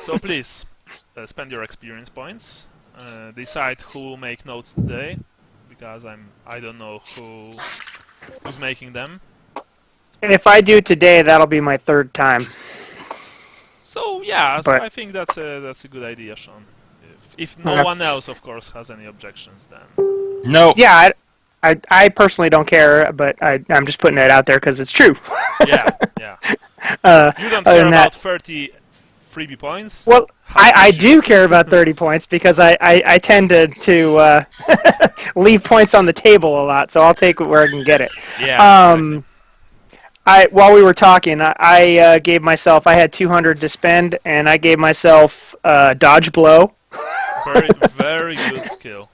So please, spend your experience points. Decide who will make notes today, because I don't know who's making them. If I do today, that'll be my third time. So yeah, so I think that's a good idea, Sean. If no one else, of course, has any objections, then. No. Yeah, I personally don't care, but I'm just putting it out there because it's true. Yeah. You don't care about 30 freebie points? Well, I do care about 30 points because I tend to leave points on the table a lot, so I'll take it where I can get it. Yeah. Exactly. While we were talking, I gave myself, I had 200 to spend, and I gave myself dodge blow. Very good skill.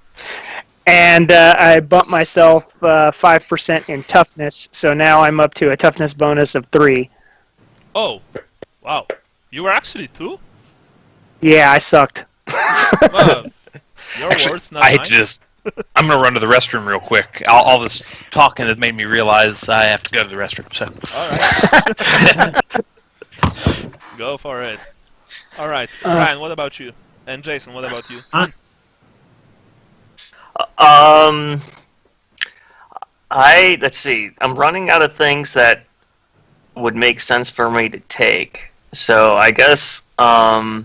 And I bumped myself 5% in toughness, so now I'm up to a toughness bonus of 3. Oh, wow. You were actually 2? Yeah, I sucked. Well, your words, not I hate mine. to just... I'm going to run to the restroom real quick. All this talking has made me realize I have to go to the restroom. So. Alright. Go for it. Alright, Ryan, what about you? And Jason, what about you? Let's see. I'm running out of things that would make sense for me to take. So I guess I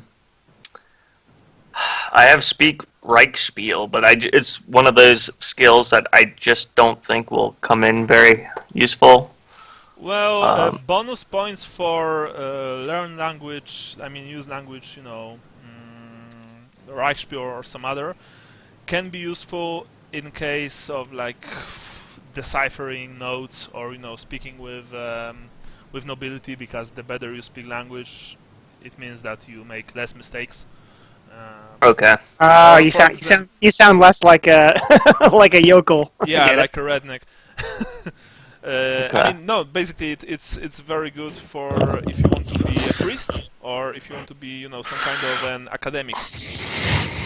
have Speak Reichspiel, but it's one of those skills that I just don't think will come in very useful. Well, bonus points for learn language, use language, Reichspiel or some other, can be useful in case of deciphering notes or speaking with nobility, because the better you speak language, it means that you make less mistakes. Okay. You sound less like a like a yokel. Yeah, like a redneck. Okay. No, basically it's very good for if you want to be a priest or if you want to be some kind of an academic.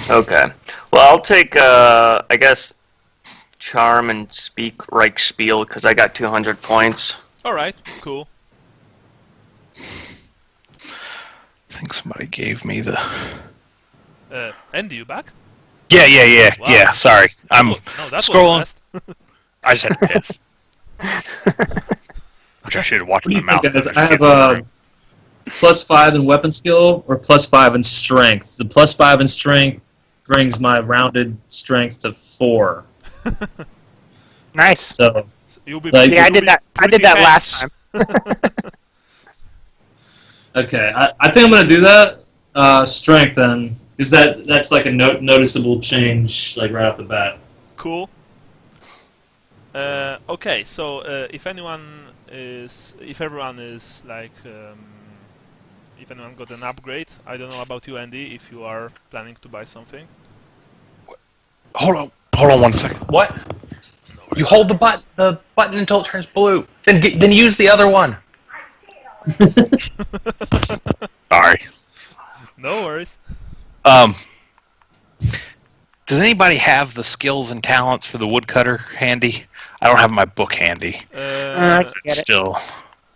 Okay. Well, I'll take I guess Charm and Speak Reichspiel because I got 200 points. All right, cool. I think somebody gave me the... Andy, you back? Yeah. Wow. Yeah, sorry. I'm that's scrolling. I just had to piss. Which I should have watched my mouth. I have +5 in weapon skill or +5 in strength. The +5 in strength brings my rounded strength to 4. Nice. So you'll be I did that last time. Okay, I think I'm gonna do that. Strength then, because that's like a noticeable change, like right off the bat. Cool. Okay, so if everyone is if anyone got an upgrade, I don't know about you, Andy, if you are planning to buy something. Hold on 1 second. What? You hold the button until it turns blue. Then use the other one. Sorry. No worries. Does anybody have the skills and talents for the woodcutter handy? I don't have my book handy. Still.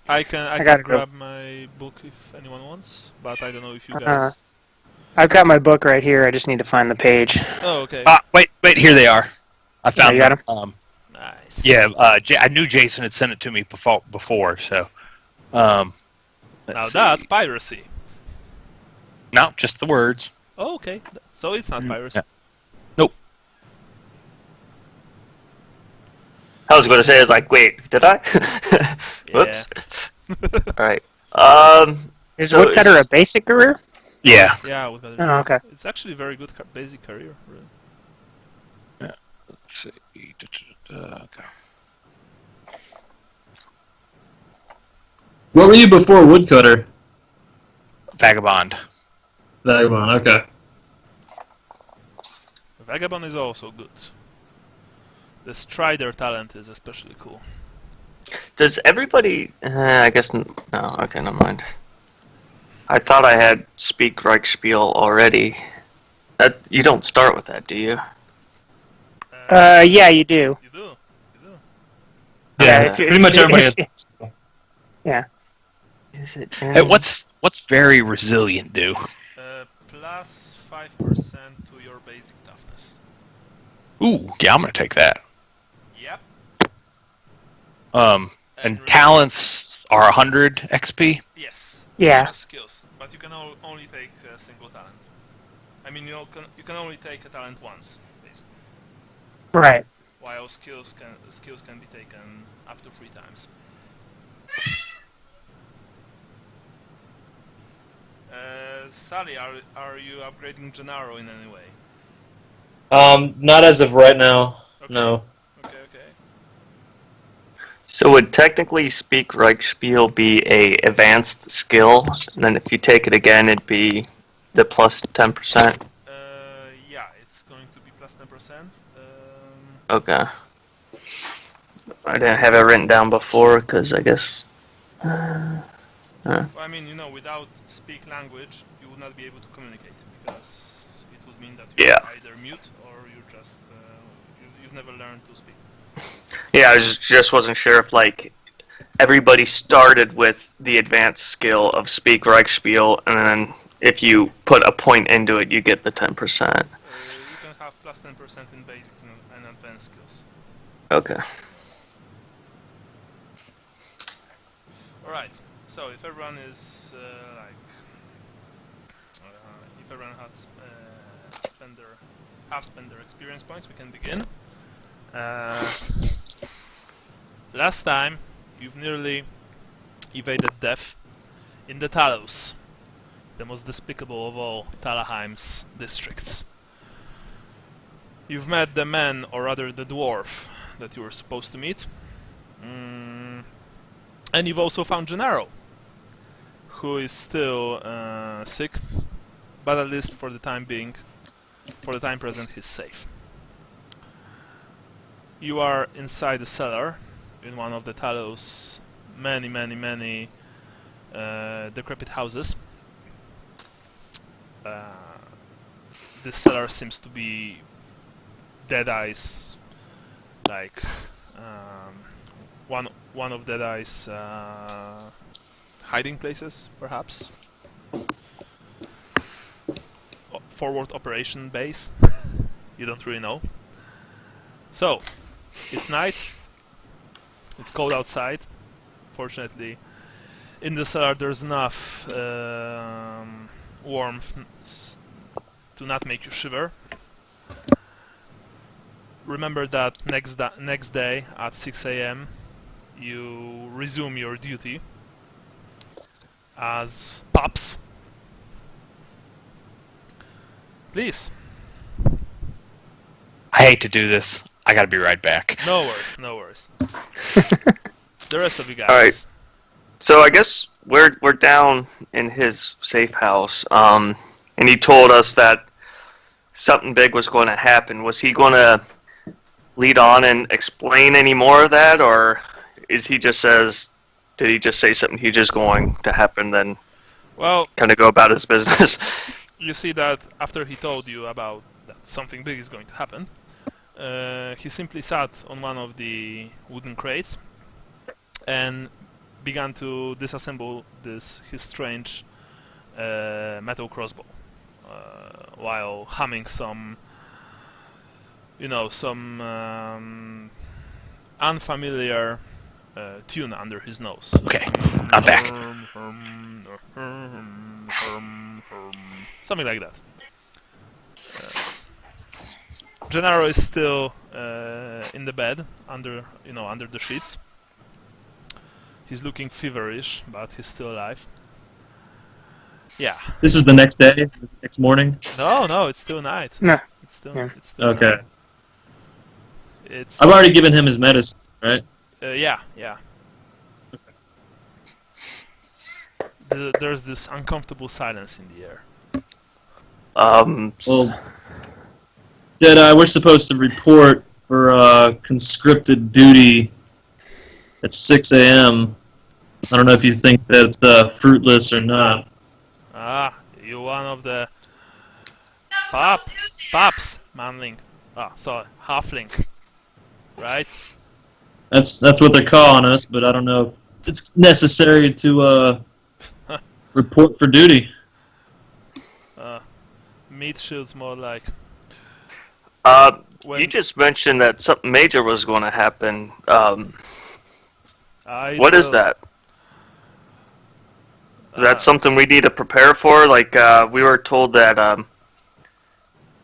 I can grab my book if anyone wants, but I don't know if you guys... I've got my book right here. I just need to find the page. Oh, okay. Wait, here they are. I found them. Nice. Yeah, I knew Jason had sent it to me before, so... now that's piracy. No, just the words. Oh, okay. So it's not piracy. Yeah. Nope. I was going to say, wait, did I? Whoops. Alright. Is woodcutter a basic career? Yeah. Yeah, woodcutter. Oh, okay. It's actually a very good basic career. Really. Yeah. Let's see. Okay. What were you before woodcutter? Vagabond. Vagabond, okay. Vagabond is also good. The Strider talent is especially cool. Does everybody... I guess... No, okay, never mind. I thought I had Speak Reichspiel already. You don't start with that, do you? Yeah, you do. You do. Yeah, pretty much everybody has. Yeah. Is it? Hey, what's very resilient do? plus 5% to your basic toughness. Ooh, yeah, I'm gonna take that. Yep. And talents are 100 XP. Yes. Yeah. Same as skills, but you can only take a single talent. I mean, you can only take a talent once, basically. Right. While skills can be taken up to 3 times. Sally, are you upgrading Gennaro in any way? Not as of right now. Okay. No. Okay. So would technically Speak Reichspiel be a advanced skill, and then if you take it again, it'd be the plus 10%? Yeah, it's going to be plus 10%. Okay. I didn't have it written down before, because I guess... Well, I mean, without speak language, you would not be able to communicate, because it would mean that you're either mute or you're just you've never learned to speak. Yeah, I just wasn't sure if, like, everybody started with the advanced skill of Speak Reichspiel, and then if you put a point into it, you get the 10%. You can have plus 10% in basic and advanced skills. Okay. Alright, so if everyone is if everyone have spent their experience points, we can begin. Last time, you've nearly evaded death in the Talos, the most despicable of all Talabheim's districts. You've met the man, or rather the dwarf, that you were supposed to meet. And you've also found Gennaro, who is still sick, but at least for the time present, he's safe. You are inside the cellar, in one of the Talos' many decrepit houses. This cellar seems to be Deadeye's, like one of Deadeye's hiding places, perhaps. Forward operation base. You don't really know. So, it's night. It's cold outside. Fortunately, in the cellar there's enough warmth to not make you shiver. Remember that next day at 6 a.m. you resume your duty as pups. Please. I hate to do this. I gotta be right back. No worries. The rest of you guys. All right. So I guess we're down in his safe house, and he told us that something big was going to happen. Was he going to lead on and explain any more of that, or did he just say something he's just going to happen, then kind of go about his business? You see that after he told you about that something big is going to happen, he simply sat on one of the wooden crates and began to disassemble his strange metal crossbow, while humming some unfamiliar tune under his nose. Okay, I'm back. Something like that. Gennaro is still in the bed under the sheets. He's looking feverish, but he's still alive. Yeah. This is the next day, the next morning? No, it's still night. No. It's still Okay. night. I've already given him his medicine, right? Yeah. There's this uncomfortable silence in the air. Well, Jedi, we're supposed to report for conscripted duty at 6 a.m. I don't know if you think that's fruitless or not. You one of the Pops, manling. Sorry, halfling. Right? That's what they're calling us, but I don't know if it's necessary to report for duty. meat shields more like. You just mentioned that something major was going to happen. What is that? Is that something we need to prepare for? Like, we were told that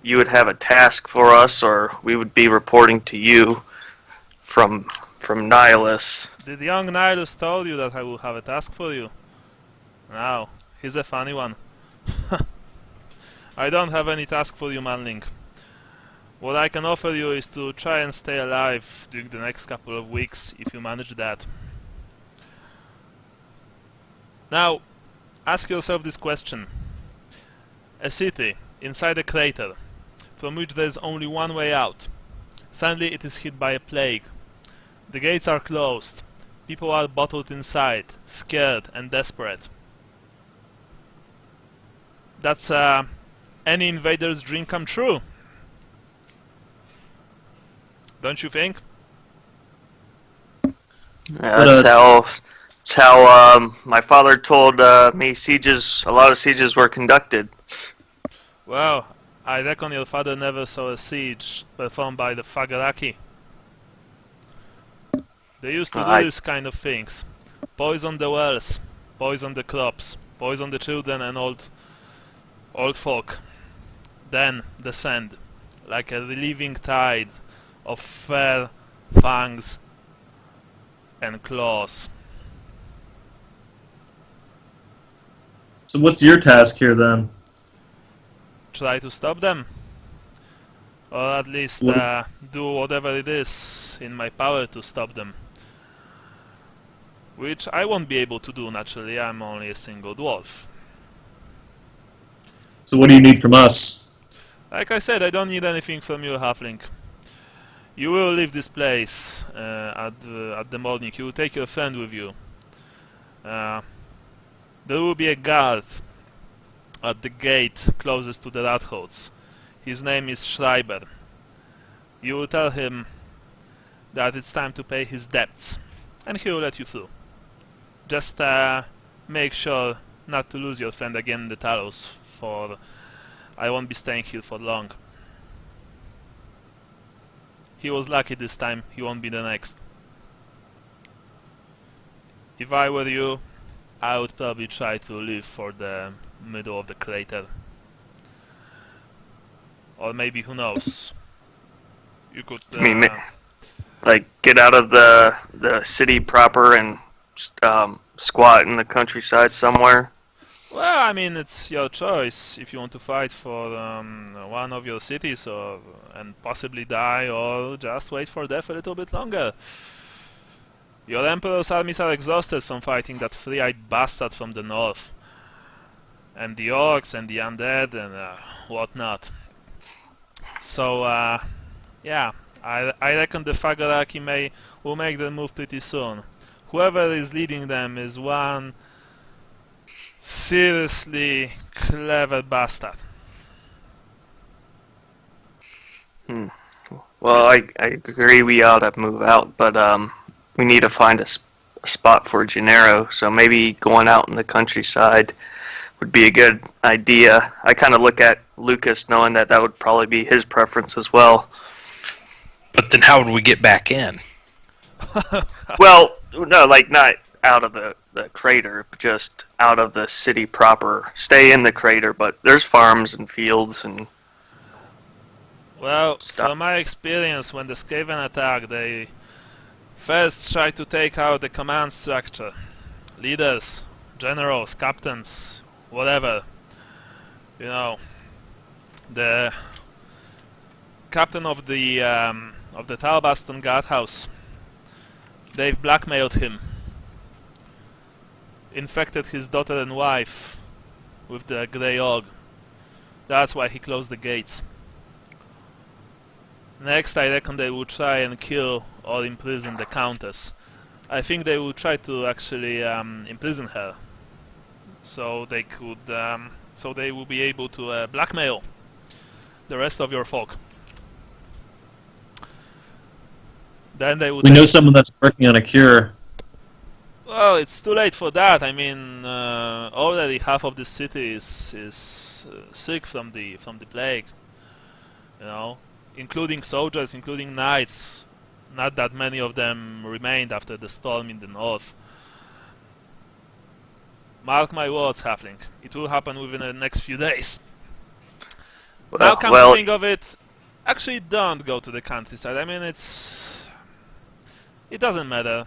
you would have a task for us, or we would be reporting to you from Nihilus. Did young Nihilus told you that I will have a task for you? Now, he's a funny one. I don't have any task for you, manling. What I can offer you is to try and stay alive during the next couple of weeks, if you manage that. Now, ask yourself this question. A city inside a crater, from which there is only one way out. Suddenly it is hit by a plague. The gates are closed. People are bottled inside, scared and desperate. That's any invader's dream come true. Don't you think? Yeah, that's how my father told me a lot of sieges were conducted. Well, I reckon your father never saw a siege performed by the Fagaraki. They used to do these kind of things. Poison the wells, poison the crops, poison the children and old folk. Then descend, like a relieving tide of fur, fangs and claws. So what's your task here then? Try to stop them. Or at least do whatever it is in my power to stop them. Which I won't be able to do naturally, I'm only a single dwarf. So what do you need from us? Like I said, I don't need anything from you, halfling. You will leave this place at the morning. You will take your friend with you. There will be a guard at the gate closest to the Rathots. His name is Schreiber. You will tell him that it's time to pay his debts, and he will let you through. Just make sure not to lose your friend again in the Talos, for I won't be staying here for long. He was lucky this time, he won't be the next. If I were you, I would probably try to leave for the middle of the crater. Or maybe, who knows? You could... like, get out of the city proper and squat in the countryside somewhere? Well, I mean, it's your choice if you want to fight for one of your cities and possibly die, or just wait for death a little bit longer. Your Emperor's armies are exhausted from fighting that three-eyed bastard from the north. And the orcs and the undead and whatnot. So, yeah, I reckon the Fagaraki will make their move pretty soon. Whoever is leading them is one seriously clever bastard. Well, I agree we ought to move out, but we need to find a spot for Gennaro, so maybe going out in the countryside would be a good idea. I kind of look at Lucas knowing that would probably be his preference as well. But then how would we get back in? Well, no, like not out of the crater, just out of the city proper. Stay in the crater, but there's farms and fields and well, stuff. from my experience, when the Skaven attack, they first try to take out the command structure. Leaders, generals, captains, whatever. You know, the captain of the Talbaston guardhouse. They've blackmailed him. Infected his daughter and wife with the Grey Og. That's why he closed the gates. Next, I reckon they will try and kill or imprison the Countess. I think they will try to actually imprison her, so they could, so they will be able to blackmail the rest of your folk. Then they would. We know someone that's working on a cure. Well, it's too late for that. I mean, already half of the city is sick from the plague. You know, including soldiers, including knights. Not that many of them remained after the storm in the north. Mark my words, Halfling. It will happen within the next few days. Now, come to think of it, actually don't go to the countryside. I mean, it doesn't matter.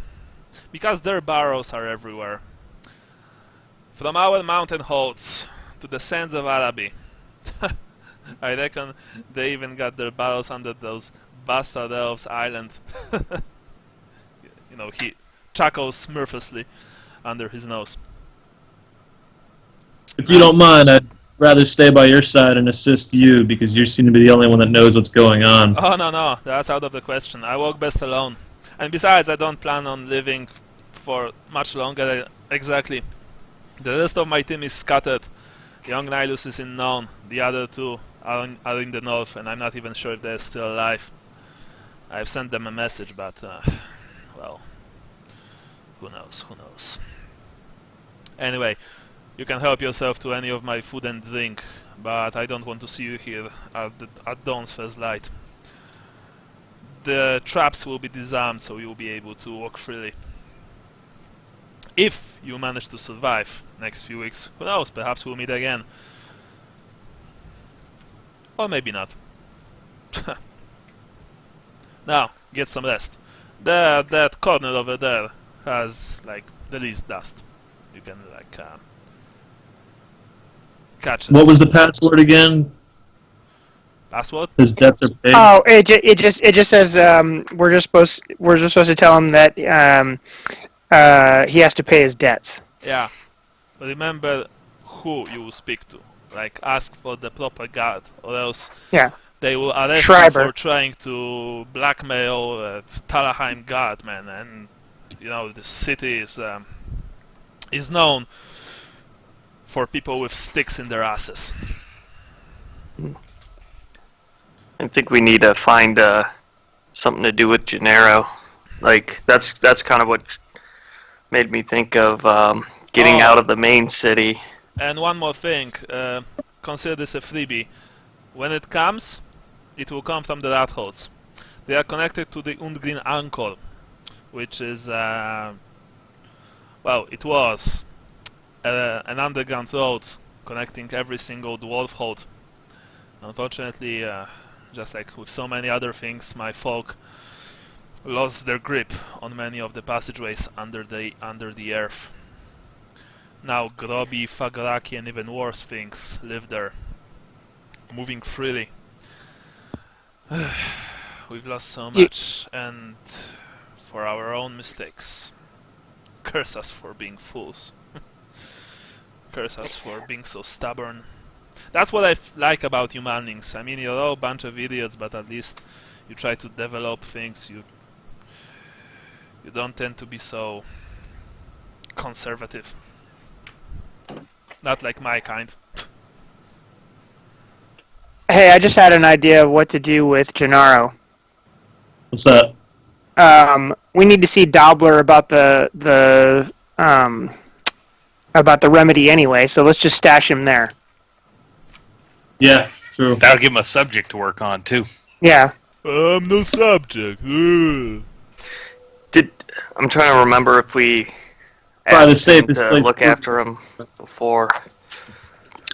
Because their barrows are everywhere. From our mountain holds to the sands of Araby. I reckon they even got their barrows under those bastard elves' island. You know, he chuckles mirthlessly under his nose. If you don't mind, I'd rather stay by your side and assist you, because you seem to be the only one that knows what's going on. Oh, no, that's out of the question. I walk best alone. And besides, I don't plan on living for much longer. Exactly. The rest of my team is scattered. Young Nihilus is unknown. The other two are in the north, and I'm not even sure if they're still alive. I've sent them a message, but, well, who knows. Anyway, you can help yourself to any of my food and drink, but I don't want to see you here at dawn's first light. The traps will be disarmed, so you'll be able to walk freely. If you manage to survive next few weeks, who knows, perhaps we'll meet again. Or maybe not. Now, get some rest. That corner over there has, like, the least dust. You can, like, catch it. What was the password again? Password? His debts are paid. Oh, it just says we're just supposed to tell him that he has to pay his debts. Yeah. Remember who you will speak to. Like, ask for the proper guard, or else they will arrest you for trying to blackmail Talabheim guard, man. And you know the city is known for people with sticks in their asses. I think we need to find something to do with Gennaro. Like that's kind of what made me think of getting out of the main city. And one more thing, consider this a freebie. When it comes, it will come from the rat holes. They are connected to the Undgreen Anchor, which is, well, it was an underground road connecting every single dwarf hold. Unfortunately, just like with so many other things, my folk lost their grip on many of the passageways under the earth. Now Groby, Fagaraki, and even worse things live there, moving freely. We've lost so much, and for our own mistakes. Curse us for being fools. Curse us for being so stubborn. That's what I like about humanings. I mean, you're all a bunch of idiots, but at least you try to develop things. You don't tend to be so conservative. Not like my kind. Hey, I just had an idea of what to do with Gennaro. What's that? We need to see Dobler about the remedy anyway, so let's just stash him there. Yeah, true. That'll give him a subject to work on, too. Yeah. I'm no subject. I'm trying to remember if we Probably the asked him safest to place look to- after him before.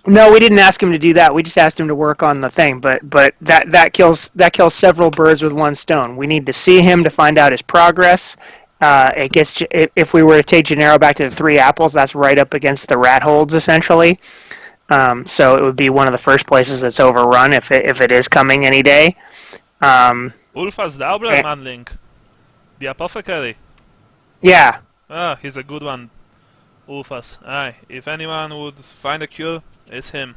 No, we didn't ask him to do that. We just asked him to work on the thing. But that kills several birds with one stone. We need to see him to find out his progress. If we were to take Gennaro back to the Three Apples, that's right up against the rat holds essentially. So it would be one of the first places that's overrun if it is coming any day. Ulfas Daubler, Manling. The apothecary. Yeah. Ah, he's a good one. Ulfas. Aye. If anyone would find a cure, it's him.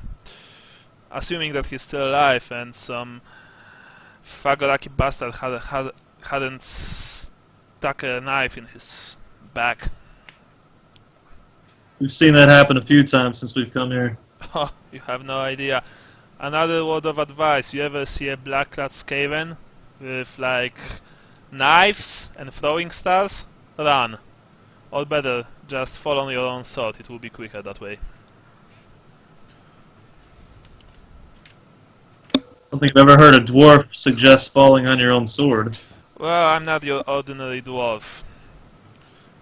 Assuming that he's still alive and some Fagaraki bastard hadn't stuck a knife in his back. We've seen that happen a few times since we've come here. Oh, you have no idea. Another word of advice, you ever see a black-clad Skaven with, like, knives and throwing stars? Run. Or better, just fall on your own sword, it will be quicker that way. I don't think I've ever heard a dwarf suggest falling on your own sword. Well, I'm not your ordinary dwarf.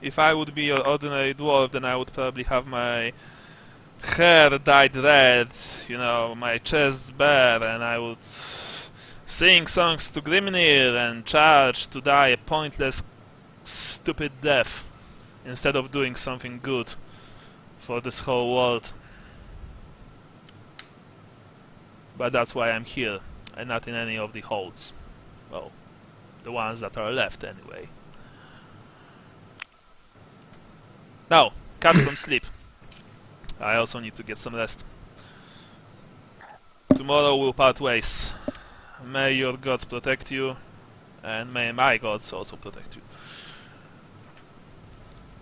If I would be your ordinary dwarf, then I would probably have my hair dyed red, you know, my chest bare, and I would sing songs to Grimnir and charge to die a pointless, stupid death, instead of doing something good for this whole world. But that's why I'm here, and not in any of the holds. Well, the ones that are left anyway. Now, catch some sleep. I also need to get some rest. Tomorrow we'll part ways. May your gods protect you, and may my gods also protect you.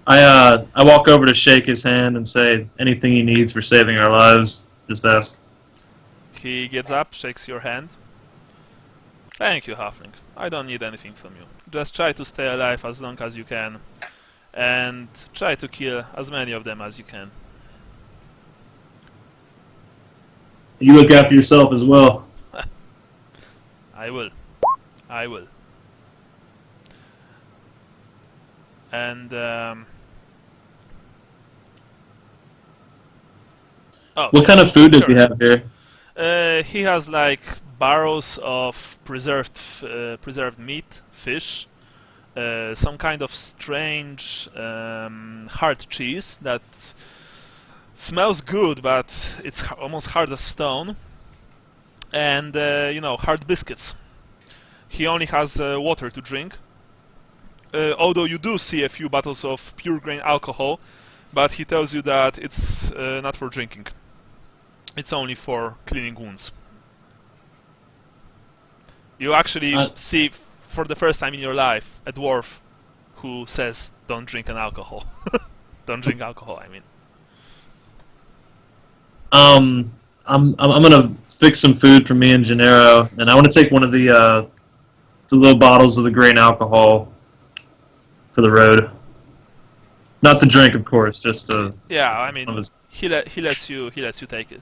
I walk over to shake his hand and say, anything he needs for saving our lives, just ask. He gets up, shakes your hand. Thank you, Halfling. I don't need anything from you. Just try to stay alive as long as you can, and try to kill as many of them as you can. You look after yourself as well. I will. I will. And, oh, What kind of food does sure. he have here? He has like barrels of preserved meat, fish, some kind of strange hard cheese that smells good, but it's almost hard as stone, and you know, hard biscuits. He only has water to drink, although you do see a few bottles of pure grain alcohol, but he tells you that it's not for drinking. It's only for cleaning wounds. You actually see, for the first time in your life, a dwarf who says, "Don't drink an alcohol." Don't drink alcohol, I mean. I'm gonna fix some food for me and Gennaro, and I want to take one of the little bottles of the grain alcohol for the road. Not to drink, of course, just to. Yeah, I mean, he lets you take it.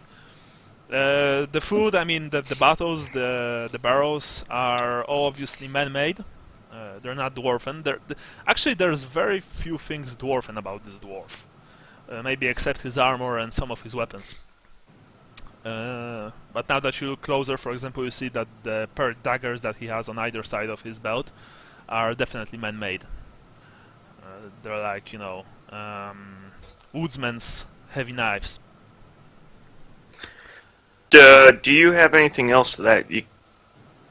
The food, I mean, the bottles, the barrels are all obviously man-made. They're not dwarven. Actually, there's very few things dwarven about this dwarf. Maybe except his armor and some of his weapons. But now that you look closer, for example, you see that the paired daggers that he has on either side of his belt are definitely man-made. They're like, you know, woodsman's heavy knives. Do you have anything else that you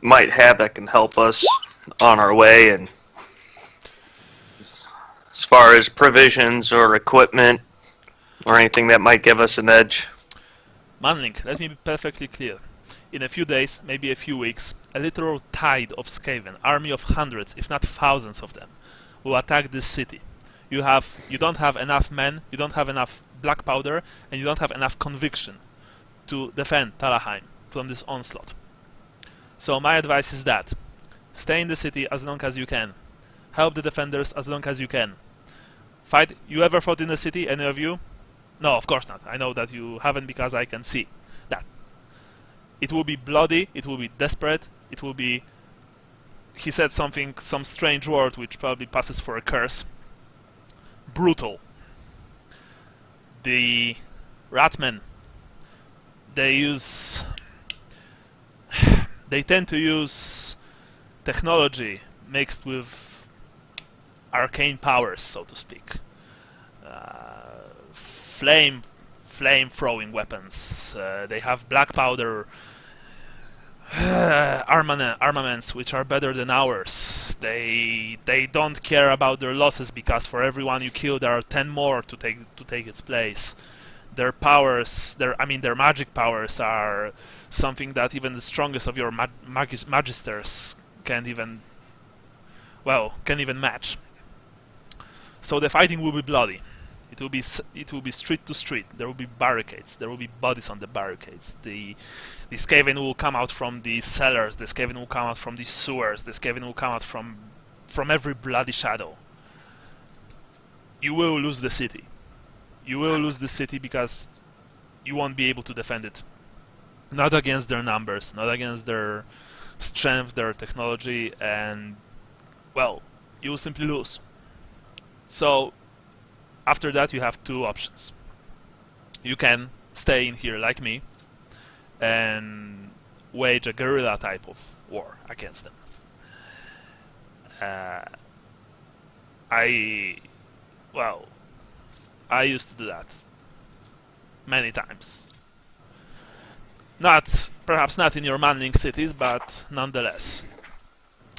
might have that can help us on our way, and as far as provisions or equipment or anything that might give us an edge? Manling, let me be perfectly clear. In a few days, maybe a few weeks, a literal tide of Skaven, army of hundreds, if not thousands of them, will attack this city. You don't have enough men, you don't have enough black powder, and you don't have enough conviction to defend Talabheim from this onslaught. So my advice is that stay in the city as long as you can. Help the defenders as long as you can. Fight. You ever fought in the city, any of you? No, of course not. I know that you haven't, because I can see that. It will be bloody, it will be desperate, it will be... He said some strange word which probably passes for a curse. Brutal. The Ratmen, they tend to use technology mixed with arcane powers, so to speak. Flame-throwing weapons. They have black powder armaments which are better than ours. They don't care about their losses, because for every one you kill there are 10 more to take its place. Their powers, their magic powers are something that even the strongest of your magisters can't even match. So the fighting will be bloody. It will be street to street. There will be barricades. There will be bodies on the barricades. The Skaven will come out from the cellars. The Skaven will come out from the sewers. The Skaven will come out from every bloody shadow. you will lose the city. You will lose the city because you won't be able to defend it. Not against their numbers, not against their strength, their technology, and, well, you will simply lose. So, after that you have two options. You can stay in here like me and wage a guerrilla type of war against them. I used to do that many times. Perhaps not in your manning cities, but nonetheless,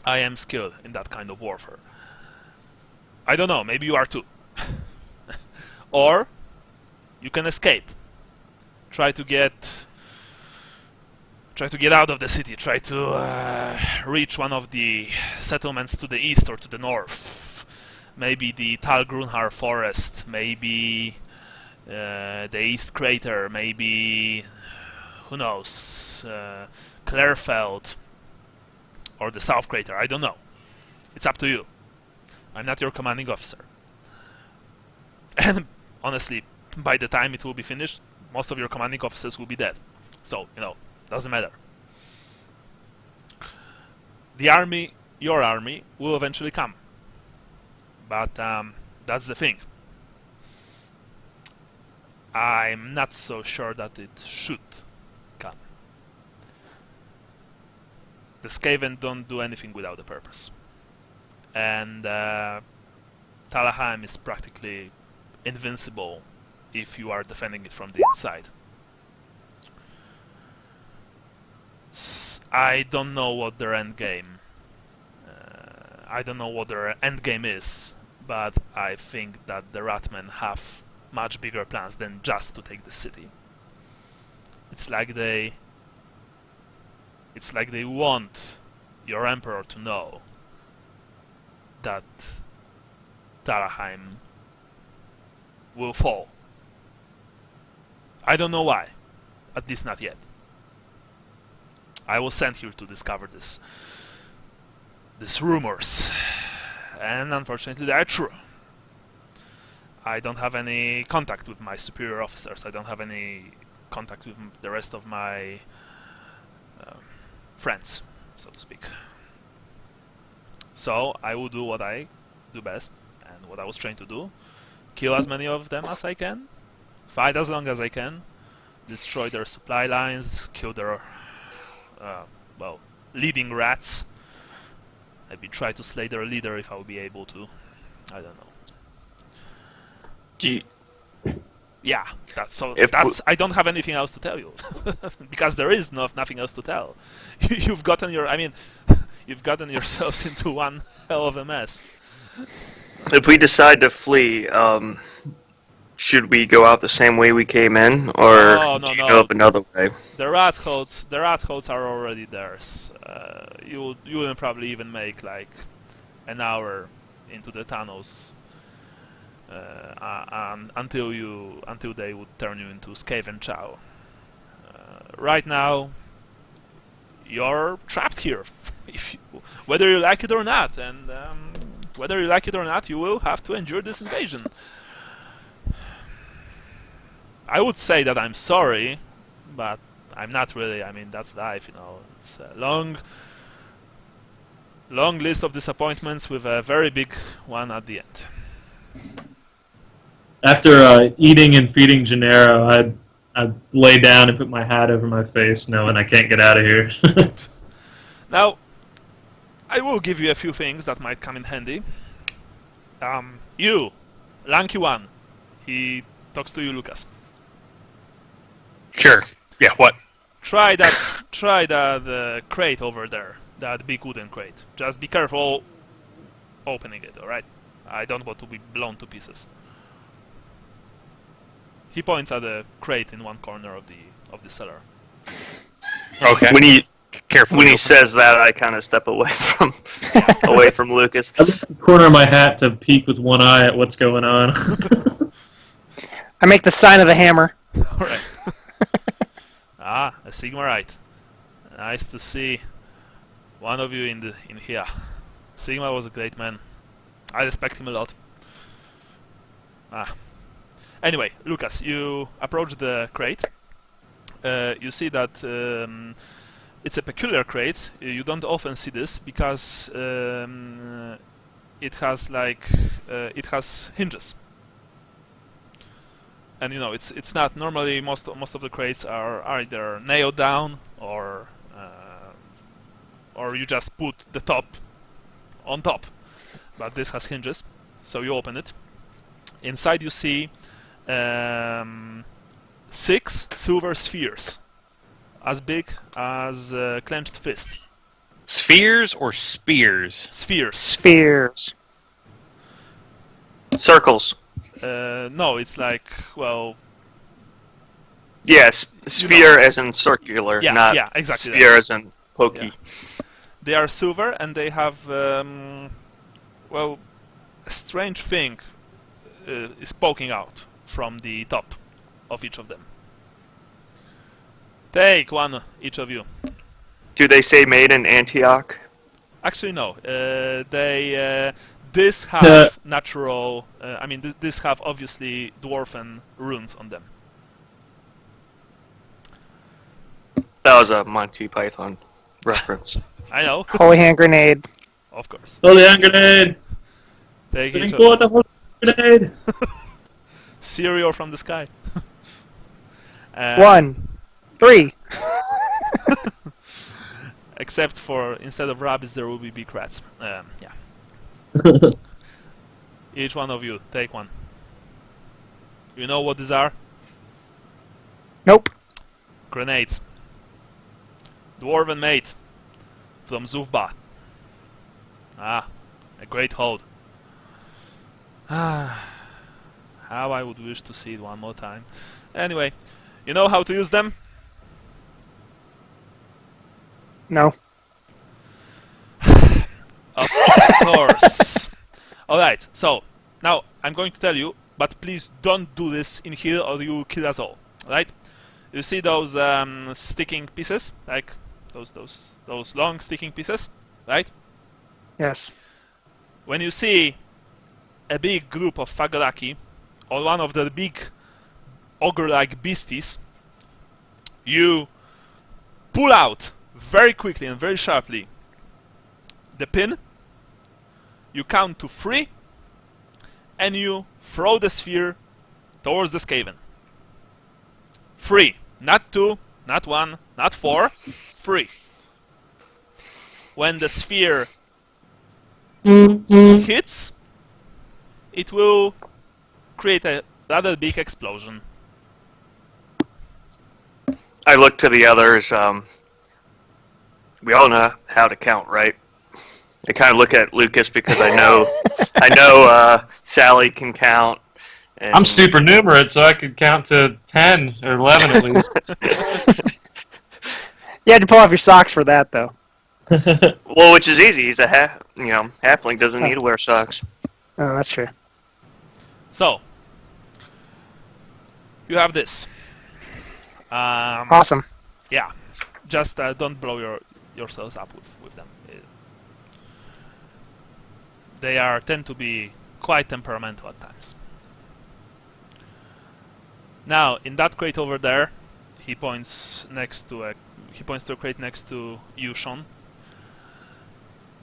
I am skilled in that kind of warfare. I don't know, maybe you are too. Or you can escape. Try to get out of the city. Try to reach one of the settlements to the east or to the north. Maybe the Talgrunhar forest. Maybe the East Crater. Maybe, who knows, Clarefeld or the South Crater. I don't know. It's up to you. I'm not your commanding officer. And honestly, by the time it will be finished, most of your commanding officers will be dead. So, doesn't matter. The army, your army, will eventually come. But that's the thing. I'm not so sure that it should come. The Skaven don't do anything without a purpose. And Talabheim is practically invincible if you are defending it from the inside. I don't know what their end game. I don't know what their end game is, but I think that the Ratmen have much bigger plans than just to take the city. It's like they want your emperor to know that Talabheim will fall. I don't know why, at least not yet. I was sent here to discover these rumors, and unfortunately they are true. I don't have any contact with my superior officers. I don't have any contact with the rest of my friends, so to speak. So I will do what I do best and what I was trained to do. Kill as many of them as I can, fight as long as I can, destroy their supply lines, kill their leading rats. Maybe try to slay their leader if I will be able to. I don't know. Yeah, I don't have anything else to tell you because there is nothing else to tell. You've gotten yourselves into one hell of a mess. If we decide to flee, should we go out the same way we came in, or do you know of another way? The rat holes are already theirs. You wouldn't probably even make like an hour into the tunnels until they would turn you into Skaven Chow. Right now, you're trapped here, whether you like it or not, and whether you like it or not, you will have to endure this invasion. I would say that I'm sorry, but I'm not really. I mean, that's life, It's a long list of disappointments with a very big one at the end. After eating and feeding Gennaro, I'd lay down and put my hat over my face, knowing I can't get out of here. Now, I will give you a few things that might come in handy. You, Lanky One, he talks to you, Lucas. Sure. Yeah, what? Try the crate over there, that big wooden crate. Just be careful opening it, alright? I don't want to be blown to pieces. He points at the crate in one corner of the cellar. Okay. When he says that, I kind of step away from Lucas. I look at the corner of my hat to peek with one eye at what's going on. I make the sign of the hammer. Alright. A Sigmarite. Nice to see one of you in here. Sigmar was a great man. I respect him a lot. Anyway, Lucas, you approach the crate. You see that it's a peculiar crate. You don't often see this because it has hinges. And it's not normally. Most of the crates are either nailed down or you just put the top on top. But this has hinges, so you open it. Inside you see 6 silver spheres, as big as a clenched fist. Spheres or spears? Spheres. Spheres. Circles. No, it's like, well... Yes, sphere as in circular, Yeah, not yeah, exactly sphere that. as in pokey. Yeah. They are silver, and they have, well, a strange thing is poking out from the top of each of them. Take one, each of you. Do they say made in Antioch? Actually, no. This have natural. This have obviously dwarven runes on them. That was a Monty Python reference. I know, Holy hand grenade. of course. Holy hand grenade! Take Bring each of forth them. the holy grenade! Cereal from the sky. 1, 3. Except for instead of rabbits, there will be big rats. Yeah. Each one of you, take one. You know what these are? Nope. Grenades. Dwarven made from Zuvba. A great hold. How I would wish to see it one more time. Anyway, you know how to use them? No. Of course. Alright, so now I'm going to tell you, but please don't do this in here or you will kill us all. Right? You see those sticking pieces? Like those long sticking pieces? Right? Yes. When you see a big group of Fagaraki or one of the big ogre-like beasties, you pull out very quickly and very sharply the pin, you count to 3, and you throw the sphere towards the Skaven. 3, not 2, not 1, not 4, 3. When the sphere hits, it will create a rather big explosion. I look to the others. We all know how to count, right? I kind of look at Lucas because I know Sally can count. And I'm supernumerate, so I could count to 10 or 11 at least. You had to pull off your socks for that, though. Well, which is easy. He's a halfling doesn't need to wear socks. Oh, that's true. So, you have this. Awesome. Yeah, just don't blow yourselves up with them. They tend to be quite temperamental at times. Now, in that crate over there, he points to a crate next to you, Sean.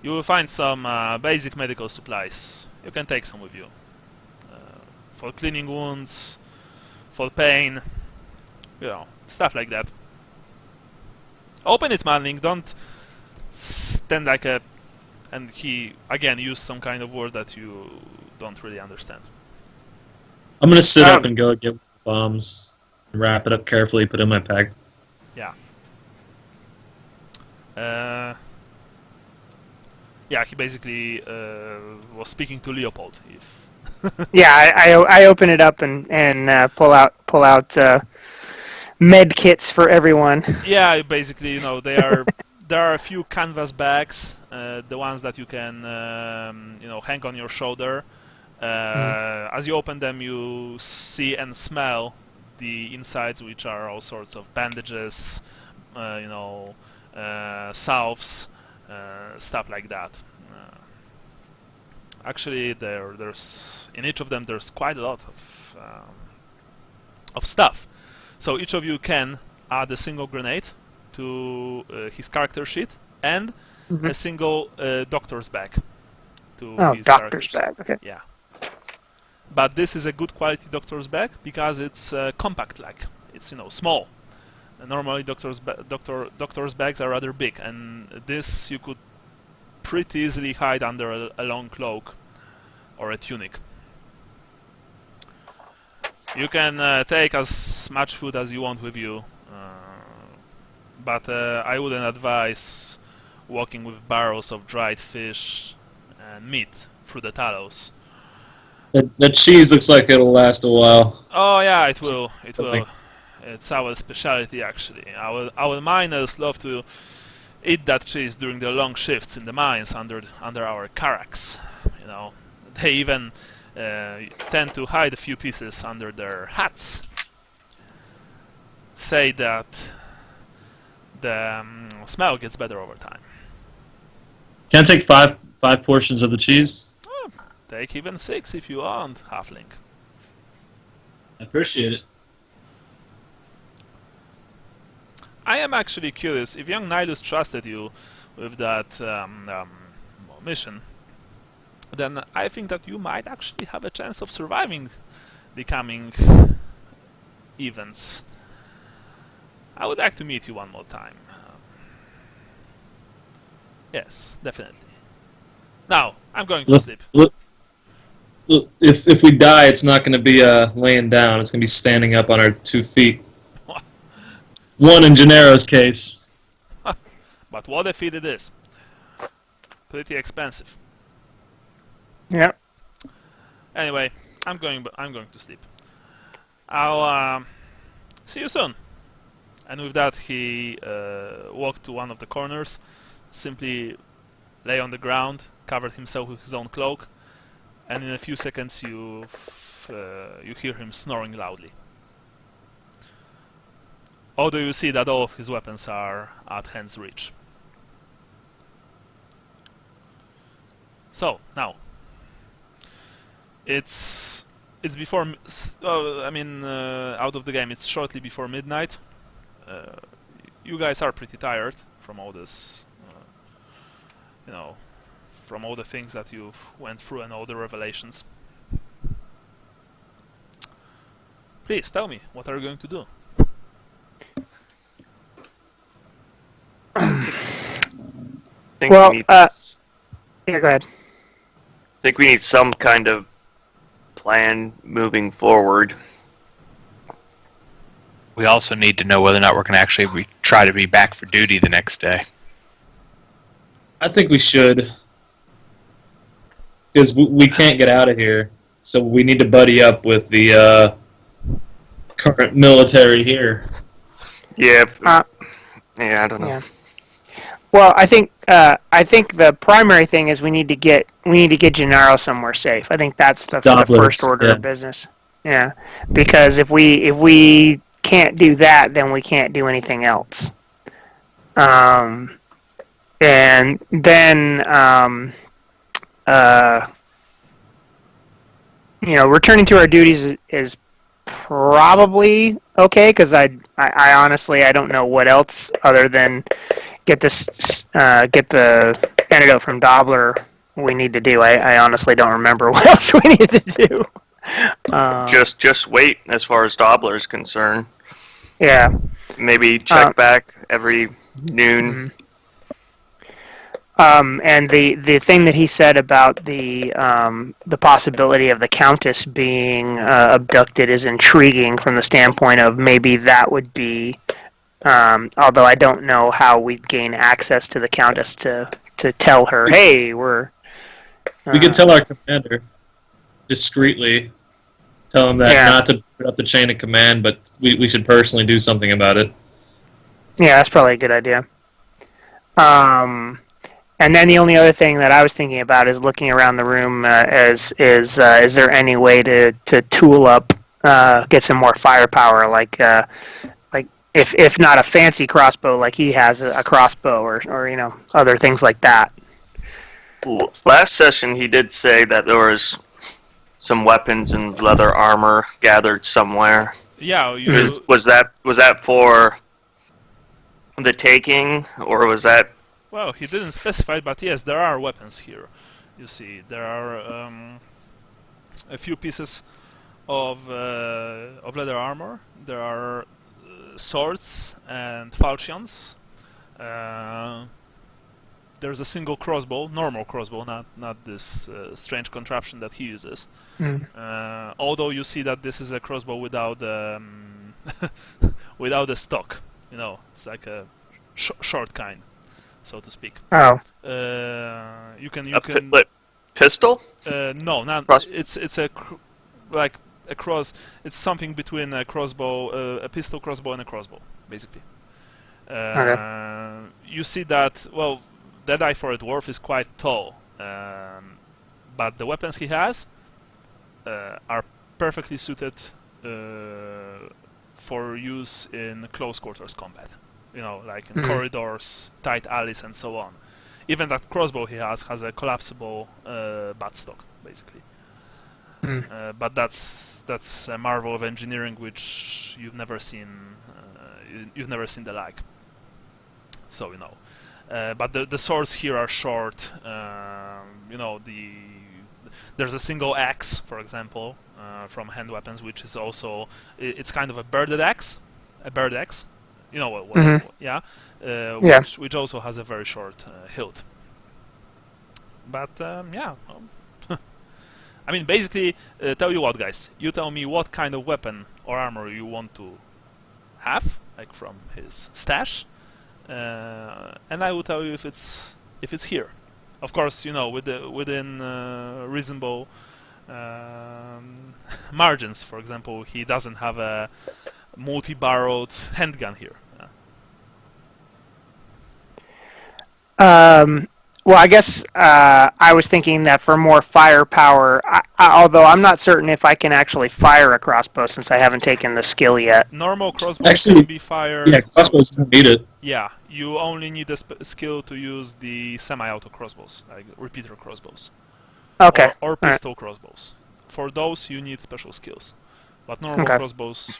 You will find some basic medical supplies. You can take some with you for cleaning wounds, for pain, stuff like that. Open it, Manling. Don't stand like a... And he, again, used some kind of word that you don't really understand. I'm gonna sit up and go get bombs, wrap it up carefully, put it in my pack. Yeah. Yeah, he basically was speaking to Leopold. Yeah, I open it up and pull out med kits for everyone. Yeah, basically, there are a few canvas bags, the ones that you can hang on your shoulder. As you open them, you see and smell the insides, which are all sorts of bandages, salves, stuff like that. Actually, there's in each of them there's quite a lot of stuff. So each of you can add a single grenade to his character sheet and a single doctor's bag to his doctor's character bag. Okay. sheet. Yeah. But this is a good quality doctor's bag because it's compact, like it's small. And normally doctor's bags are rather big, and this you could pretty easily hide under a long cloak or a tunic. You can take as much food as you want with you, but I wouldn't advise walking with barrels of dried fish and meat through the tallows. The cheese looks like it'll last a while. Oh yeah, it will. It will. It's our specialty, actually. Our miners love to eat that cheese during their long shifts in the mines under our carracks. They even tend to hide a few pieces under their hats. Say that the smell gets better over time. Can I take five portions of the cheese? Take even 6 if you want, halfling. I appreciate it. I am actually curious, if young Nihilus trusted you with that mission, then I think that you might actually have a chance of surviving the coming events. I would like to meet you one more time. Yes, definitely. Now, I'm going to sleep. Look, if we die, it's not going to be laying down. It's going to be standing up on our 2 feet. One in Gennaro's case. But what a feat it is. Pretty expensive. Yep. Anyway, I'm going to sleep. I'll see you soon. And with that, he walked to one of the corners, simply lay on the ground, covered himself with his own cloak, and in a few seconds you hear him snoring loudly. Although you see that all of his weapons are at hand's reach. So now, it's before. Out of the game, it's shortly before midnight. You guys are pretty tired from all this, from all the things that you've went through and all the revelations. Please tell me, what are you going to do? Well, yeah, go ahead. I think we need some kind of plan moving forward. We also need to know whether or not we're going to actually try to be back for duty the next day. I think we should. Because we can't get out of here. So we need to buddy up with the current military here. Yeah. I don't know. Yeah. Well, I think the primary thing is we need to get Gennaro somewhere safe. I think that's the first order of business. Yeah, because if we can't do that, then we can't do anything else. And then returning to our duties is probably okay, because I honestly don't know what else other than get the antidote from Dobler we need to do. I honestly don't remember what else we need to do. Just wait as far as Dobler is concerned. Yeah. Maybe check back every noon. And the thing that he said about the possibility of the Countess being abducted is intriguing from the standpoint of maybe that would be, although I don't know how we'd gain access to the Countess to tell her, hey, we're... we could tell our commander discreetly, tell him that not to put up the chain of command, but we should personally do something about it. Yeah, that's probably a good idea. And then the only other thing that I was thinking about is looking around the room. Is there any way to tool up, get some more firepower? Like if not a fancy crossbow, like he has a crossbow, or other things like that. last session he did say that there was some weapons and leather armor gathered somewhere. Yeah, Was that for the taking, or was that? Well, he didn't specify, but yes, there are weapons here. You see, there are a few pieces of leather armor. There are swords and falchions. There's a single crossbow, normal crossbow, not this strange contraption that he uses. Although you see that this is a crossbow without without a stock. You know, it's like a short kind, so to speak. Oh. You can pistol? No, not. It's like a cross. It's something between a crossbow, a pistol crossbow, and a crossbow, basically. Okay. You see that, well, Deadeye for a dwarf is quite tall, but the weapons he has are perfectly suited for use in close quarters combat. You know, like in corridors, tight alleys, and so on. Even that crossbow he has a collapsible buttstock, basically. But that's a marvel of engineering which you've never seen. You've never seen the like. So you know. But the swords here are short. You know, there's a single axe, for example, from hand weapons, which is also it's kind of a bird axe. You know what? Yeah. Which also has a very short hilt. But yeah. I mean, basically, tell you what, guys. You tell me what kind of weapon or armor you want to have, like from his stash, and I will tell you if it's here. Of course, you know, within reasonable margins. For example, he doesn't have a multi-barreled handgun here. Well, I guess I was thinking that for more firepower, although I'm not certain if I can actually fire a crossbow since I haven't taken the skill yet. Normal crossbows can be fired. Yeah, crossbows don't need it. Yeah, you only need a skill to use the semi-auto crossbows, like repeater crossbows. Okay. Or pistol crossbows. For those, you need special skills. But normal crossbows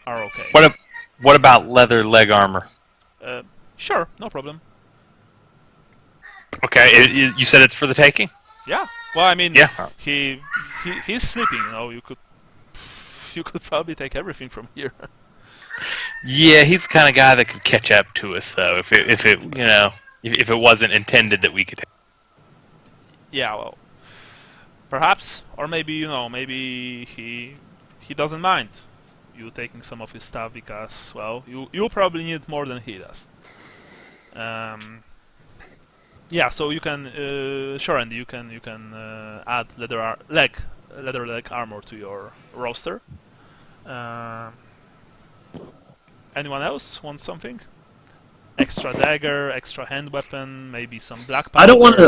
are okay. What about leather leg armor? Sure, no problem. Okay, you said it's for the taking? Yeah. Well, I mean, yeah. He's sleeping. You know, you could probably take everything from here. Yeah, he's the kind of guy that could catch up to us, though. If it wasn't intended that we could. Yeah, well, perhaps, or maybe maybe he doesn't mind you taking some of his stuff because, well, you probably need more than he does. Yeah, so you can, sure, Andy, you can add leather leg armor to your roster. Anyone else want something? Extra dagger, extra hand weapon, maybe some black powder. I don't want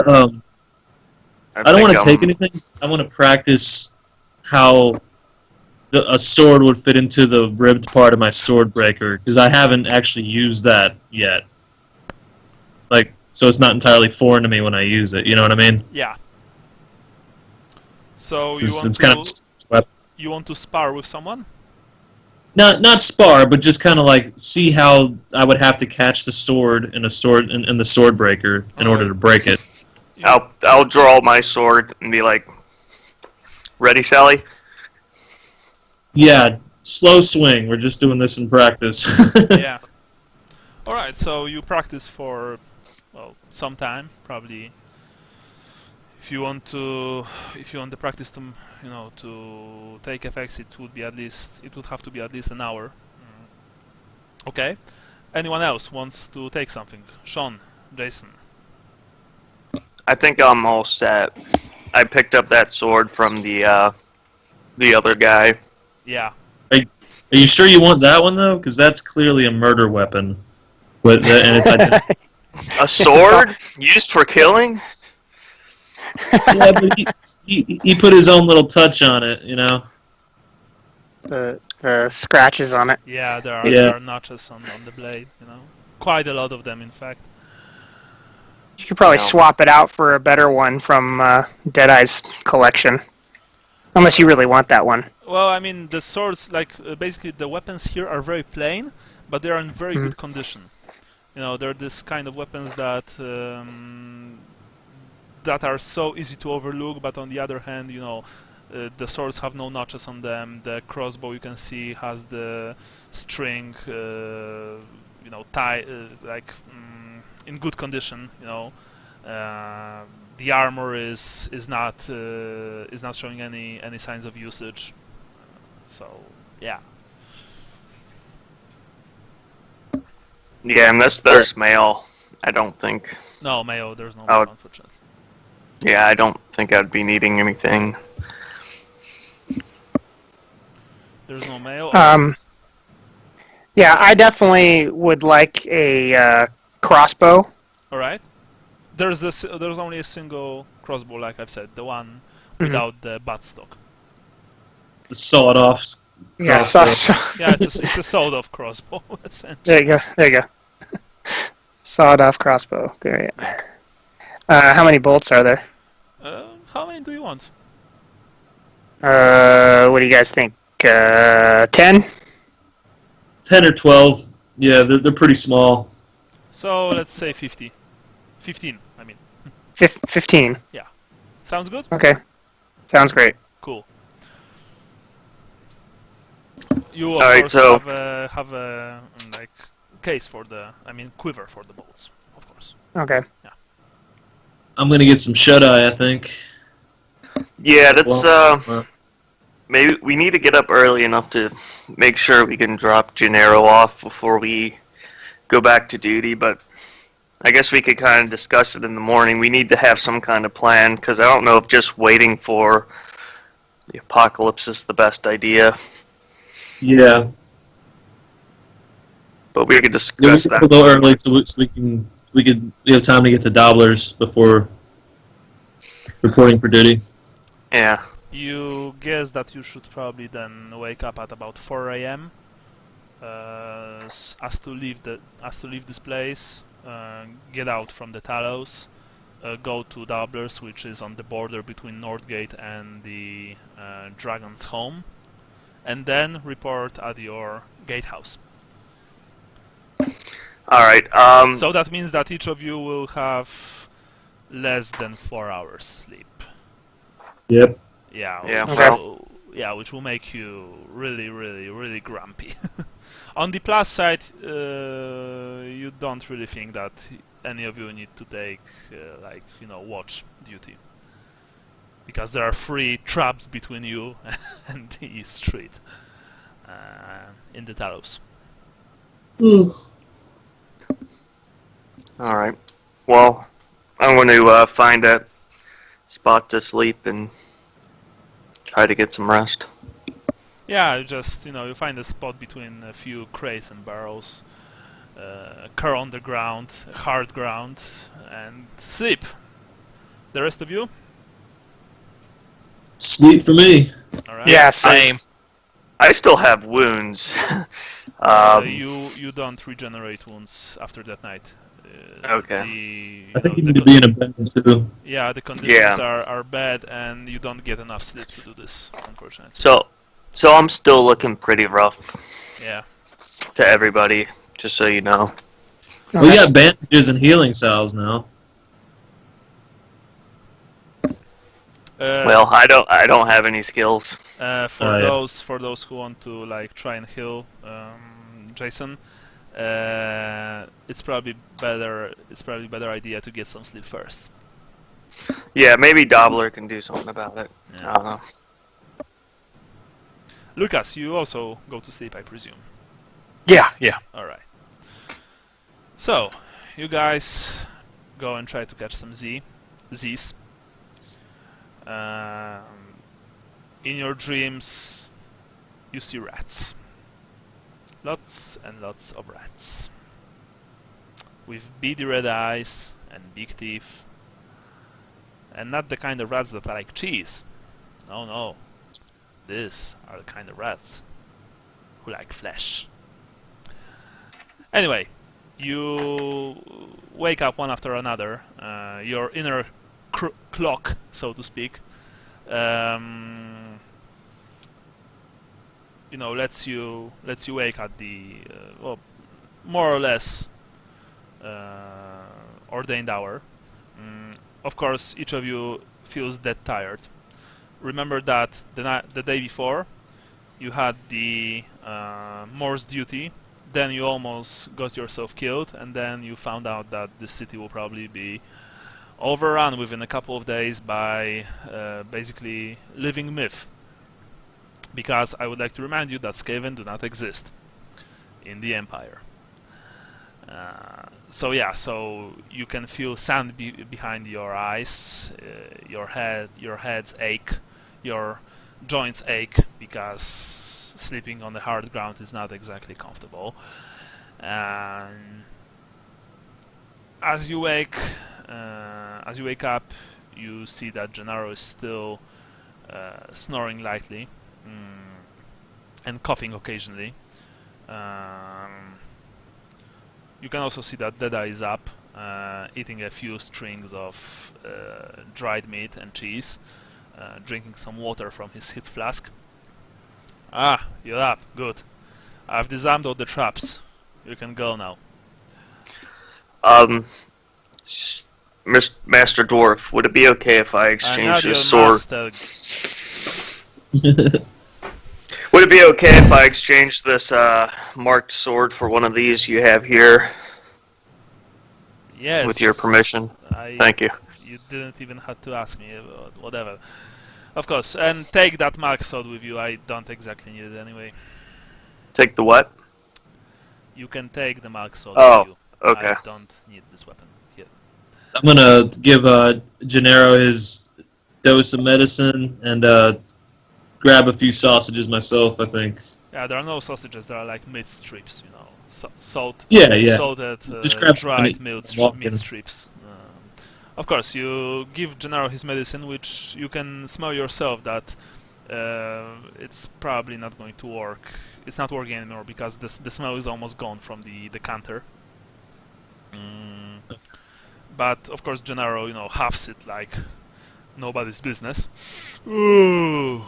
to take anything. I want to practice how a sword would fit into the ribbed part of my sword breaker because I haven't actually used that yet. Like. So it's not entirely foreign to me when I use it. You know what I mean? Yeah. So you want to spar with someone? Not spar, but just kind of like see how I would have to catch the sword in the sword breaker in order to break it. I'll draw my sword and be like, "Ready, Sally?" Yeah, slow swing. We're just doing this in practice. Yeah. All right. So you practice for. Well, sometime probably. If you want the practice to to take effects, it would have to be at least an hour. Okay. Anyone else wants to take something? Sean, Jason. I think I'm all set. I picked up that sword from the other guy. Yeah. Are you sure you want that one though? Because that's clearly a murder weapon. And it's. A sword used for killing? Yeah, but he put his own little touch on it, you know. The scratches on it. Yeah, there are notches on the blade, you know. Quite a lot of them, in fact. You could probably No. swap it out for a better one from Deadeye's collection. Unless you really want that one. Well, I mean, the swords, like, basically the weapons here are very plain, but they are in very good condition. You know, they're this kind of weapons that that are so easy to overlook, but on the other hand, you know, the swords have no notches on them. The crossbow, you can see, has the string, you know, in good condition. You know, the armor is not showing any signs of usage. So yeah. Yeah, unless there's mail, I don't think. No mayo. There's no Oh. mayo, unfortunately. Yeah, I don't think I'd be needing anything. There's no mayo. Yeah, I definitely would like a crossbow. All right. There's only a single crossbow, like I've said, the one without the buttstock. The sawed-off. Yeah, Yeah, it's a sawed-off crossbow, essentially. there you go. There you go. Sawed-off crossbow. Great. How many bolts are there? How many do you want? What do you guys think? 10? 10 or 12. Yeah, they're pretty small. So let's say 50. 15, I mean. 15. Sounds good? Okay. Sounds great. Cool. You of Alright, course so- have a like case for quiver for the bolts, of course. Okay. I'm gonna get some shut-eye, I think. Yeah, that's Well, maybe we need to get up early enough to make sure we can drop Gennaro off before we go back to duty, but I guess we could kind of discuss it in the morning. We need to have some kind of plan, because I don't know if just waiting for the apocalypse is the best idea, yeah. but we could Yeah, we discuss could that. go early so we have time to get to Dobblers before reporting for duty. Yeah. You guess that you should probably then wake up at about 4 a.m. As to leave this place, get out from the Talos, go to Doublers, which is on the border between Northgate and the Dragon's Home, and then report at your gatehouse. Alright, So that means that each of you will have less than 4 hours sleep. Yep. Yeah, Yeah, which will make you really, really, really grumpy. On the plus side, you don't really think that any of you need to take, watch duty. Because there are 3 traps between you and the East Street in the Talos. alright. Well, I'm going to find that spot to sleep and try to get some rest. Yeah, you find a spot between a few crates and barrels, curl on the ground, hard ground, and sleep. The rest of you? Sleep for me. Alright. Yeah, same. I still have wounds. You don't regenerate wounds after that night. Okay. I think you need to be in a bed too. Yeah, the conditions Yeah. are bad, and you don't get enough sleep to do this, unfortunately. So I'm still looking pretty rough Yeah. to everybody, just so you know. We got bandages and healing salves now. Well, I don't have any skills. For yeah. those who want to try and heal Jason, it's probably better idea to get some sleep first. Yeah, maybe Dobbler can do something about it. Yeah. I don't know. Lucas, you also go to sleep, I presume. Yeah. All right. So, you guys go and try to catch some Z's. In your dreams, you see rats. Lots and lots of rats. With beady red eyes and big teeth. And not the kind of rats that are like cheese. No. These are the kind of rats who like flesh. Anyway, you wake up one after another. Your inner clock, so to speak, lets you wake at the more or less ordained hour. Of course, each of you feels dead tired. Remember that the day before you had the Morse duty, then you almost got yourself killed, and then you found out that the city will probably be overrun within a couple of days by basically living myth. Because I would like to remind you that Skaven do not exist in the Empire. So you can feel sand behind your eyes, your heads ache, your joints ache, because sleeping on the hard ground is not exactly comfortable. And as you wake up, you see that Gennaro is still snoring lightly and coughing occasionally. You can also see that Deda is up, eating a few strings of dried meat and cheese, drinking some water from his hip flask. Ah, you're up. Good. I've disarmed all the traps. You can go now. Master Dwarf, would it be okay if I exchange this sword? Would it be okay if I exchange this marked sword for one of these you have here? Yes. With your permission. Thank you. You didn't even have to ask me, whatever. Of course, and take that marked sword with you. I don't exactly need it anyway. Take the what? You can take the marked sword with you. Okay. I don't need this weapon here. I'm gonna give Gennaro his dose of medicine and grab a few sausages myself, I think. Yeah, there are no sausages. There are like meat strips, salted, dried meat strips. Of course, you give Gennaro his medicine, which you can smell yourself that it's probably not going to work. It's not working anymore because the smell is almost gone from the decanter. But of course, Gennaro, huffs it like nobody's business. Ooh.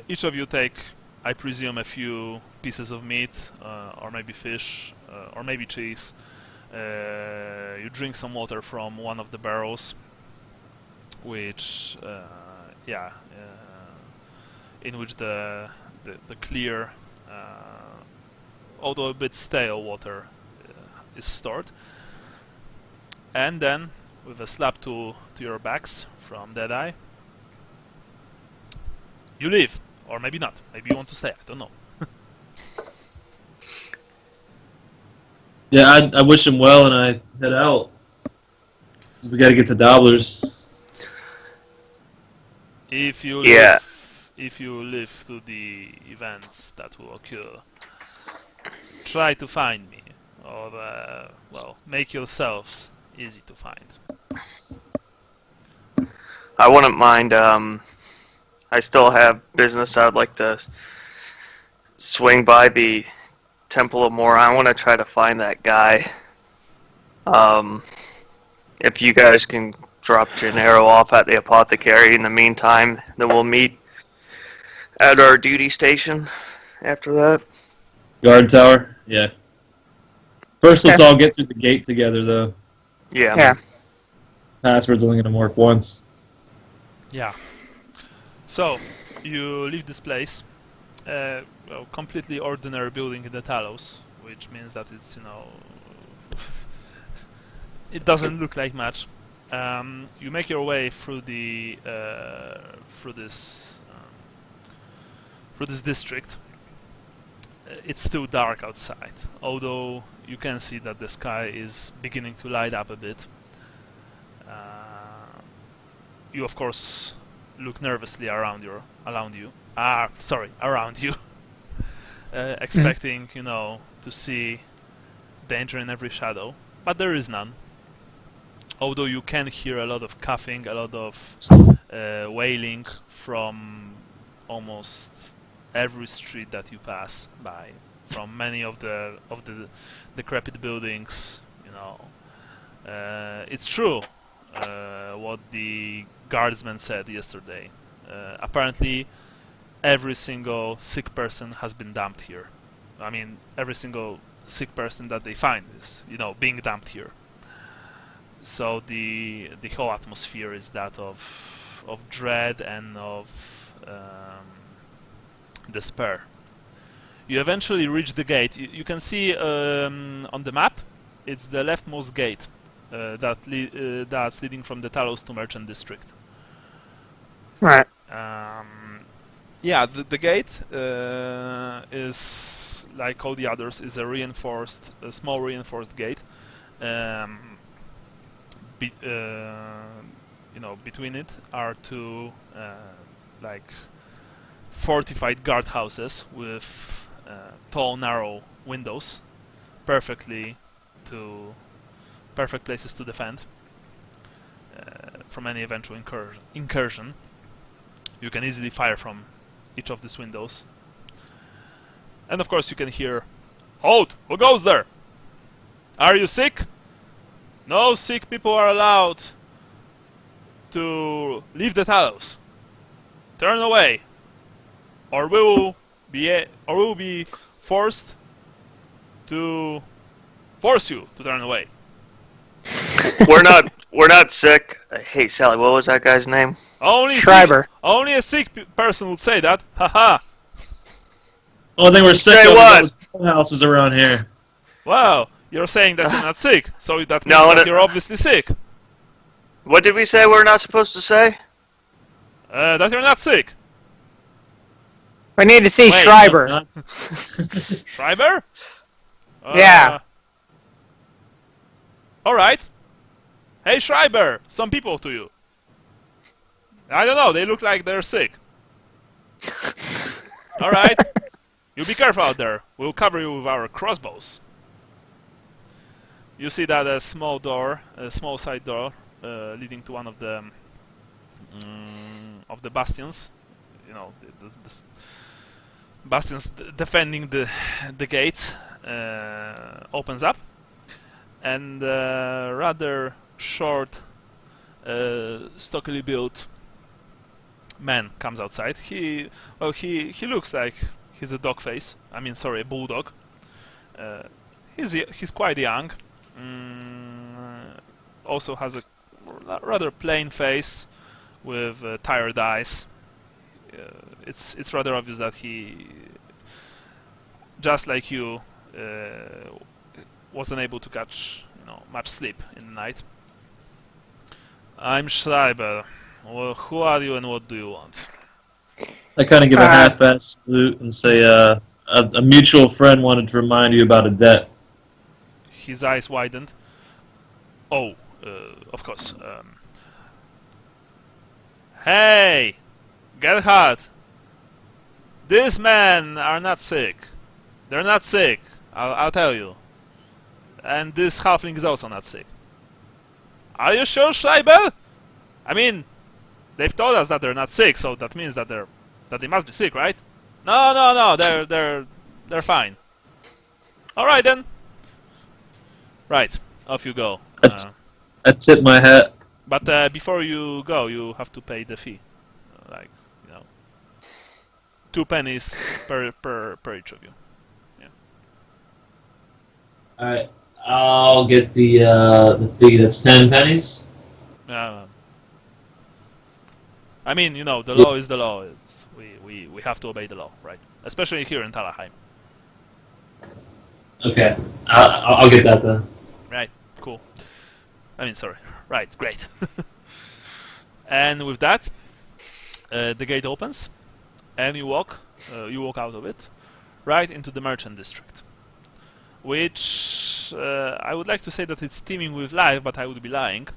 Each of you take, I presume, a few pieces of meat, or maybe fish, or maybe cheese. You drink some water from one of the barrels, which, in which the clear, although a bit stale water is stored. And then, with a slap to your backs from Deadeye, you leave. Or maybe not. Maybe you want to stay. I don't know. Yeah, I wish him well and I head out. We gotta get to Dobblers. If you live through the events that will occur, try to find me. Or, make yourselves easy to find. I wouldn't mind. I still have business. I'd like to swing by the Temple of Mora. I want to try to find that guy. If you guys can drop Gennaro off at the apothecary in the meantime, then we'll meet at our duty station after that. Guard tower? Yeah. First, let's all get through the gate together, though. Yeah. Password's only going to work once. Yeah. So, you leave this place, completely ordinary building in the Talos, which means that it's, it doesn't look like much. You make your way through the through this district. It's still dark outside, although you can see that the sky is beginning to light up a bit. You of course look nervously around you, expecting to see danger in every shadow, but there is none. Although you can hear a lot of coughing, a lot of wailing from almost every street that you pass by. from many of the decrepit buildings. You know, it's true what the guardsman said yesterday. Apparently, every single sick person has been dumped here. I mean, every single sick person that they find is, you know, being dumped here. So the whole atmosphere is that of dread and of despair. You eventually reach the gate. You can see on the map, it's the leftmost gate that's leading from the Talos to Merchant District. Right. Yeah, the gate is, like all the others, is a small reinforced gate. You know, between it are two like fortified guardhouses with tall, narrow windows, perfect places to defend from any eventual incursion. You can easily fire from each of these windows, and of course you can hear, "Halt! Who goes there? Are you sick? No sick people are allowed to leave the Talos. Turn away, or we will be forced to force you to turn away." We're not sick. Hey, Sally, what was that guy's name? Schreiber. Only a sick person would say that. Haha. Oh, they were sick Say of what? the houses around here. Wow, you're saying that you're not sick, so that means No, that you're obviously sick. What did we say we're not supposed to say? That you're not sick. We need to see Wait, Schreiber. Schreiber? Yeah. Alright. Hey Schreiber, some people to you. I don't know, they look like they're sick. Alright. You be careful out there. We'll cover you with our crossbows. You see that a small side door, leading to one of the bastions. You know, the bastions defending the gates opens up, and rather short, stockily built man comes outside. He looks like he's a dog face. I mean, sorry, a bulldog. He's quite young. Also has a rather plain face with tired eyes. It's rather obvious that he, just like you, wasn't able to catch much sleep in the night. I'm Schreiber. Well, who are you and what do you want? I kind of give a half-assed salute and say, a mutual friend wanted to remind you about a debt. His eyes widened. Oh, of course. Hey, Gerhard! These men are not sick. They're not sick, I'll tell you. And this halfling is also not sick. Are you sure, Schreiber? I mean, they've told us that they're not sick, so that means that they must be sick, right? No, they're fine. All right then. Right, off you go. I tip my hat. But before you go, you have to pay the fee, 2 pennies per each of you. Yeah. Alright, I'll get the fee that's 10 pennies. I mean, the law is the law. We have to obey the law, right? Especially here in Talabheim. Okay, I'll get that then. Right, cool. I mean, sorry. Right, great. And with that, the gate opens, and you walk out of it, right into the Merchant District, which I would like to say that it's teeming with life, but I would be lying.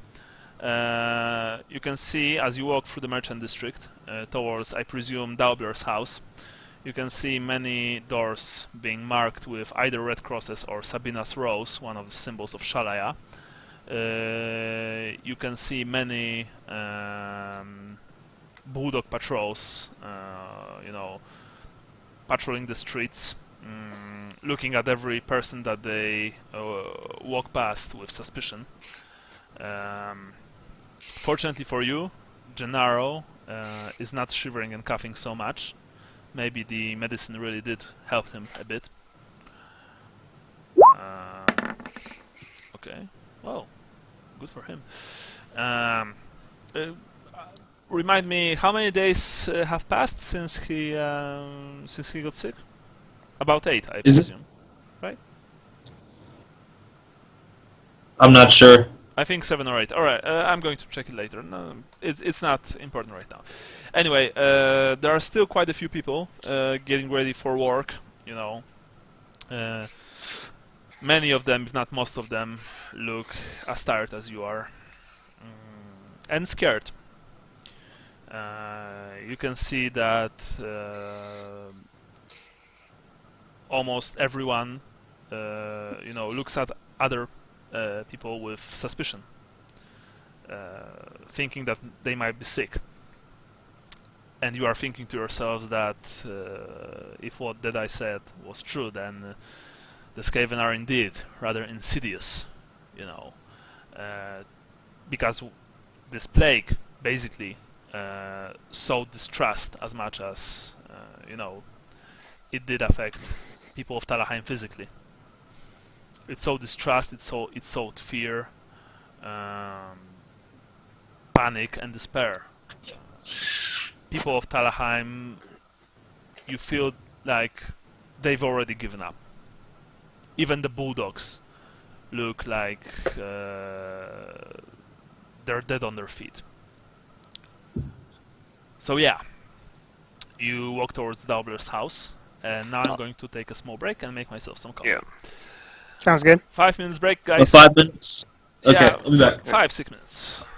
You can see as you walk through the Merchant District towards, I presume, Daubler's house. You can see many doors being marked with either red crosses or Sabina's rose, one of the symbols of Shalaya. You can see many bulldog patrols, patrolling the streets. looking at every person that they walk past with suspicion. Fortunately for you, Gennaro is not shivering and coughing so much. Maybe the medicine really did help him a bit. Okay, well, good for him. Remind me, how many days have passed since he got sick? About 8, I presume. Right? I'm not sure. I think 7 or 8. Alright, I'm going to check it later. No, it's not important right now. Anyway, there are still quite a few people getting ready for work, you know. Many of them, if not most of them, look as tired as you are. And scared. You can see that almost everyone, looks at other people with suspicion, thinking that they might be sick. And you are thinking to yourselves that if what that I said was true, then the Skaven are indeed rather insidious, because this plague basically sowed distrust as much as it did affect people of Talabheim physically. It sowed distrust, it sowed fear, panic, and despair. People of Talabheim, you feel like they've already given up. Even the bulldogs look like they're dead on their feet. So yeah, you walk towards Daubler's house, and now I'm going to take a small break and make myself some coffee. Yeah. Sounds good. 5 minutes break, guys. 5 minutes? Okay, Yeah, I'll be back. 5-6 minutes. Yeah.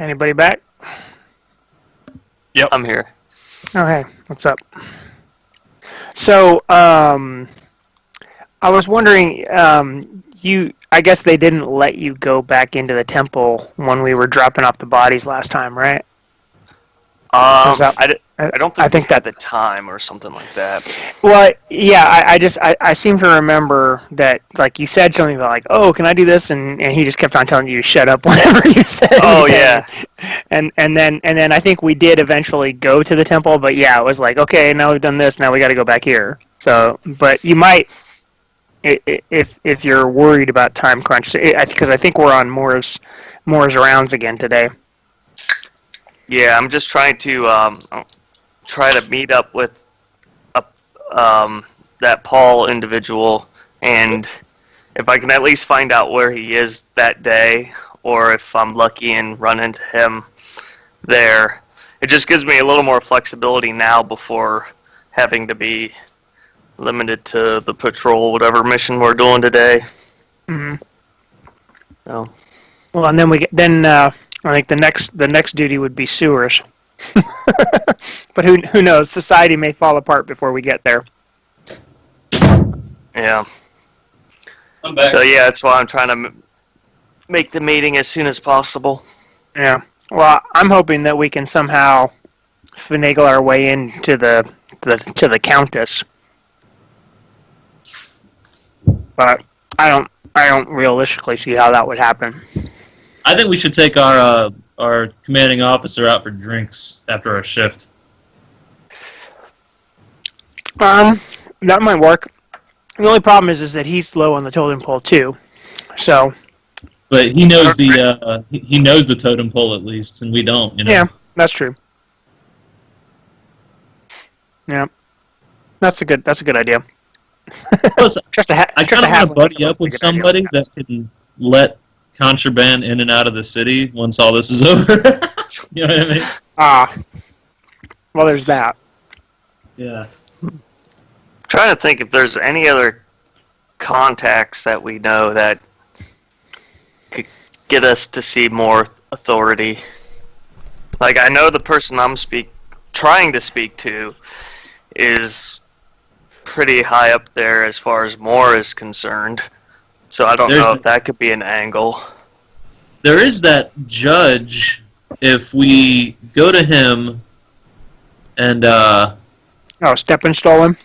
Anybody back? Yep. I'm here. Okay, what's up? So, I was wondering, I guess they didn't let you go back into the temple when we were dropping off the bodies last time, right? I don't think I think we had that the time or something like that. Well, yeah, I seem to remember that, like, you said something about, like, oh, can I do this? And he just kept on telling you to shut up whenever you said Oh anything. yeah. And then I think we did eventually go to the temple, but yeah, it was like, okay, now we've done this, now we got to go back here. So, but you might, if you're worried about time crunch, because I think we're on Moore's rounds again today. Yeah, I'm just trying to try to meet up with that Paul individual, and if I can at least find out where he is that day, or if I'm lucky and run into him there, it just gives me a little more flexibility now before having to be limited to the patrol, whatever mission we're doing today. Mm-hmm. So. Well, and then I think the next duty would be sewers. But who knows? Society may fall apart before we get there. Yeah. I'm back. So yeah, that's why I'm trying to make the meeting as soon as possible. Yeah. Well, I'm hoping that we can somehow finagle our way into the Countess. But I don't realistically see how that would happen. I think we should take our commanding officer out for drinks after our shift. That might work. The only problem is that he's low on the totem pole too. So. But he knows he knows the totem pole at least, and we don't. You know? Yeah, that's true. Yeah, that's a good idea. Plus, I kind of want to buddy up with somebody that can let contraband in and out of the city once all this is over. You know what I mean? Well, there's that. Yeah. Trying to think if there's any other contacts that we know that could get us to see more authority. Like, I know the person I'm trying to speak to is pretty high up there as far as Moore is concerned. So I don't know if that could be an angle. There is that judge. If we go to him and step and stole him.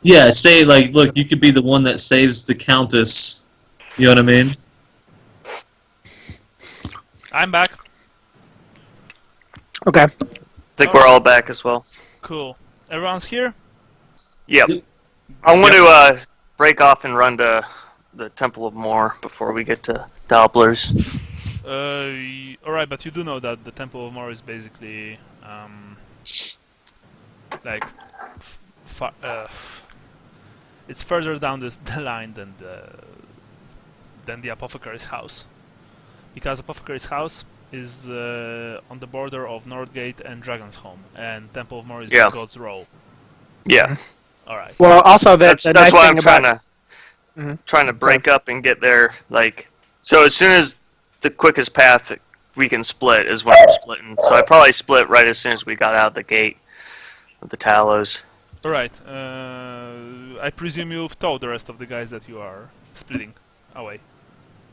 Yeah, say like, look, you could be the one that saves the Countess. You know what I mean? I'm back. Okay. I think we're all back as well. Cool. Everyone's here? Yep. I want to break off and run to the Temple of Moore before we get to Doppler's. Alright, but you do know that the Temple of Moore is basically like it's further down the line than the Apothecary's house, because Apothecary's house is on the border of Northgate and Dragon's Home, and Temple of Moore is God's Row. Yeah. All right. Well, also that's nice why thing I'm trying to break up and get there. Like, so as soon as the quickest path we can split is when I'm splitting. So I probably split right as soon as we got out the gate with the Talos. All right. I presume you've told the rest of the guys that you are splitting away.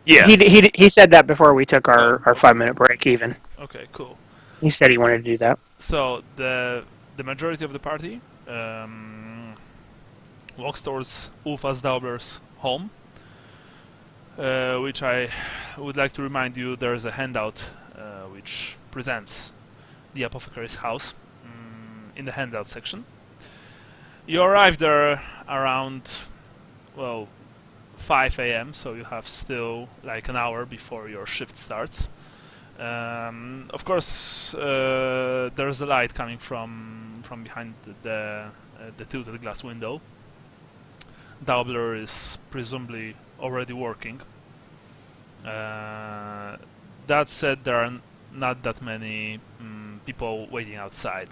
Yeah. He said that before we took our 5-minute break. Even. Okay. Cool. He said he wanted to do that. So the majority of the party walks towards Ulfas Dauber's home, which I would like to remind you there's a handout which presents the Apothecary's house in the handout section. You arrive there around, 5 a.m., so you have still like an hour before your shift starts. Of course, there's a light coming from behind the tilted glass window. Daubler is presumably already working. That said, there are not that many people waiting outside.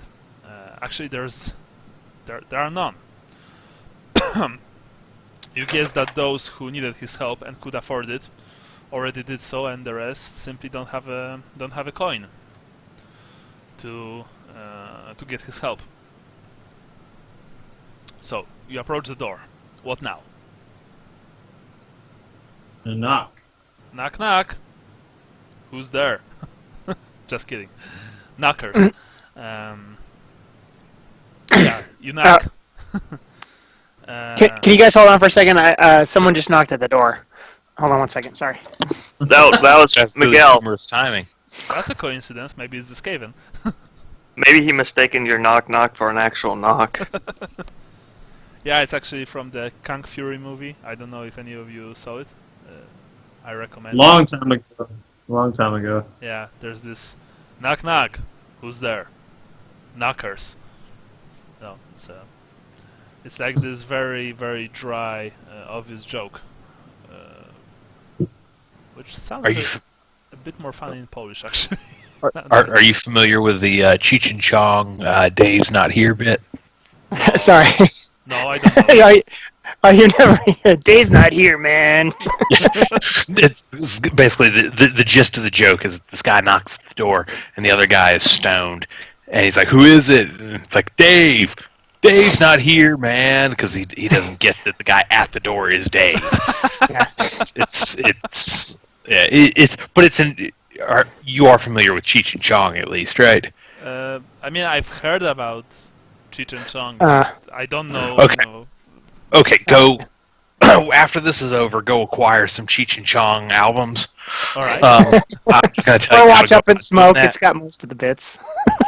Actually, there are none. You guess that those who needed his help and could afford it already did so, and the rest simply don't have a coin to get his help. So you approach the door. What now? A knock. Knock knock. Who's there? Just kidding. Knockers. Yeah, you knock. Can you guys hold on for a second? Someone just knocked at the door. Hold on 1 second. Sorry. That was That's really Miguel. humorous timing. That's a coincidence. Maybe it's the Skaven. Maybe he mistaken your knock knock for an actual knock. Yeah, it's actually from the Kang Fury movie. I don't know if any of you saw it. I recommend. Long time ago. Long time ago. Yeah, there's this knock knock. Who's there? Knockers. No, it's like this very, very dry, obvious joke, which sounds a bit more funny in Polish, actually. Are you familiar with the Cheech and Chong Dave's not here bit? Sorry. No, I don't know. You never hear Dave's not here, man. It's basically the gist of the joke is this guy knocks at the door and the other guy is stoned and he's like, "Who is it?" And it's like, "Dave. Dave's not here, man," because he doesn't get that the guy at the door is Dave. Yeah. You are familiar with Cheech and Chong at least, right? I mean, I've heard about Cheech and Chong, but I don't know. Okay. You know. Okay, go. After this is over, go acquire some Cheech and Chong albums. All right. I'm gonna tell Or you how Watch to Up go and Smoke. that. It's got most of the bits.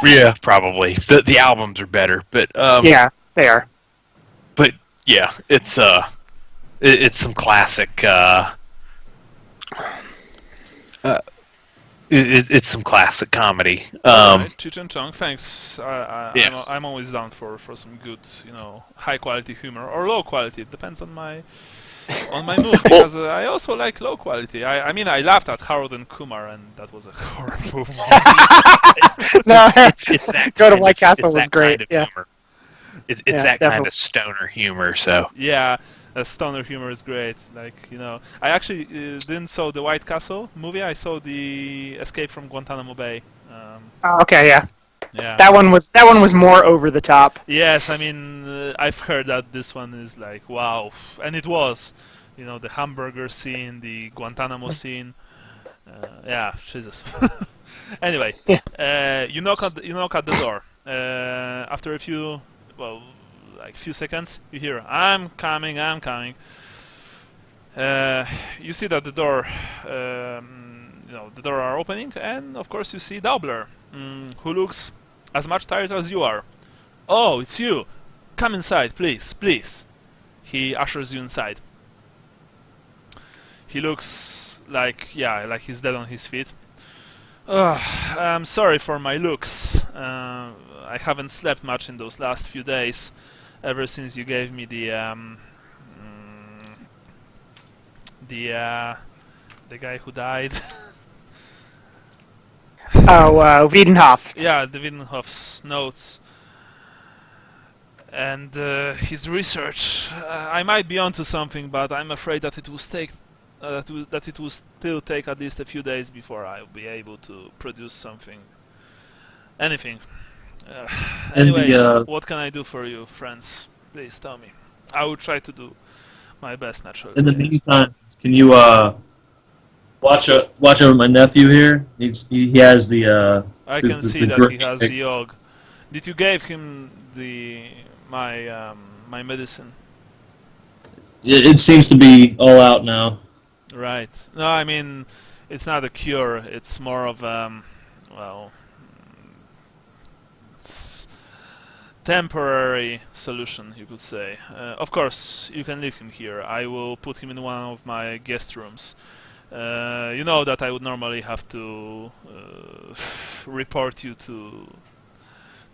Yeah, probably. The albums are better, but Yeah, they are. But yeah, it's some classic. It's some classic comedy. Alright, Cheech and Chong, thanks. Yeah. I'm always down for some good, high quality humor or low quality. It depends on my mood, because I also like low quality. I mean, I laughed at Harold and Kumar, and that was a horrible movie. No, It's that Go to kind White of- Castle it's was that great. kind of Yeah. humor. It's Yeah, that kind definitely. of stoner humor. So Yeah, stoner humor is great. Like, I actually didn't saw the White Castle movie. I saw the Escape from Guantanamo Bay. Oh, okay, yeah. Yeah. That one was more over the top. Yes, I mean, I've heard that this one is like, wow. And it was. The hamburger scene, the Guantanamo scene. Yeah, Jesus. Anyway, you knock at the door. After a few seconds, you hear, "I'm coming, I'm coming." You see that the door are opening, and of course you see Daubler, who looks as much tired as you are. "Oh, it's you. Come inside, please, please." He ushers you inside. He looks like he's dead on his feet. I'm sorry for my looks. I haven't slept much in those last few days, ever since you gave me the guy who died. Oh, Wiedenhoff. Yeah, the Wiedenhoff's notes and his research. I might be onto something, but I'm afraid that it will still take at least a few days before I'll be able to produce something, anything. Anyway, what can I do for you, friends? Please tell me. I will try to do my best, naturally. In the meantime, can you watch over my nephew here? He has the. I can see that he has the og. Did you give him my medicine? It seems to be all out now. Right. No, I mean, it's not a cure. It's more of temporary solution, you could say. Of course, you can leave him here. I will put him in one of my guest rooms. You know that I would normally have to report you to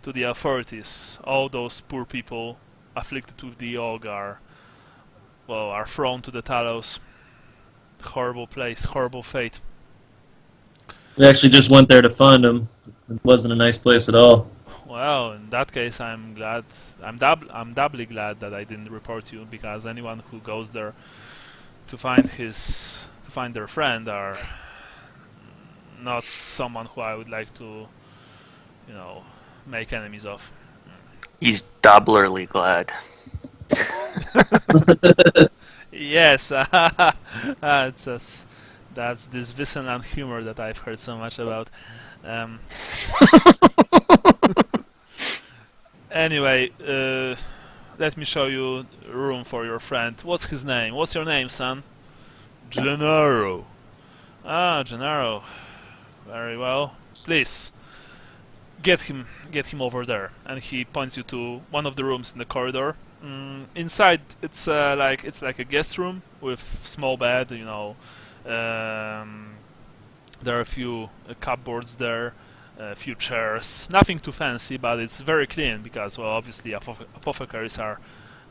the authorities. All those poor people afflicted with the og are thrown to the Talos. Horrible place, horrible fate. We actually just went there to find him. It wasn't a nice place at all. Well, in that case, I'm glad. I'm doubly glad that I didn't report you, because anyone who goes there to find to find their friend are not someone who I would like to, make enemies of. He's doublerly glad. Yes, that's this Visceral humor that I've heard so much about. Anyway, let me show you a room for your friend. What's his name? What's your name, son? Gennaro. Ah, Gennaro. Very well. Please, get him over there. And he points you to one of the rooms in the corridor. Inside, it's like a guest room with small bed. There are a few cupboards there, a few chairs. Nothing too fancy, but it's very clean because, well, obviously apothecaries are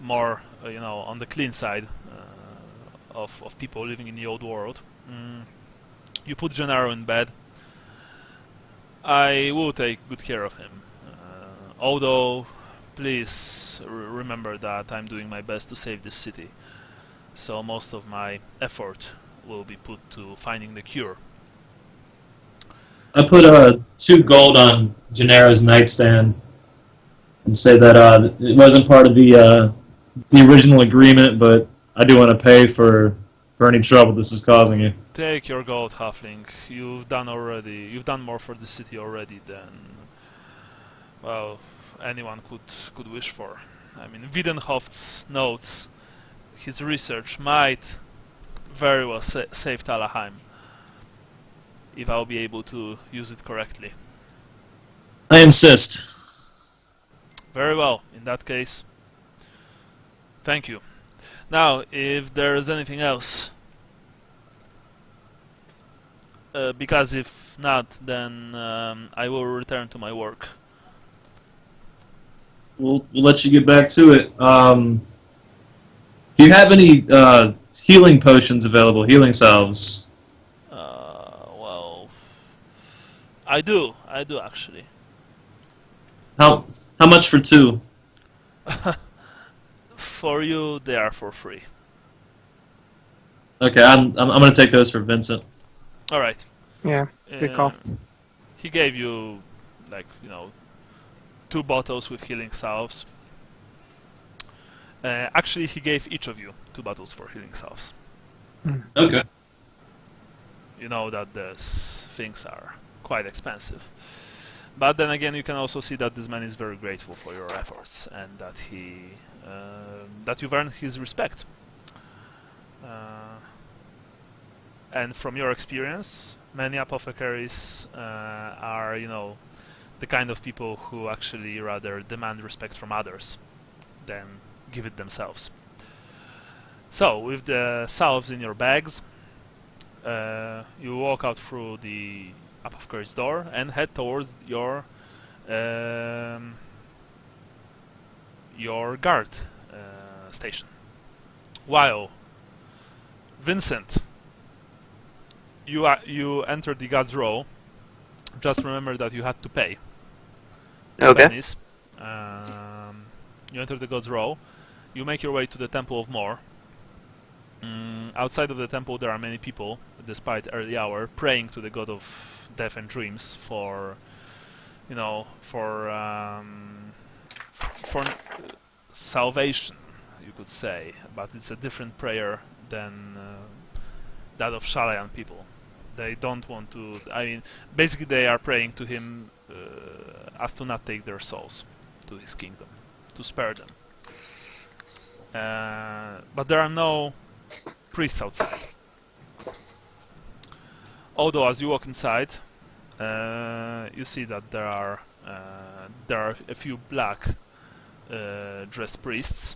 more, on the clean side of people living in the old world. You put Gennaro in bed. I will take good care of him. Although, please remember that I'm doing my best to save this city. So most of my effort will be put to finding the cure. I put 2 gold on Gennaro's nightstand and say that it wasn't part of the original agreement, but I do want to pay for any trouble this is causing you. Take your gold, halfling. You've done more for the city already than, well, anyone could wish for. I mean, Wiedenhoft's notes, his research might very well save Talabheim if I'll be able to use it correctly. I insist. Very well. In that case, thank you. Now, if there's anything else, because if not, then I will return to my work. We'll let you get back to it. Do you have any healing potions available, healing salves? Well, I do actually. How much for 2? For you, they are for free. Okay, I'm gonna take those for Vincent. All right. Yeah, good call. He gave you, 2 bottles with healing salves. Actually, he gave each of you 2 bottles for healing salves. Okay. You know that these things are quite expensive. But then again, you can also see that this man is very grateful for your efforts and that that you've earned his respect. And from your experience, many apothecaries are, the kind of people who actually rather demand respect from others than give it themselves. So, with the salves in your bags, you walk out through the apothecary's door and head towards your guard station. While Vincent, you enter the God's Row. Just remember that you had to pay. Okay. Pennies. You enter the God's Row. You make your way to the Temple of Mor. Outside of the temple, there are many people, despite early hour, praying to the God of Death and Dreams for salvation, you could say. But it's a different prayer than that of Shalayan people. They don't want to. I mean, basically, they are praying to him as to not take their souls to his kingdom, to spare them. But there are no priests outside. Although, as you walk inside, you see that there are a few black dressed priests.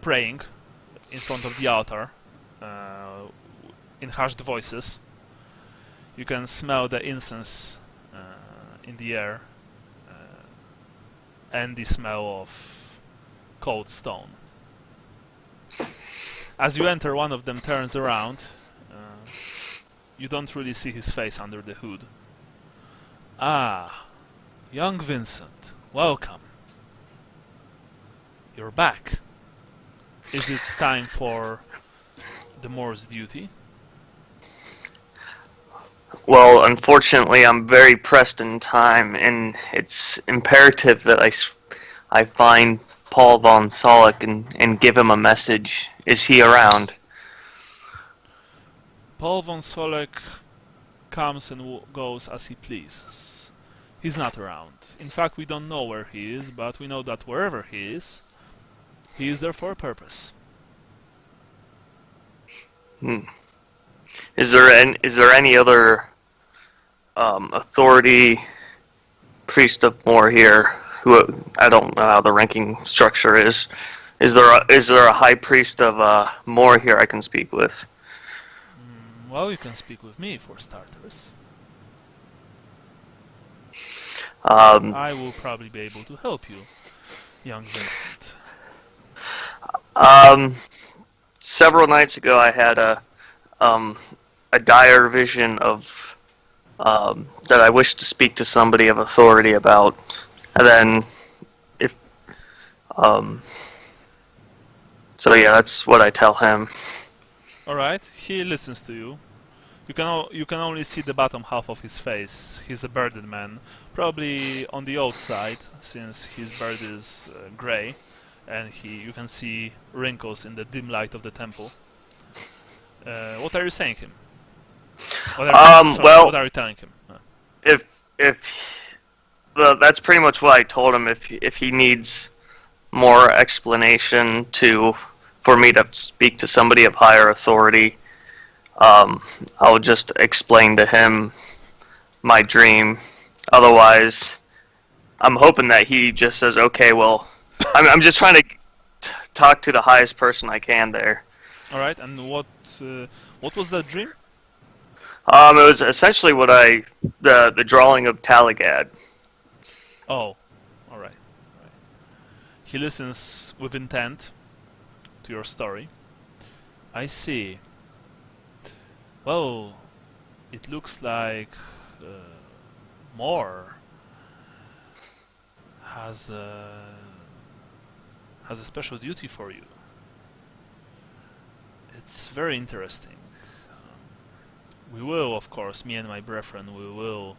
Praying in front of the altar in hushed voices. You can smell the incense in the air and the smell of cold stone. As you enter, one of them turns around. You don't really see his face under the hood. Ah, young Vincent, welcome. You're back. Is it time for the Moore's duty? Well, unfortunately, I'm very pressed in time, and it's imperative that I find Paul von Solik and give him a message. Is he around? Paul von Solek comes and goes as he pleases. He's not around. In fact, we don't know where he is, but we know that wherever he is there for a purpose. Is there any other authority priest of Moore here? Who I don't know how the ranking structure is. Is there a high priest of Moore here I can speak with? Well, you can speak with me for starters. I will probably be able to help you, young Vincent. Several nights ago, I had a dire vision of that I wished to speak to somebody of authority about, and then so yeah, that's what I tell him. All right, he listens to you. You can only see the bottom half of his face. He's a bearded man, probably on the old side, since his beard is gray, and you can see wrinkles in the dim light of the temple. What are you saying him? What are you telling him? Well, that's pretty much what I told him. If he needs more explanation for me to speak to somebody of higher authority, I'll just explain to him my dream. Otherwise, I'm hoping that he just says, "Okay, well," I'm just trying to talk to the highest person I can there. All right, and what was that dream? It was essentially the drawing of Talagad. Oh, all right. He listens with intent to your story. I see. Well, it looks like Moore has a special duty for you. It's very interesting. We will, of course, me and my brethren, we will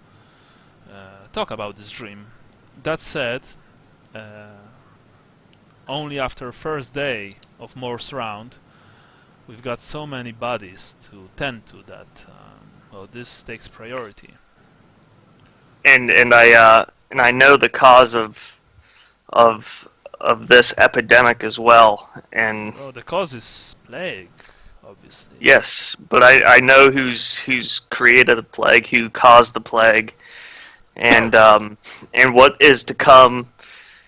talk about this dream. That said, only after first day of Moore's round, we've got so many bodies to tend to that, well, this takes priority. And I know the cause of this epidemic as well. And oh, the cause is plague, obviously. yes, but I know who's created the plague, who caused the plague, and what is to come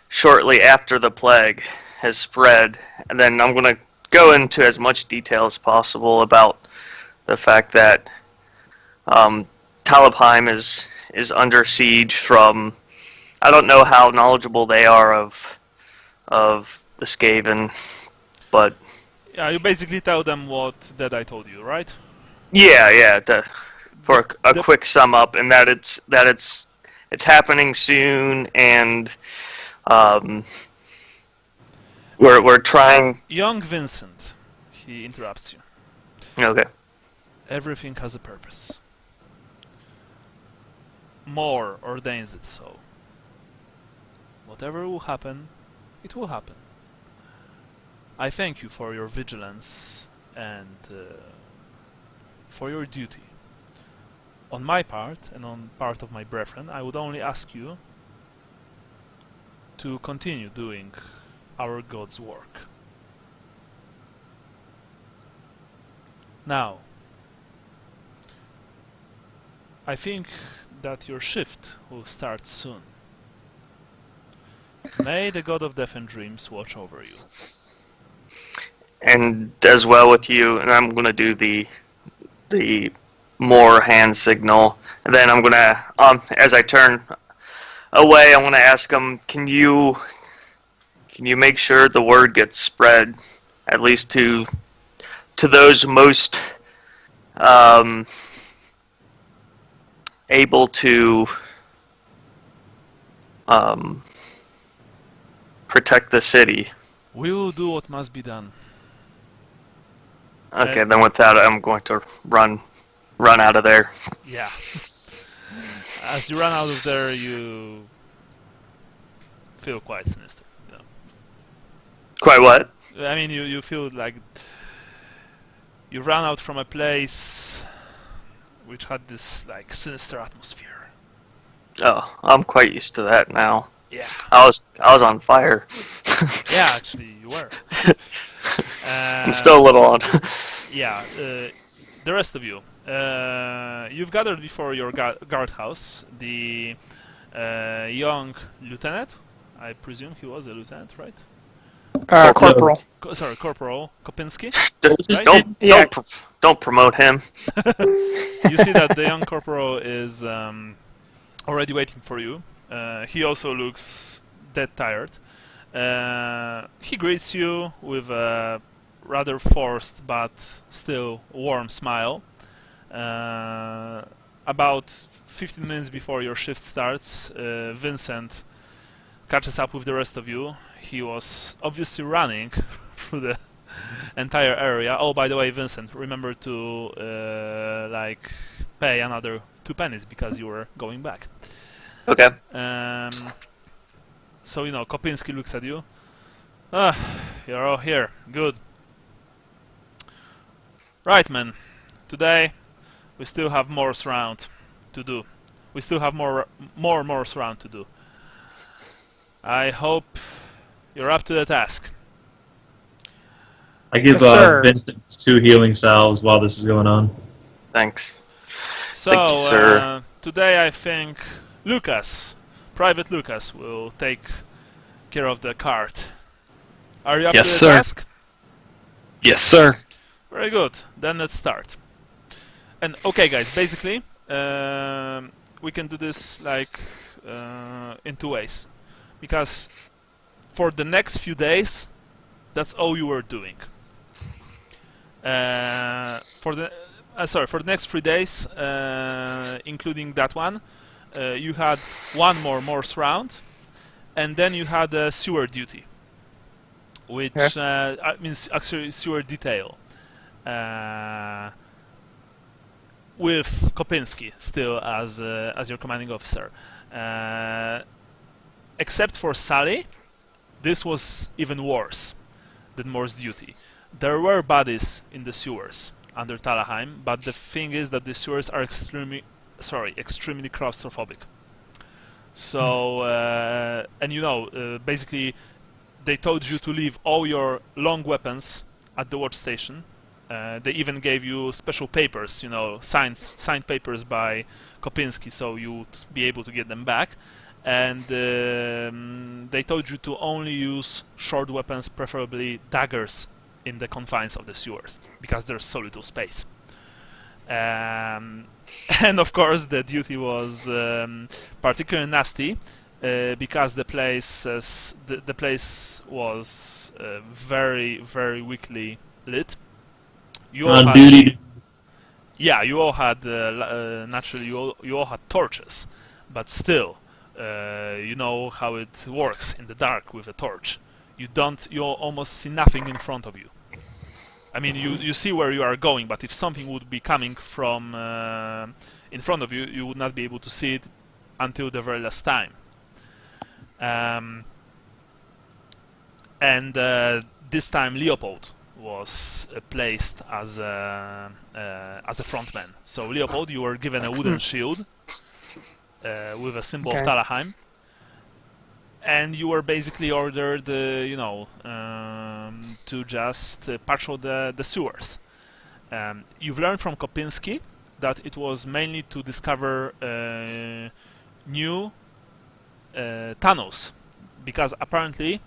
shortly after the plague has spread. And then I'm going to go into as much detail as possible about the fact that Talabheim is under siege from. I don't know how knowledgeable they are of the Skaven, but yeah, you basically tell them what that I told you, right? yeah. For a quick sum up, and that it's happening soon, and we're trying. Young Vincent, he interrupts you. Okay. Everything has a purpose. More ordains it so. Whatever will happen, it will happen. I thank you for your vigilance and for your duty. On my part, and on part of my brethren, I would only ask you to continue doing our God's work. Now, I think that your shift will start soon. May the God of Death and Dreams watch over you. And as well with you, and I'm going to do the more hand signal, and then I'm going to, as I turn away, I want to ask him, can you make sure the word gets spread, at least to those most able to protect the city? We will do what must be done. Okay, then with that, I'm going to run out of there. Yeah. As you run out of there, you feel quite sinister. You know. Quite what? I mean, you feel like you ran out from a place which had this like sinister atmosphere. Oh, I'm quite used to that now. Yeah. I was on fire. Yeah, actually, you were. I'm still a little on. Yeah. The rest of you, you've gathered before your guardhouse. The young lieutenant, I presume he was a lieutenant, right? Corporal. Corporal Kopinski. Right? Don't promote him. You see that the young corporal is already waiting for you. He also looks dead tired. He greets you with a rather forced but still warm smile. About 15 minutes before your shift starts, Vincent catches up with the rest of you. He was obviously running through the entire area. Oh, by the way, Vincent, remember to pay another 2 pennies because you were going back. Okay. So Kopinski looks at you. Ah, you're all here. Good. Right, man. Today we still have Morse round to do. We still have more Morse round to do. I hope you're up to the task. I give Yes, Vincent 2 healing salves while this is going on. Thanks. So Thank you, sir. Today I think Private Lucas, will take care of the cart. Are you up Yes, to the sir. task? Yes, sir. Very good. Then let's start. And okay, guys. Basically, we can do this in 2 ways, because for the next few days, that's all you were doing. For the next 3 days, including that one, you had one more Morse round, and then you had a sewer duty, which means actually sewer detail, with Kopinski still as your commanding officer. Except for Sally, this was even worse than Morse duty. There were bodies in the sewers under Talabheim, but the thing is that the sewers are extremely claustrophobic. So, basically, they told you to leave all your long weapons at the watch station. They even gave you special papers, signed papers by Kopinski, so you'd be able to get them back. And they told you to only use short weapons, preferably daggers, in the confines of the sewers, because there's so little space. And of course, the duty was particularly nasty because the place was very, very weakly lit. You all On had, duty. yeah, you all had naturally you all had torches, but still, you know how it works in the dark with a torch. You almost see nothing in front of you. I mean, you see where you are going, but if something would be coming from in front of you, you would not be able to see it until the very last time. And this time, Leopold was placed as a frontman. So, Leopold, you were given a wooden shield with a symbol of Talabheim. And you were basically ordered, to just patrol the sewers. You've learned from Kopinski that it was mainly to discover new tunnels, because apparently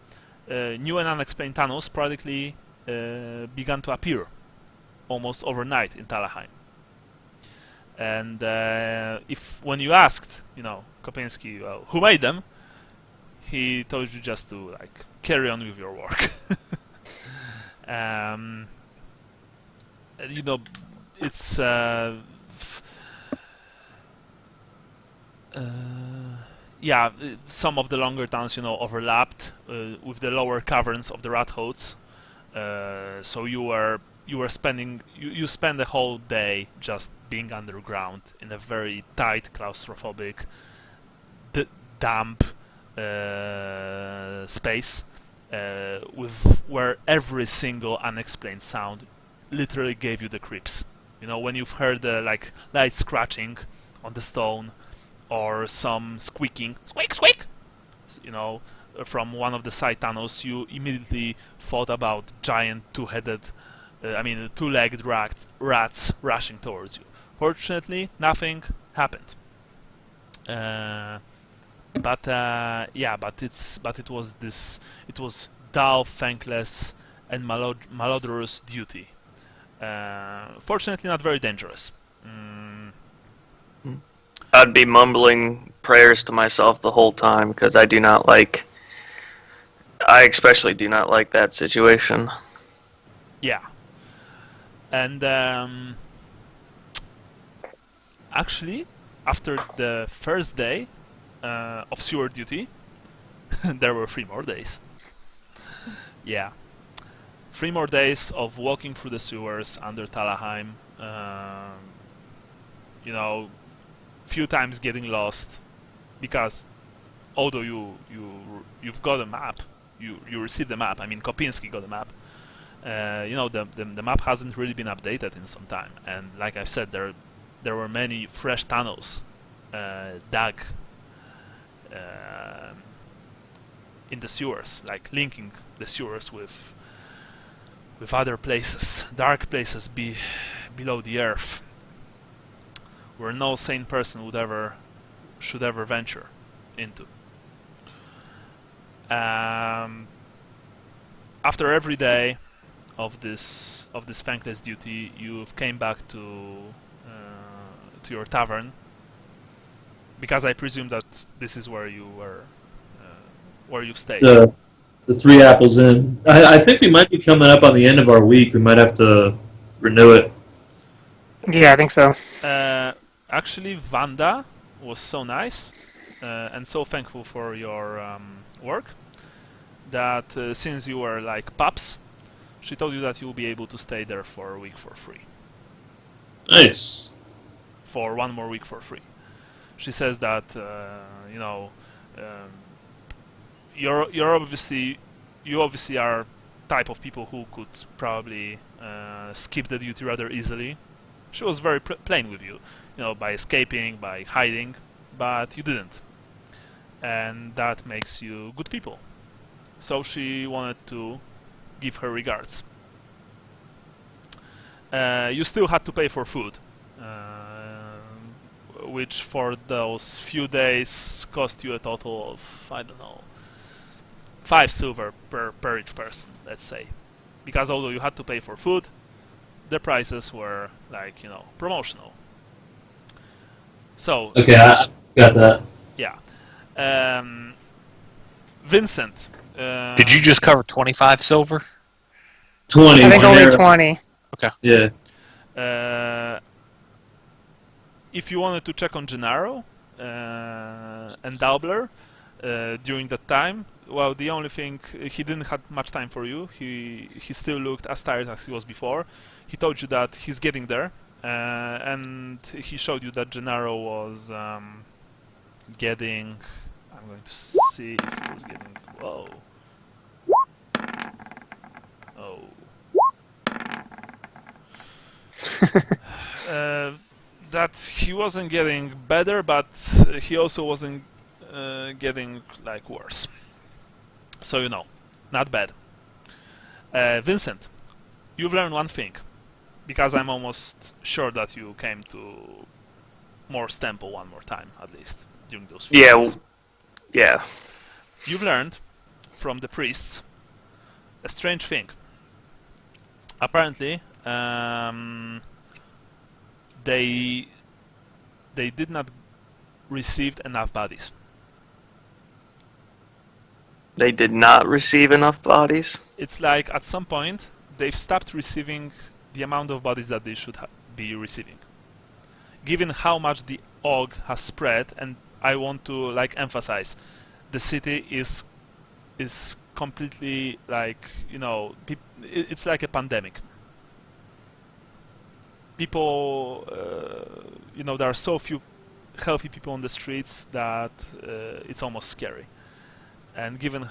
new and unexplained tunnels practically began to appear almost overnight in Talabheim. And when you asked, Kopinski, who made them, he told you just to carry on with your work. It's some of the longer towns, overlapped with the lower caverns of the rat holes. So you you spend the whole day just being underground in a very tight, claustrophobic, damp space, where every single unexplained sound literally gave you the creeps. You know, when you've heard the light scratching on the stone, or some squeaking, squeak, squeak, you know, from one of the side tunnels, you immediately thought about giant two-legged rats rushing towards you. Fortunately, nothing happened. But it was dull, thankless, and malodorous duty. Fortunately, not very dangerous. I'd be mumbling prayers to myself the whole time because I especially do not like that situation. Yeah. And actually, after the first day of sewer duty, there were 3 more days. Yeah. 3 more days of walking through the sewers under Talabheim. Few times getting lost, because although you've got a map, you received the map. I mean, Kopinski got a map. The map hasn't really been updated in some time, and like I've said, there were many fresh tunnels dug in the sewers, like linking the sewers with other places, dark places below the earth, where no sane person should ever venture into. After every day of this thankless duty, you came back to your tavern, because I presume that this is where you were, where you've stayed. The 3 Apples Inn. I think we might be coming up on the end of our week. We might have to renew it. Yeah, I think so. Actually, Vanda was so nice and so thankful for your work that since you were like pups, she told you that you'll be able to stay there for a week for free. Nice. For 1 more week for free. She says that you obviously are type of people who could probably skip the duty rather easily. She was very plain with you, by escaping, by hiding, but you didn't, and that makes you good people. So she wanted to give her regards. You still had to pay for food, which for those few days cost you a total of, I don't know, 5 silver per each person, let's say. Because although you had to pay for food, the prices were promotional. So okay, I got that. Yeah, Vincent. Did you just cover 25 silver? 20. I think only 20. Okay. Yeah. If you wanted to check on Gennaro and Daubler during that time, well, the only thing, he didn't have much time for you. He still looked as tired as he was before. He told you that he's getting there, and he showed you that Gennaro was getting. I'm going to see if he was getting. Whoa. Oh. That he wasn't getting better, but he also wasn't getting worse. So not bad. Vincent, you've learned one thing, because I'm almost sure that you came to Morse Temple 1 more time, at least, during those few days. Yeah. You've learned from the priests a strange thing. Apparently, they did not receive enough bodies. They did not receive enough bodies? It's like at some point they've stopped receiving the amount of bodies that they should be receiving. Given how much the Og has spread, and I want to emphasize, the city is completely it's like a pandemic. people, there are so few healthy people on the streets that it's almost scary. And given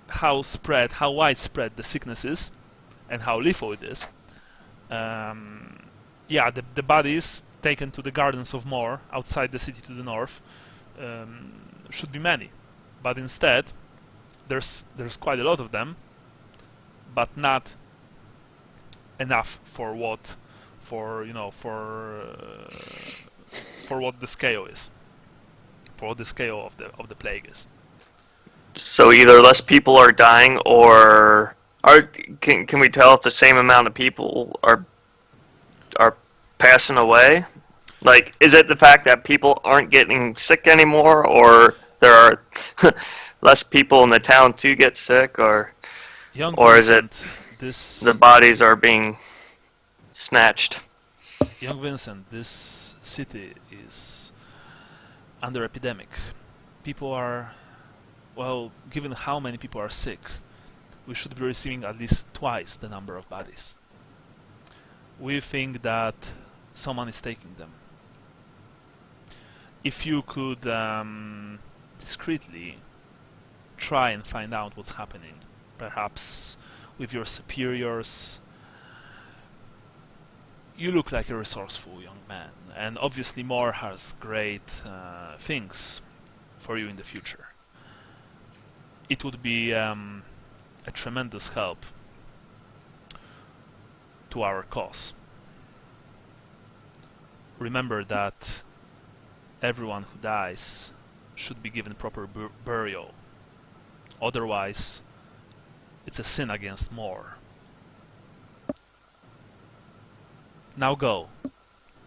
how widespread the sickness is, and how lethal it is, the bodies taken to the gardens of Moor outside the city to the north should be many, but instead there's quite a lot of them, but not enough for what the scale is, for what the scale of the plague is. So either less people are dying, or can we tell if the same amount of people are passing away? Like, is it the fact that people aren't getting sick anymore, or there are less people in the town to get sick, or is it the bodies are being snatched? Young Vincent, this city is under epidemic. People are, given how many people are sick, we should be receiving at least twice the number of bodies. We think that someone is taking them. If you could discreetly try and find out what's happening, perhaps with your superiors. You look like a resourceful young man, and obviously Moore has great things for you in the future. It would be a tremendous help to our cause. Remember that everyone who dies should be given proper burial. Otherwise, it's a sin against Moore. Now go,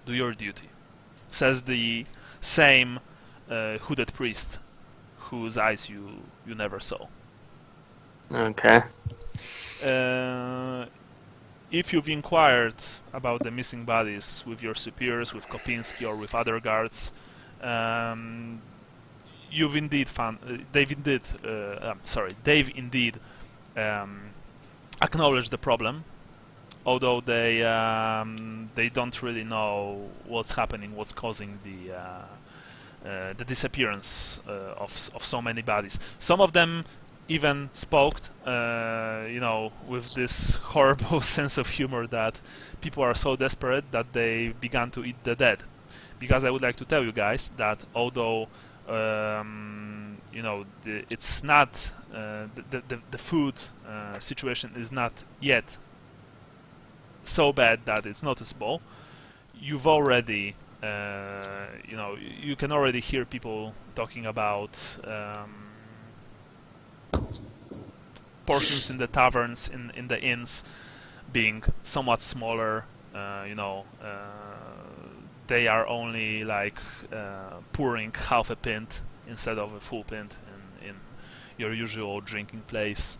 do your duty, says the same hooded priest whose eyes you never saw. Okay. If you've inquired about the missing bodies with your superiors, with Kopinski or with other guards, you've indeed found Dave indeed acknowledged the problem, although they don't really know what's happening, what's causing the disappearance of so many bodies. Some of them even spoke, with this horrible sense of humor that people are so desperate that they began to eat the dead. Because I would like to tell you guys that although it's not the food situation is not yet so bad that it's noticeable, you've already you can already hear people talking about portions in the taverns, in the inns, being somewhat smaller. They are only like pouring half a pint instead of a full pint in your usual drinking place.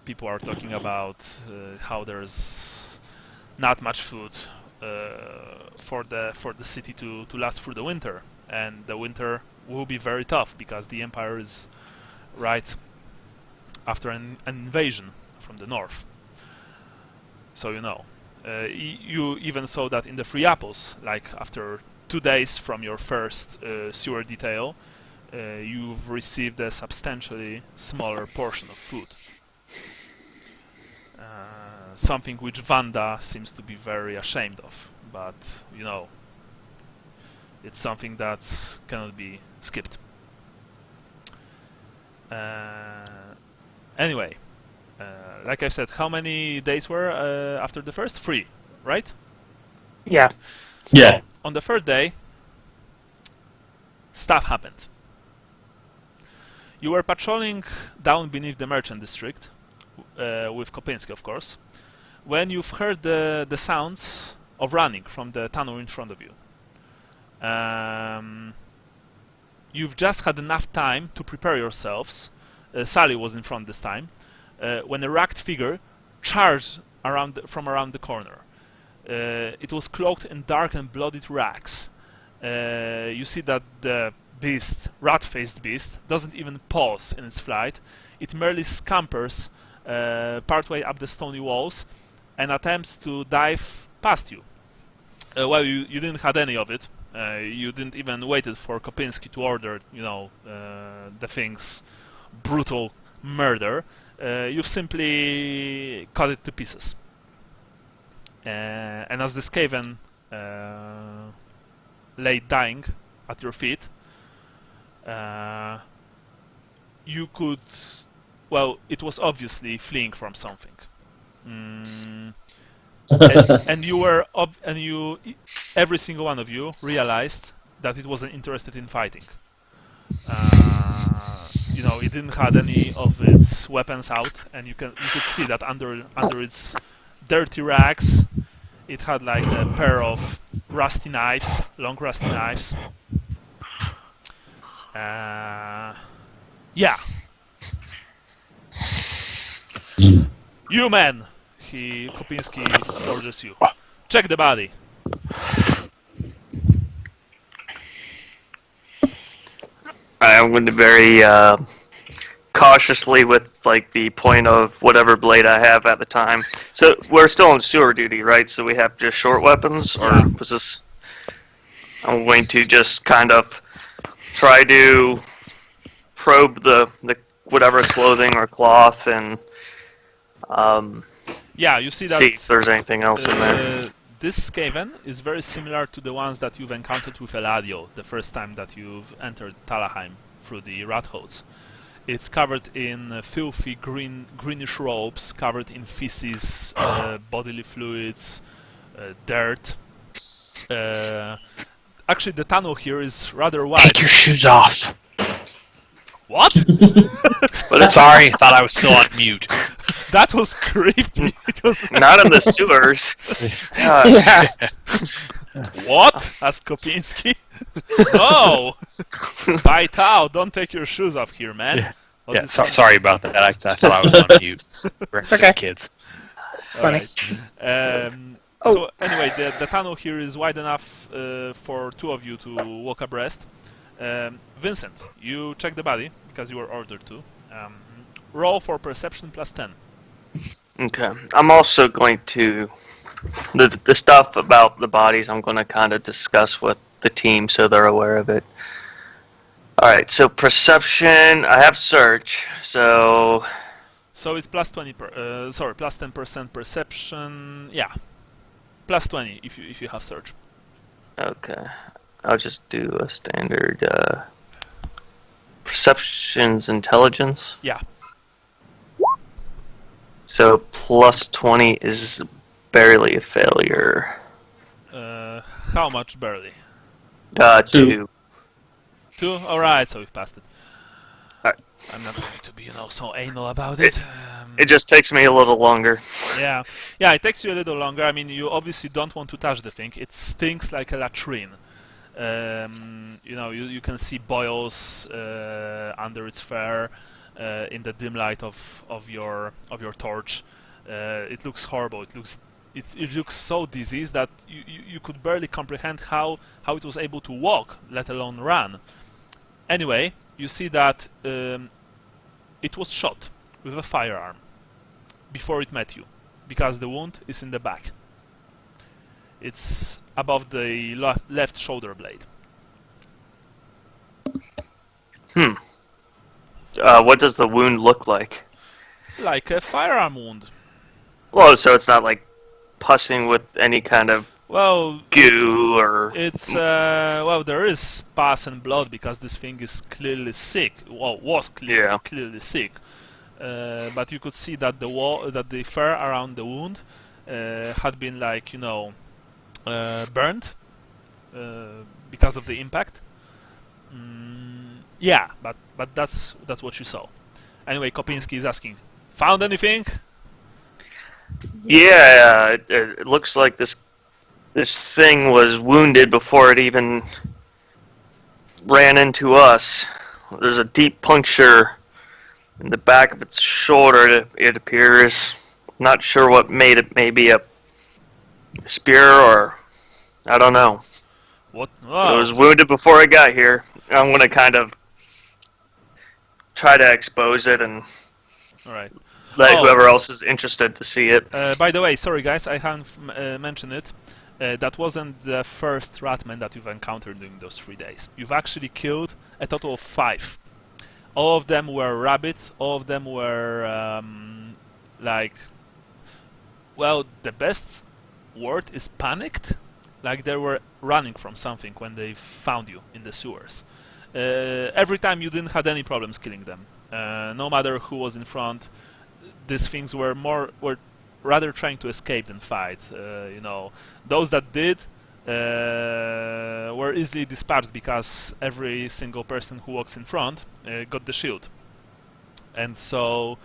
People are talking about how there's not much food for the city to last through the winter, and the winter will be very tough because the Empire is right after an invasion from the north. So you even saw that in the Free Apples, like after 2 days from your first sewer detail, you've received a substantially smaller portion of food. Something which Vanda seems to be very ashamed of, but it's something that cannot be skipped. Anyway, like I said, how many days were after the first? 3, right? Yeah. So Yeah. on the third day, stuff happened. You were patrolling down beneath the merchant district, with Kopinski, of course, when you've heard the sounds of running from the tunnel in front of you. You've just had enough time to prepare yourselves. Sally was in front this time, when a ragged figure charged from around the corner. It was cloaked in dark and bloodied rags. You see that the beast, rat-faced beast, doesn't even pause in its flight. It merely scampers partway up the stony walls and attempts to dive past you. Well, you didn't had any of it. You didn't even waited for Kopinski to order, the thing's brutal murder. You've simply cut it to pieces. And as this Skaven lay dying at your feet, you could... Well, it was obviously fleeing from something. And every single one of you realized that it wasn't interested in fighting. It didn't have any of its weapons out, and you could see that under its dirty rags, it had like a pair of rusty knives, long rusty knives. Yeah. You men, Kopinski orders you. Check the body. I went very cautiously with like the point of whatever blade I have at the time. So we're still on sewer duty, right? So we have just short weapons, or was this? I'm going to just kind of try to probe the whatever clothing or cloth and you see that. See if there's anything else in there. This Skaven is very similar to the ones that you've encountered with Eladio the first time that you've entered Talabheim through the rat holes. It's covered in filthy greenish robes, covered in feces, bodily fluids, dirt. Actually, the tunnel here is rather wide. Take your shoes off. What? But sorry, thought I was still on mute. That was creepy. It was Not in the sewers. Yeah. What? Asked Kopinski. No! Bite out, don't take your shoes off here, man. Yeah, sorry about that. I thought I was on mute. It's okay. Kids. It's funny. So anyway, the tunnel here is wide enough for two of you to walk abreast. Vincent, you check the body, because you were ordered to. Roll for perception plus 10. Okay. I'm also going to... The stuff about the bodies I'm going to kind of discuss with the team so they're aware of it. Alright, so perception... I have search, so... So it's plus 20 plus 10% perception. Yeah. Plus 20 if you have search. Okay. I'll just do a standard perception's intelligence. Yeah. So plus 20 is barely a failure. How much barely? 2. 2? Alright, so we've passed it. Alright. I'm not going to be, so anal about it. It just takes me a little longer. Yeah, it takes you a little longer. I mean, you obviously don't want to touch the thing. It stinks like a latrine. You can see boils under its fur in the dim light of your torch. It looks horrible. It looks so diseased that you could barely comprehend how it was able to walk, let alone run. Anyway, you see that it was shot with a firearm before it met you, because the wound is in the back. It's above the left shoulder blade. What does the wound look like? Like a firearm wound. Well, so it's not like pussing with any kind of goo or... It's, there is pus and blood because this thing is clearly sick. Well, was clearly sick. But you could see that the fur around the wound had been burned because of the impact. But that's what you saw. Anyway, Kopinski is asking, found anything? Yeah, it looks like this thing was wounded before it even ran into us. There's a deep puncture in the back of its shoulder, it appears. Not sure what made it. Maybe a spear or... I don't know. What? It was wounded before I got here. I'm going to kind of try to expose it and... Alright. let Oh. whoever else is interested to see it. By the way, sorry guys, I haven't mentioned it. That wasn't the first ratman that you've encountered during those 3 days. You've actually killed a total of 5. All of them were rabbit. All of them were like, well, the best word is panicked. Like they were running from something when they found you in the sewers. Every time you didn't had any problems killing them. No matter who was in front, these things were rather trying to escape than fight. You know, those that did were easily dispatched because every single person who walks in front got the shield, and so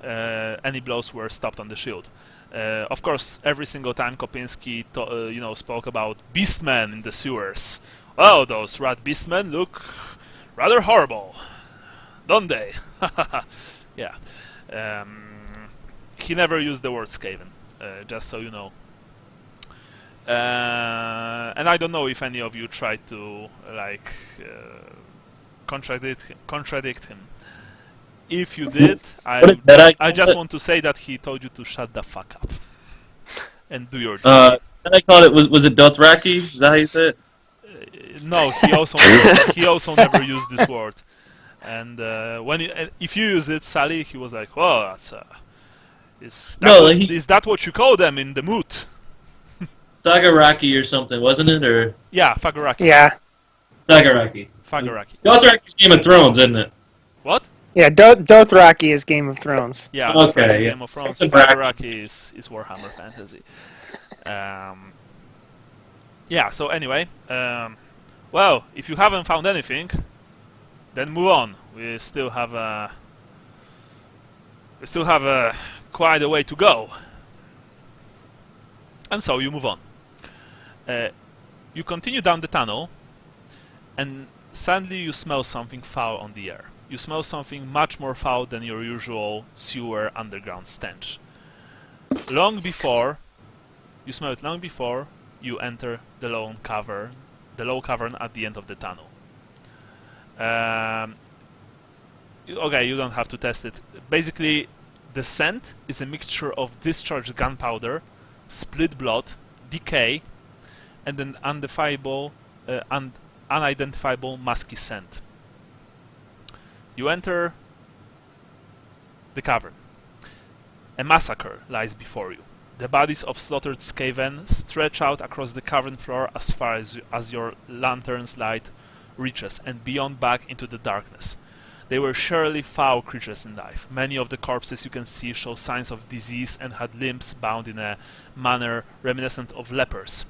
any blows were stopped on the shield. Of course, every single time Kopinski spoke about beastmen in the sewers. Oh, those rat beastmen look rather horrible, don't they? Yeah. He never used the word Skaven, just so you know. And I don't know if any of you tried to contradict him. If you did, I just want to say that he told you to shut the fuck up and do your job. I call it was it Dothraki? Is that how you say it? No, he also never used this word. And if you used it, Sally, he was like, "Oh, that's is that what you call them in the mood?" Sagaraki or something, wasn't it? Or yeah, Fagaraki. Yeah. Sagaraki. Fagaraki. Dothraki's Game of Thrones, isn't it? What? Yeah, Dothraki is Game of Thrones. Yeah, okay, Dothraki is yeah. Game of Thrones. Something Fagaraki is Warhammer Fantasy. Yeah. So anyway, well, if you haven't found anything, then move on. We still have quite a way to go. And so you move on. You continue down the tunnel, and suddenly you smell something foul on the air. You smell something much more foul than your usual sewer underground stench. Long before you enter the low cavern at the end of the tunnel. Okay, you don't have to test it. Basically, the scent is a mixture of discharged gunpowder, split blood, decay, and an unidentifiable musky scent. You enter the cavern. A massacre lies before you. The bodies of slaughtered Skaven stretch out across the cavern floor as far as your lantern's light reaches, and beyond back into the darkness. They were surely foul creatures in life. Many of the corpses you can see show signs of disease and had limbs bound in a manner reminiscent of lepers.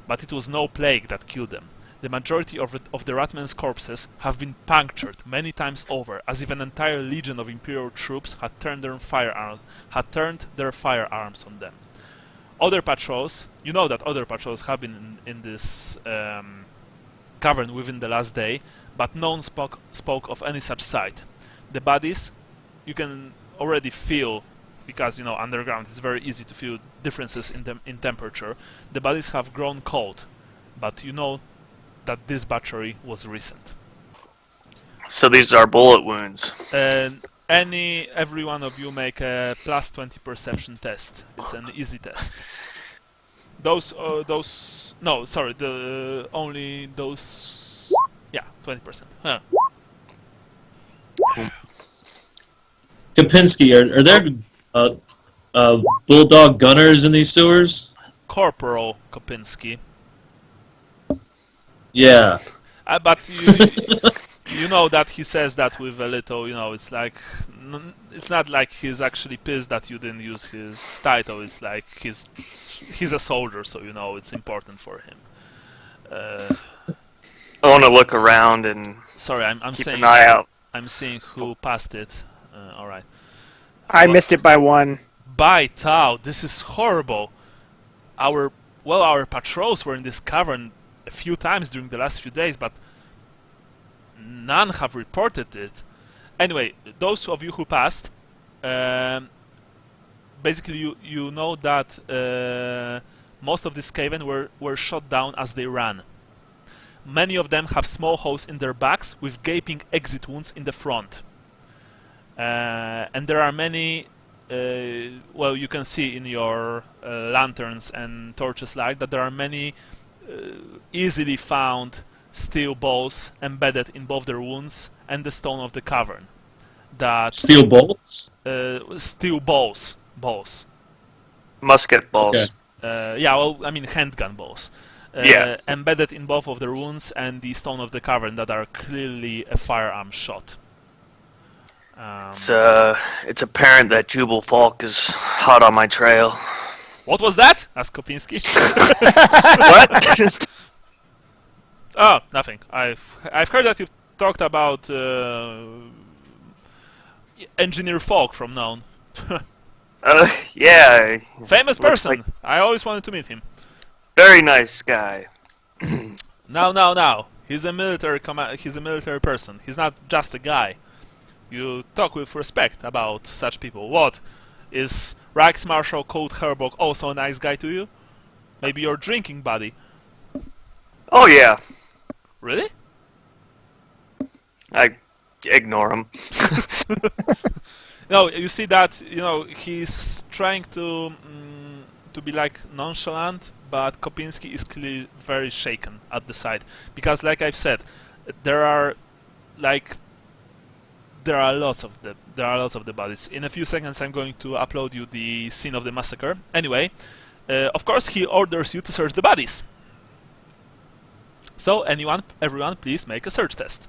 But it was no plague that killed them. The majority of the Ratman's corpses have been punctured many times over, as if an entire legion of Imperial troops had turned their firearms on them. Other patrols, you know that other patrols have been in this cavern within the last day, but none spoke of any such sight. The bodies, you can already feel, because you know underground it's very easy to feel differences in temperature. The bodies have grown cold, but you know that this butchery was recent. So these are bullet wounds. Every one of you make a +20 perception test. It's an easy test. Only those. Yeah, 20%. Huh. Kopinski, are there bulldog gunners in these sewers? Corporal Kopinski. Yeah. But you know that he says that with a little, you know, it's like, it's not like he's actually pissed that you didn't use his title. It's like he's a soldier, so you know it's important for him. I want to look around and sorry, I'm keep saying an eye out. I'm seeing who passed it. All right. I missed it by 1. By Tao, this is horrible. Our patrols were in this cavern a few times during the last few days, but none have reported it. Anyway, those of you who passed, basically you know that most of these Skaven were shot down as they ran. Many of them have small holes in their backs with gaping exit wounds in the front. And there are many well, you can see in your lanterns and torches light that there are many easily found steel balls embedded in both their wounds and the stone of the cavern. That Steel bolts? steel balls. Musket balls. Okay. Yeah, well, I mean handgun balls. Yeah. Embedded in both of their wounds and the stone of the cavern that are clearly a firearm shot. It's apparent that Jubal Falk is hot on my trail. What was that? asked Kopinski. What? Oh, nothing. I've heard that you've talked about Engineer Falk from Known. Yeah. Famous Looks person. like- I always wanted to meet him. Very nice guy. Now. He's a military he's a military person. He's not just a guy. You talk with respect about such people. What? Is Reichsmarschall Colt Herbock also a nice guy to you? Maybe your drinking buddy. Oh yeah. Really? I ignore him. No, you see that, he's trying to be like nonchalant, but Kopinski is clearly very shaken at the sight. Because like I've said, there are lots of the bodies. In a few seconds I'm going to upload you the scene of the massacre. Anyway, of course he orders you to search the bodies. So everyone please make a search test.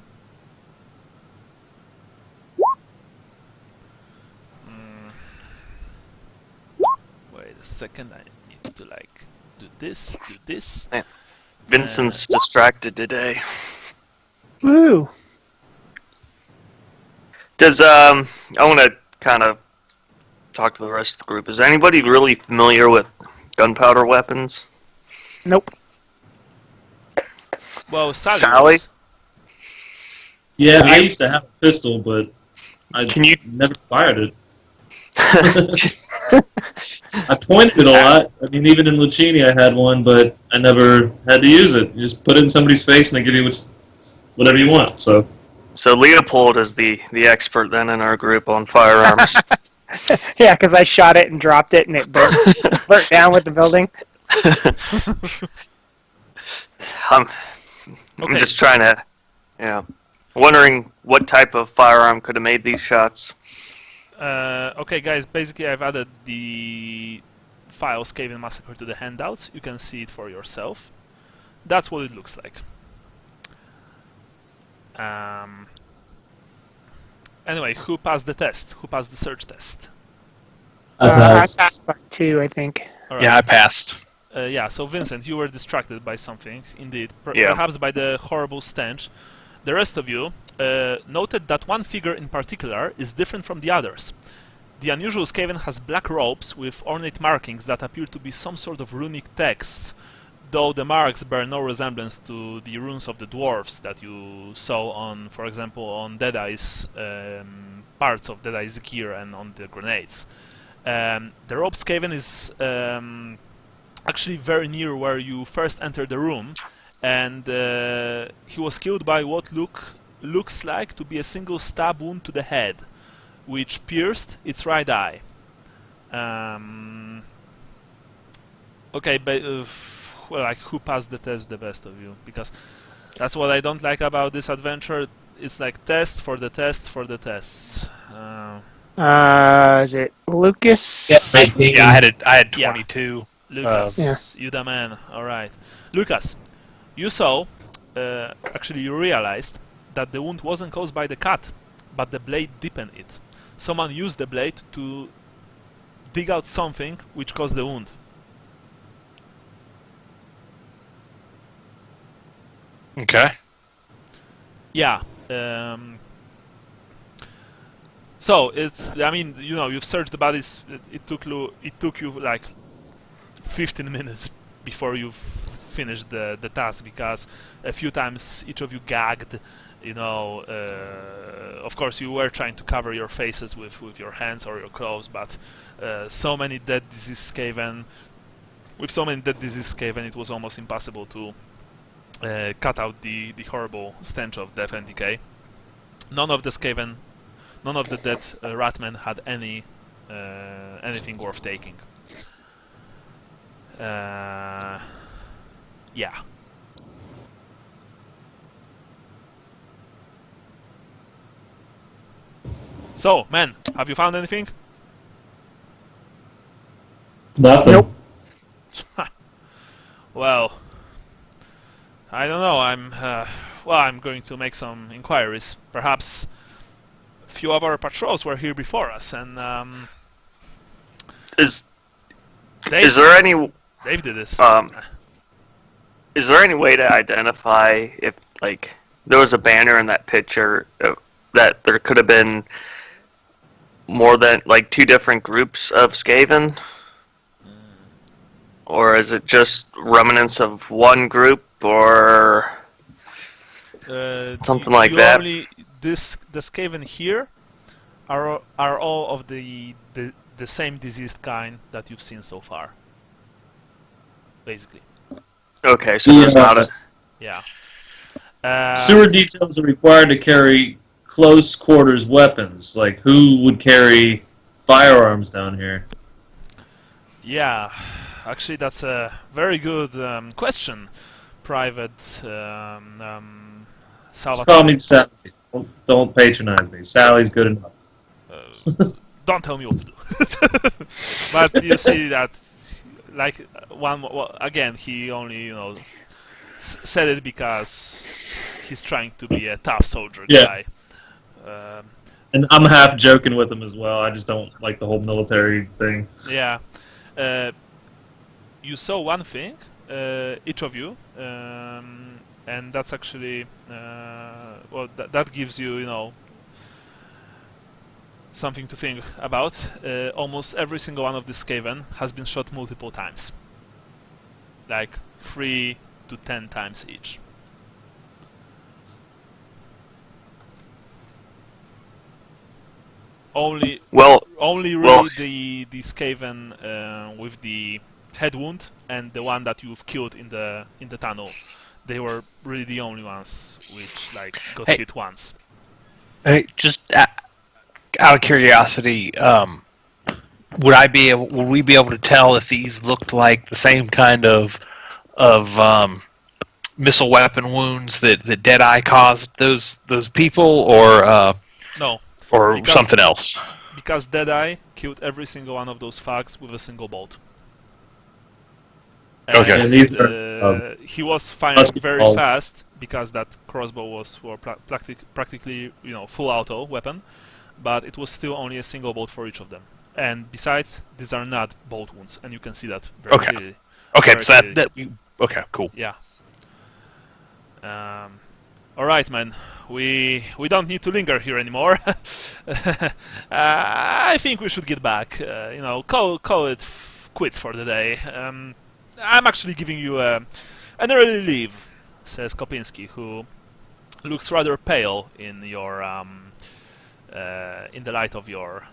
Wait a second, I need to do this. Yeah. Vincent's distracted today. Woo! Does I want to kind of talk to the rest of the group. Is anybody really familiar with gunpowder weapons? Nope. Well, Sally? was. Yeah, Can I you- used to have a pistol, but I Can you- never fired it. I pointed it a lot. I mean, even in Lucchini I had one, but I never had to use it. You just put it in somebody's face and they give you whatever you want. So So Leopold is the expert then in our group on firearms. Yeah, because I shot it and dropped it, and it burnt down with the building. I'm Okay. just trying to, wondering what type of firearm could have made these shots. Okay, guys, basically I've added the files Cave-In Massacre to the handouts. You can see it for yourself. That's what it looks like. Anyway, who passed the test? Who passed the search test? I I passed. passed by 2, I think. All right. Yeah, I passed. Yeah, so Vincent, you were distracted by something, indeed. Yeah. Perhaps by the horrible stench. The rest of you noted that one figure in particular is different from the others. The unusual Skaven has black robes with ornate markings that appear to be some sort of runic texts, though the marks bear no resemblance to the runes of the dwarves that you saw on, for example, on Deadeye's parts of Deadeye's gear and on the grenades. The robe Skaven is actually very near where you first entered the room, and he was killed by what looks like to be a single stab wound to the head, which pierced its right eye. Okay, but who passed the test the best of you? Because that's what I don't like about this adventure. It's like tests for the tests for the tests. Is it Lucas? Yeah, I had Yeah. 22. Lucas, Yeah. you the man. All right, Lucas, you saw. Actually, you realized that the wound wasn't caused by the cut, but the blade deepened it. Someone used the blade to dig out something which caused the wound. Okay. Yeah. So it's. I mean, you've searched the bodies. It took you like 15 minutes before you finished the task, because a few times each of you gagged. Of course you were trying to cover your faces with your hands or your clothes, but so many dead disease Skaven. With so many dead disease Skaven, it was almost impossible to cut out the horrible stench of death and decay. None of the dead ratmen had any anything worth taking. Yeah. So, man, have you found anything? Nothing. Nope. Well, I don't know. I'm going to make some inquiries. Perhaps a few of our patrols were here before us, and Is Dave there any did this. is there any way to identify if like there was a banner in that picture that there could have been more than like two different groups of Skaven? Or is it just remnants of one group, or something like that? The Skaven here are all of the same diseased kind that you've seen so far. Basically. Okay, so there's not a... Yeah. Sewer details are required to carry close quarters weapons. Like, who would carry firearms down here? Yeah, actually, that's a very good question, Private Just Salvatore. call me Sally. Don't patronize me. Sally's good enough. Don't tell me what to do. But you see that, like again, he only said it because he's trying to be a tough soldier guy. And I'm half joking with him as well. I just don't like the whole military thing. Yeah. You saw one thing, each of you, and that's actually that gives you, something to think about. Almost every single one of these Skaven has been shot multiple times, like 3 to 10 times each. Only really the Skaven with the head wound and the one that you've killed in the tunnel. They were really the only ones which got hit once. Hey, just out of curiosity, would we be able to tell if these looked like the same kind of missile weapon wounds that Deadeye caused those people, or No. Or something else? Because Deadeye killed every single one of those thugs with a single bolt. And Okay. he was firing very fast because that crossbow was practically full auto weapon, but it was still only a single bolt for each of them. And besides, these are not bolt wounds, and you can see that very clearly. Okay, so okay, cool. Yeah. All right, man. We don't need to linger here anymore. I think we should get back. Call it quits for the day. I'm actually giving you an early leave, says Kopinski, who looks rather pale in your in the light of your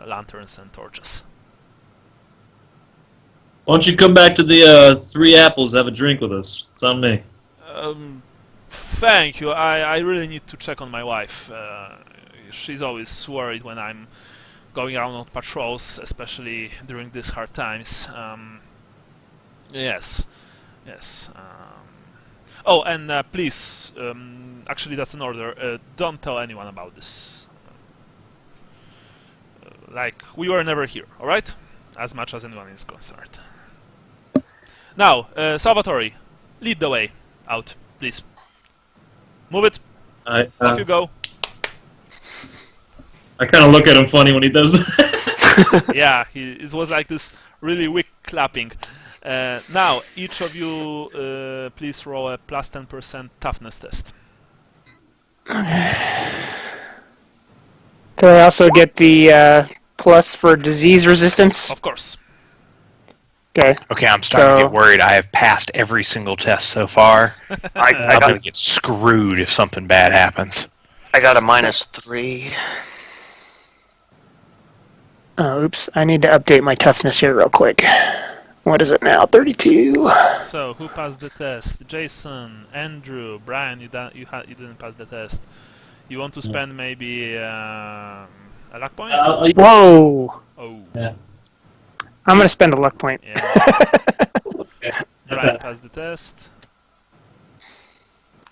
lanterns and torches. Why don't you come back to the Three Apples, have a drink with us? It's on me. Thank you. I really need to check on my wife. She's always worried when I'm going out on patrols, especially during these hard times. Yes. Oh, and please, actually that's an order, don't tell anyone about this. We were never here, alright? As much as anyone is concerned. Now, Salvatore, lead the way out, please. Move it. Off you go. I kind of look at him funny when he does that. Yeah, it was like this really weak clapping. Now, each of you, please roll a plus 10% toughness test. Do I also get the plus for disease resistance? Of course. Okay, I'm starting to get worried. I have passed every single test so far. I'm going to get screwed if something bad happens. I got a -3. Oh, oops. I need to update my toughness here real quick. What is it now? 32. So, who passed the test? Jason, Andrew, Brian, you didn't pass the test. You want to spend maybe A luck point? Whoa! Oh. Yeah. I'm gonna spend a luck point. Yeah. Ryan passed the test.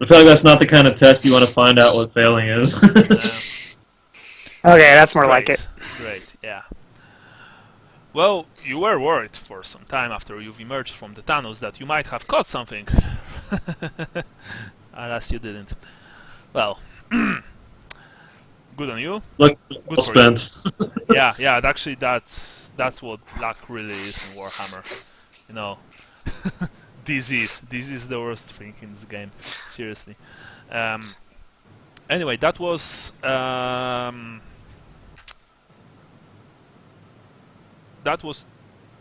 I feel like that's not the kind of test you want to find out what failing is. Okay, that's more like it. Great, yeah. Well, you were worried for some time after you've emerged from the tunnels that you might have caught something. Alas, you didn't. Well, good on you. Look, Good well for spent. Yeah, actually, that's what luck really is in Warhammer. You know, disease is the worst thing in this game. Seriously. Anyway, that was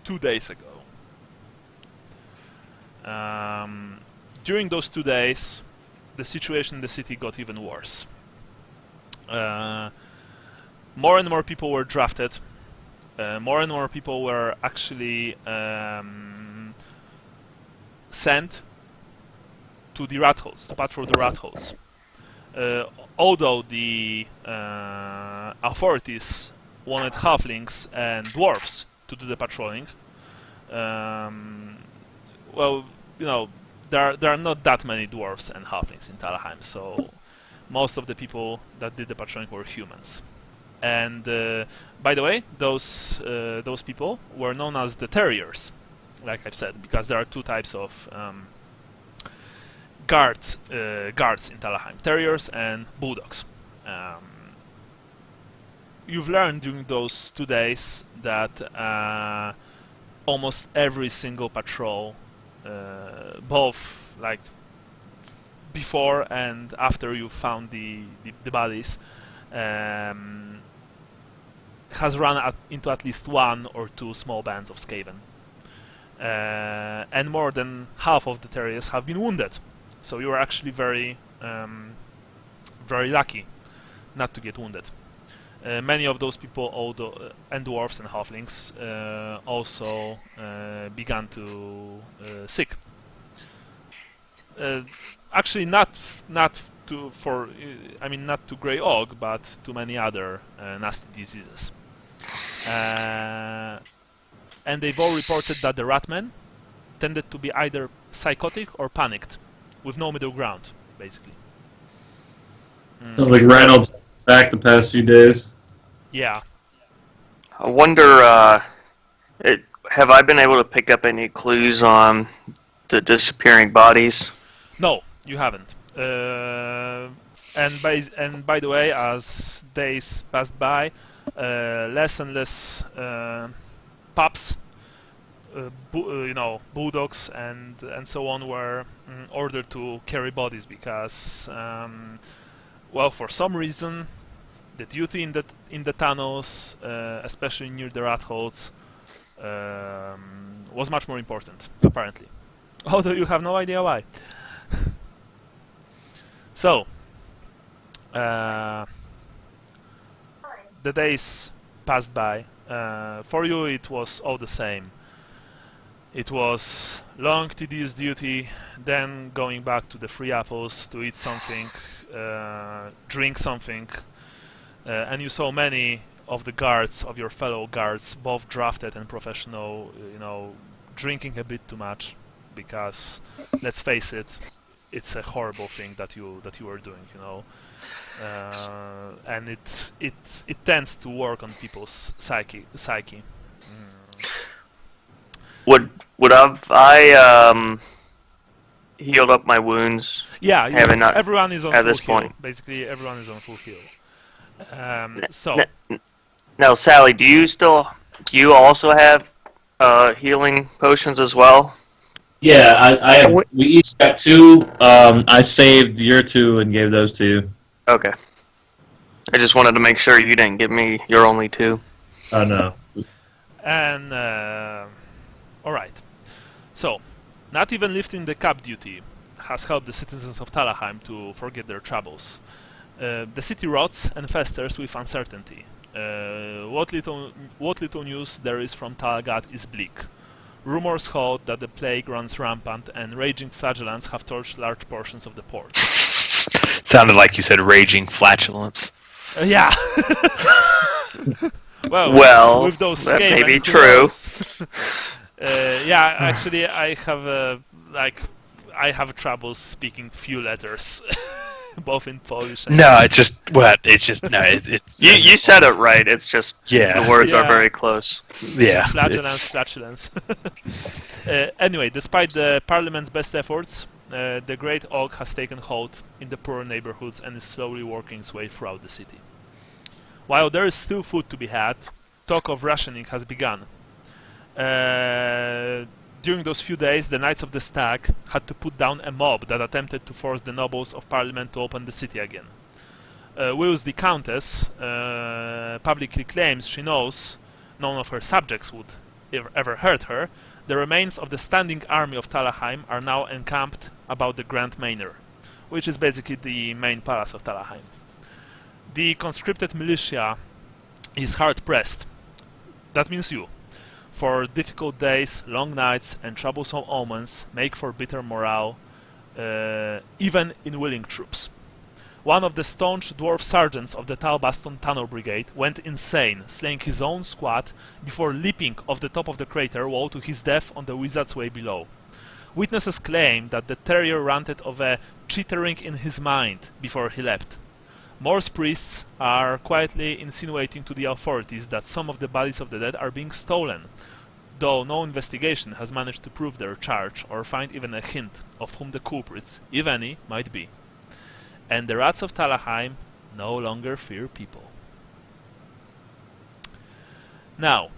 2 days ago. During those 2 days, the situation in the city got even worse. More and more people were drafted. More and more people were actually sent to the rat holes, to patrol the rat holes. Although the authorities wanted halflings and dwarves to do the patrolling, well, you know, there are not that many dwarves and halflings in Talabheim, so most of the people that did the patrolling were humans. And by the way, those people were known as the terriers, like I've said, because there are 2 types of guards in Talabheim: terriers and bulldogs. You've learned during those 2 days that almost every single patrol, both like before and after you found the bodies, has run into at least 1 or 2 small bands of Skaven. And more than half of the terriers have been wounded. So you are actually very lucky not to get wounded. Many of those people, and dwarves and halflings, also began to sick. Actually, not to Grey Og, but to many other nasty diseases. And they've all reported that the ratmen tended to be either psychotic or panicked, with no middle ground, basically. Sounds like Reynolds back the past few days. Yeah. I wonder, have I been able to pick up any clues on the disappearing bodies? No, you haven't. And by the way, as days passed by, less and less pups, bulldogs and so on were ordered to carry bodies because, well, for some reason, the duty in the tunnels, especially near the rat holes, was much more important, apparently. Although you have no idea why. So, the days passed by. For you, it was all the same. It was long, tedious duty, then going back to the free apples to eat something, drink something, and you saw many of the guards, of your fellow guards, both drafted and professional, drinking a bit too much, because let's face it, it's a horrible thing that you are doing, and it tends to work on people's psyche. Would I healed up my wounds? Yeah, everyone is on at full this heal. point. Basically, everyone is on full heal. Now, Sally, do you also have healing potions as well? Yeah, we each got 2. I saved your 2 and gave those to you. Okay. I just wanted to make sure you didn't give me your only 2. Oh, no. And, alright. So, not even lifting the cap duty has helped the citizens of Talabheim to forget their troubles. The city rots and festers with uncertainty. What little news there is from Talaghat is bleak. Rumors hold that the plague runs rampant and raging flagellants have torched large portions of the port. Sounded like you said raging flatulence. Yeah. Well, with those that may skaven, be who true. knows? Yeah, actually, I have trouble speaking few letters, both in Polish and No, it's just what it's just no. It's You said it right. It's just Yeah. the words are Yeah. very close. yeah. flatulence. Anyway, despite the Parliament's best efforts, the Great Oak has taken hold in the poorer neighborhoods and is slowly working its way throughout the city. While there is still food to be had, talk of rationing has begun. During those few days, the Knights of the Stag had to put down a mob that attempted to force the nobles of Parliament to open the city again. Whilst the Countess publicly claims she knows none of her subjects would ever hurt her, the remains of the standing army of Talabheim are now encamped about the Grand Manor, which is basically the main palace of Talabheim. The conscripted militia is hard-pressed. That means you. For difficult days, long nights, and troublesome omens make for bitter morale, even in willing troops. One of the staunch dwarf sergeants of the Talbaston Tunnel Brigade went insane, slaying his own squad before leaping off the top of the crater wall to his death on the Wizard's Way below. Witnesses claim that the terrier ranted of a chittering in his mind before he leapt. Morse priests are quietly insinuating to the authorities that some of the bodies of the dead are being stolen, though no investigation has managed to prove their charge or find even a hint of whom the culprits, if any, might be. And the rats of Talabheim no longer fear people. Now,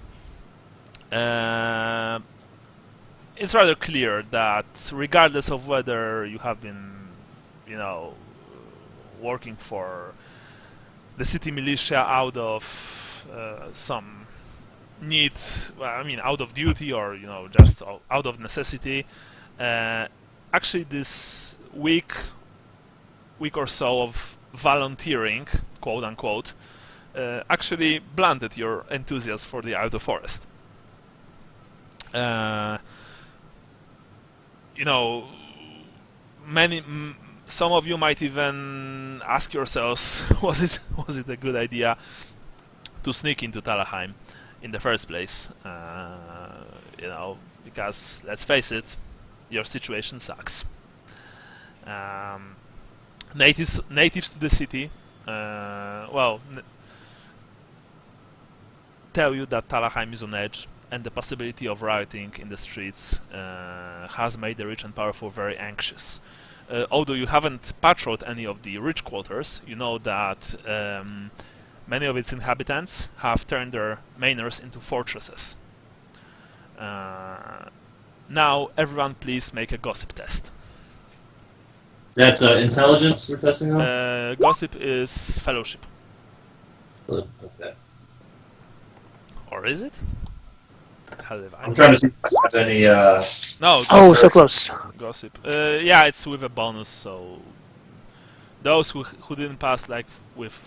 it's rather clear that regardless of whether you have been, working for the city militia out of some need, out of duty or, just out of necessity, actually this week or so of volunteering, quote unquote, actually blunted your enthusiasm for the outer forest. Some of you might even ask yourselves, was it a good idea to sneak into Talabheim in the first place? Because let's face it, your situation sucks. Natives to the city, tell you that Talabheim is on edge, and the possibility of rioting in the streets has made the rich and powerful very anxious. Although you haven't patrolled any of the rich quarters, you know that many of its inhabitants have turned their manors into fortresses. Now, everyone please make a gossip test. That's intelligence we're testing on? Gossip is fellowship. Okay. Or is it? I'm trying to see if I have any... No. Oh, so close. Gossip. Yeah, it's with a bonus, so... Those who didn't pass, like, with...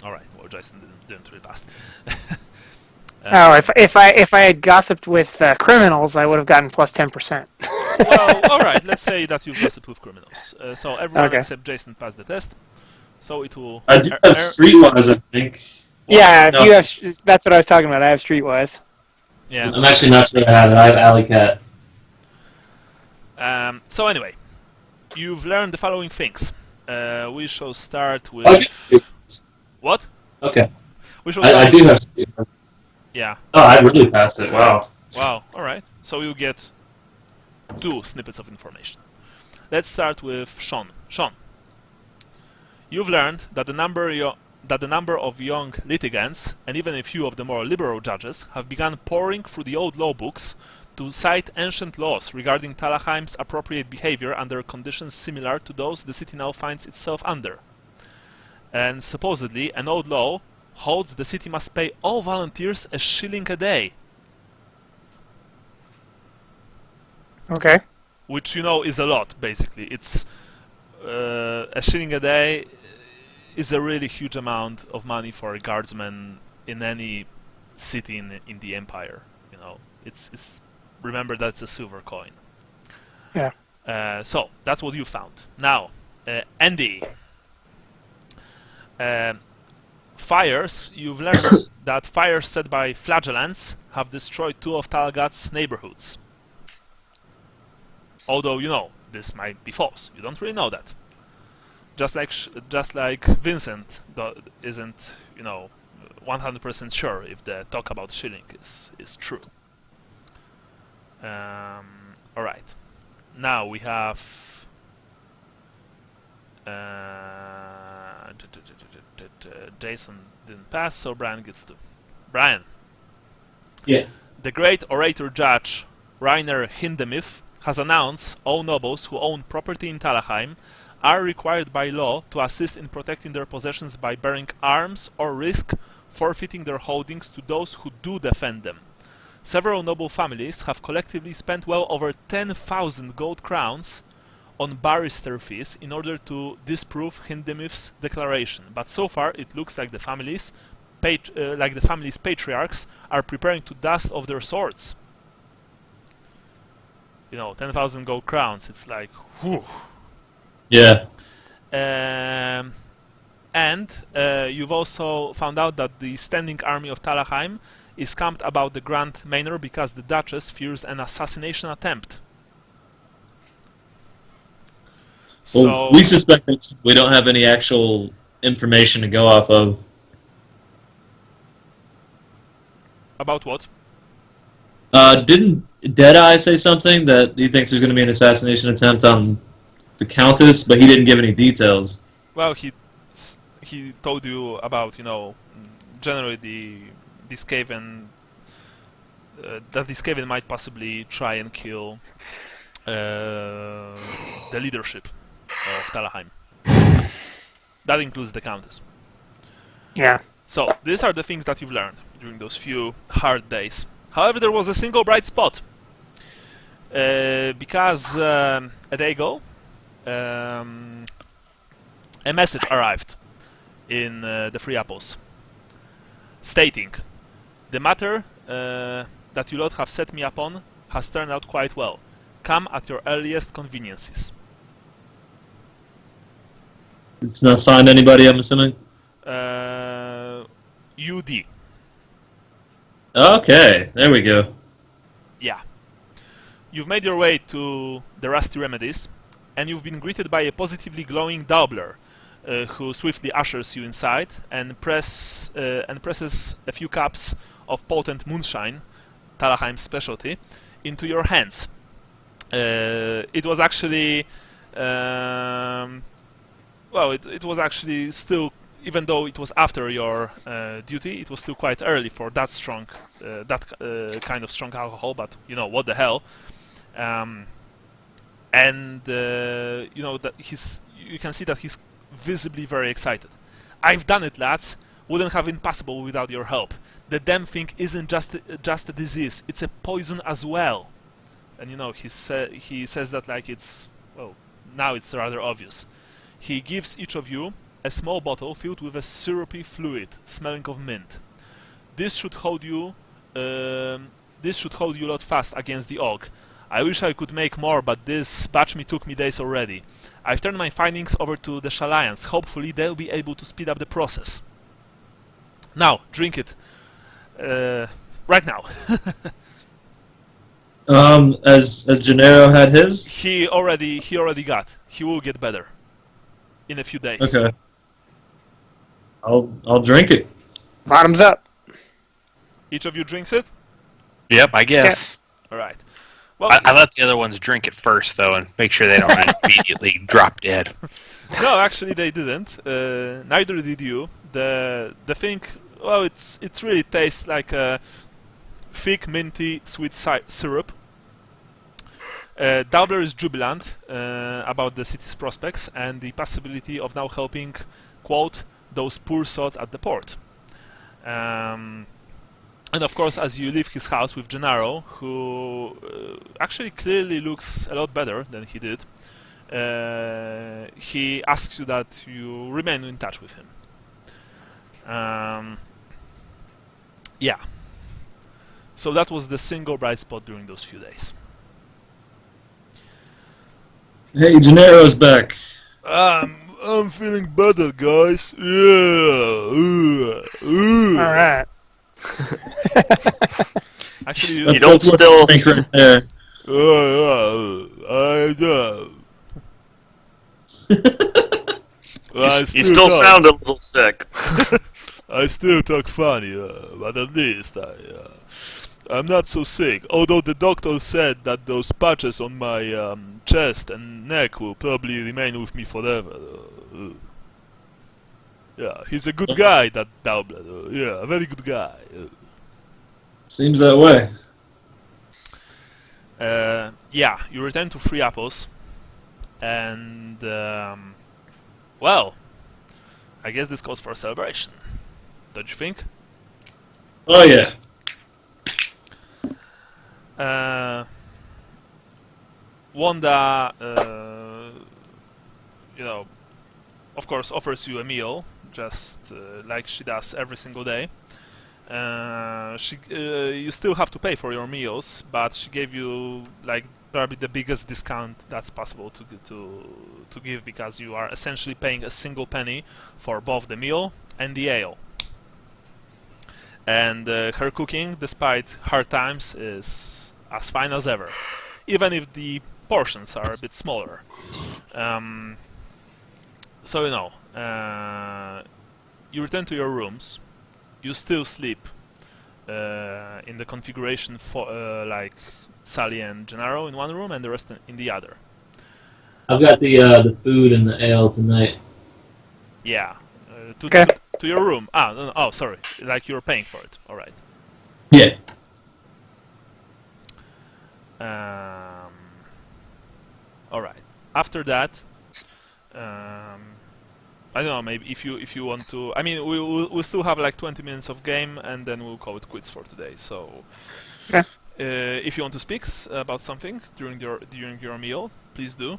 Alright, well, Jason didn't really pass. If I had gossiped with criminals, I would have gotten plus 10%. Well, alright, let's say that you've gossiped with criminals. So everyone except Jason passed the test. So it will... I do have Streetwise, I think. Yeah, if you have... That's what I was talking about. I have Streetwise. Yeah. I'm actually not sure I have it. I have Alley Cat. So anyway, you've learned the following things. We shall start with... What? Okay. We shall I do have Streetwise. Yeah. Oh, I really passed it. Wow. Wow, alright. So you get 2 snippets of information. Let's start with Sean. Sean, you've learned that the number of young litigants, and even a few of the more liberal judges, have begun poring through the old law books to cite ancient laws regarding Talabheim's appropriate behavior under conditions similar to those the city now finds itself under. And supposedly, an old law holds the city must pay all volunteers a shilling a day. Okay. Which, is a lot, basically. It's a shilling a day is a really huge amount of money for a guardsman in any city in the empire. It's remember that it's a silver coin. Yeah. So that's what you found. Now, Andy, fires, you've learned that fires set by flagellants have destroyed 2 of Talgad's neighborhoods. Although, you know, this might be false. You don't really know that. Just like Vincent isn't, you know, 100% sure if the talk about shilling is true. All right. Now we have Jason didn't pass, so Brian gets to. Brian. Yeah. The great orator judge Rainer Hindemith has announced all nobles who own property in Talabheim are required by law to assist in protecting their possessions by bearing arms or risk forfeiting their holdings to those who do defend them. Several noble families have collectively spent well over 10,000 gold crowns on barrister fees in order to disprove Hindemith's declaration, but so far it looks like the family's patriarchs are preparing to dust off their swords. You know, 10,000 gold crowns, it's like, whew. Yeah. And you've also found out that the standing army of Talabheim is camped about the Grand Manor because the Duchess fears an assassination attempt. Well, So we suspect that we don't have any actual information to go off of. about what? Didn't Deadeye say something that he thinks there's going to be an assassination attempt on the Countess, but he didn't give any details? Well, he told you about, you know, generally this Skaven that this Skaven might possibly try and kill the leadership of Talabheim. That includes the Countess. Yeah. So these are the things that you've learned during those few hard days. However, there was a single bright spot because a day ago a message arrived in the Free Apples stating, the matter that you lot have set me upon has turned out quite well. Come at your earliest conveniences. It's not signed anybody, I'm assuming? UD. Okay, there we go. Yeah. You've made your way to the Rusty Remedies, and you've been greeted by a positively glowing Daubler, who swiftly ushers you inside and presses a few cups of potent moonshine, Talabheim's specialty, into your hands. It was actually, it was actually still, even though it was after your duty, it was still quite early for that strong, kind of strong alcohol. But you know what the hell, you know that you can see that he's visibly very excited. I've done it, lads. Wouldn't have been possible without your help. The damn thing isn't just a disease; it's a poison as well. And you know he says that like it's, well, now it's rather obvious. He gives each of you a small bottle filled with a syrupy fluid smelling of mint. This should hold you lot fast against the Og. I wish I could make more, but this batch took me days already. I've turned my findings over to the Shallians. Hopefully they'll be able to speed up the process. Now, drink it. Right now. As Gennaro had his? He already got. He will get better in a few days. Okay. I'll drink it. Bottoms up. Each of you drinks it? Yep, I guess. Alright. Well, I let the other ones drink it first, though, and make sure they don't immediately drop dead. no, actually they didn't. Neither did you. The thing, well, it really tastes like a thick, minty, sweet syrup. Daubler is jubilant about the city's prospects and the possibility of now helping, quote, those poor sods at the port. And of course, as you leave his house with Gennaro, who actually clearly looks a lot better than he did, he asks you that you remain in touch with him. Yeah. So that was the single bright spot during those few days. Hey, Gennaro's back. I'm feeling better, guys. Yeah. All right. Actually, You don't still. Right there. You still sound a little sick. I still talk funny, but at least I'm not so sick. Although the doctor said that those patches on my chest and neck will probably remain with me forever. Yeah, he's a good guy, that Daubler. Yeah, a very good guy. Seems that way. Yeah, you return to Free Apples, and well, I guess this calls for a celebration. Don't you think? Oh yeah. Wanda, of course, offers you a meal, just like she does every single day. You still have to pay for your meals, but she gave you like probably the biggest discount that's possible to give, because you are essentially paying a single penny for both the meal and the ale. And her cooking, despite hard times, is as fine as ever, even if the portions are a bit smaller. So you return to your rooms. You still sleep in the configuration for like Sally and Gennaro in one room and the rest in the other. I've got the food and the ale tonight. Yeah. Okay. To your room. No, oh, sorry. Like you're paying for it. All right. Yeah. All right. After that, I don't know. Maybe if you want to, I mean, we'll still have like 20 minutes of game, and then we'll call it quits for today. So, yeah. If you want to speak about something during your meal, please do.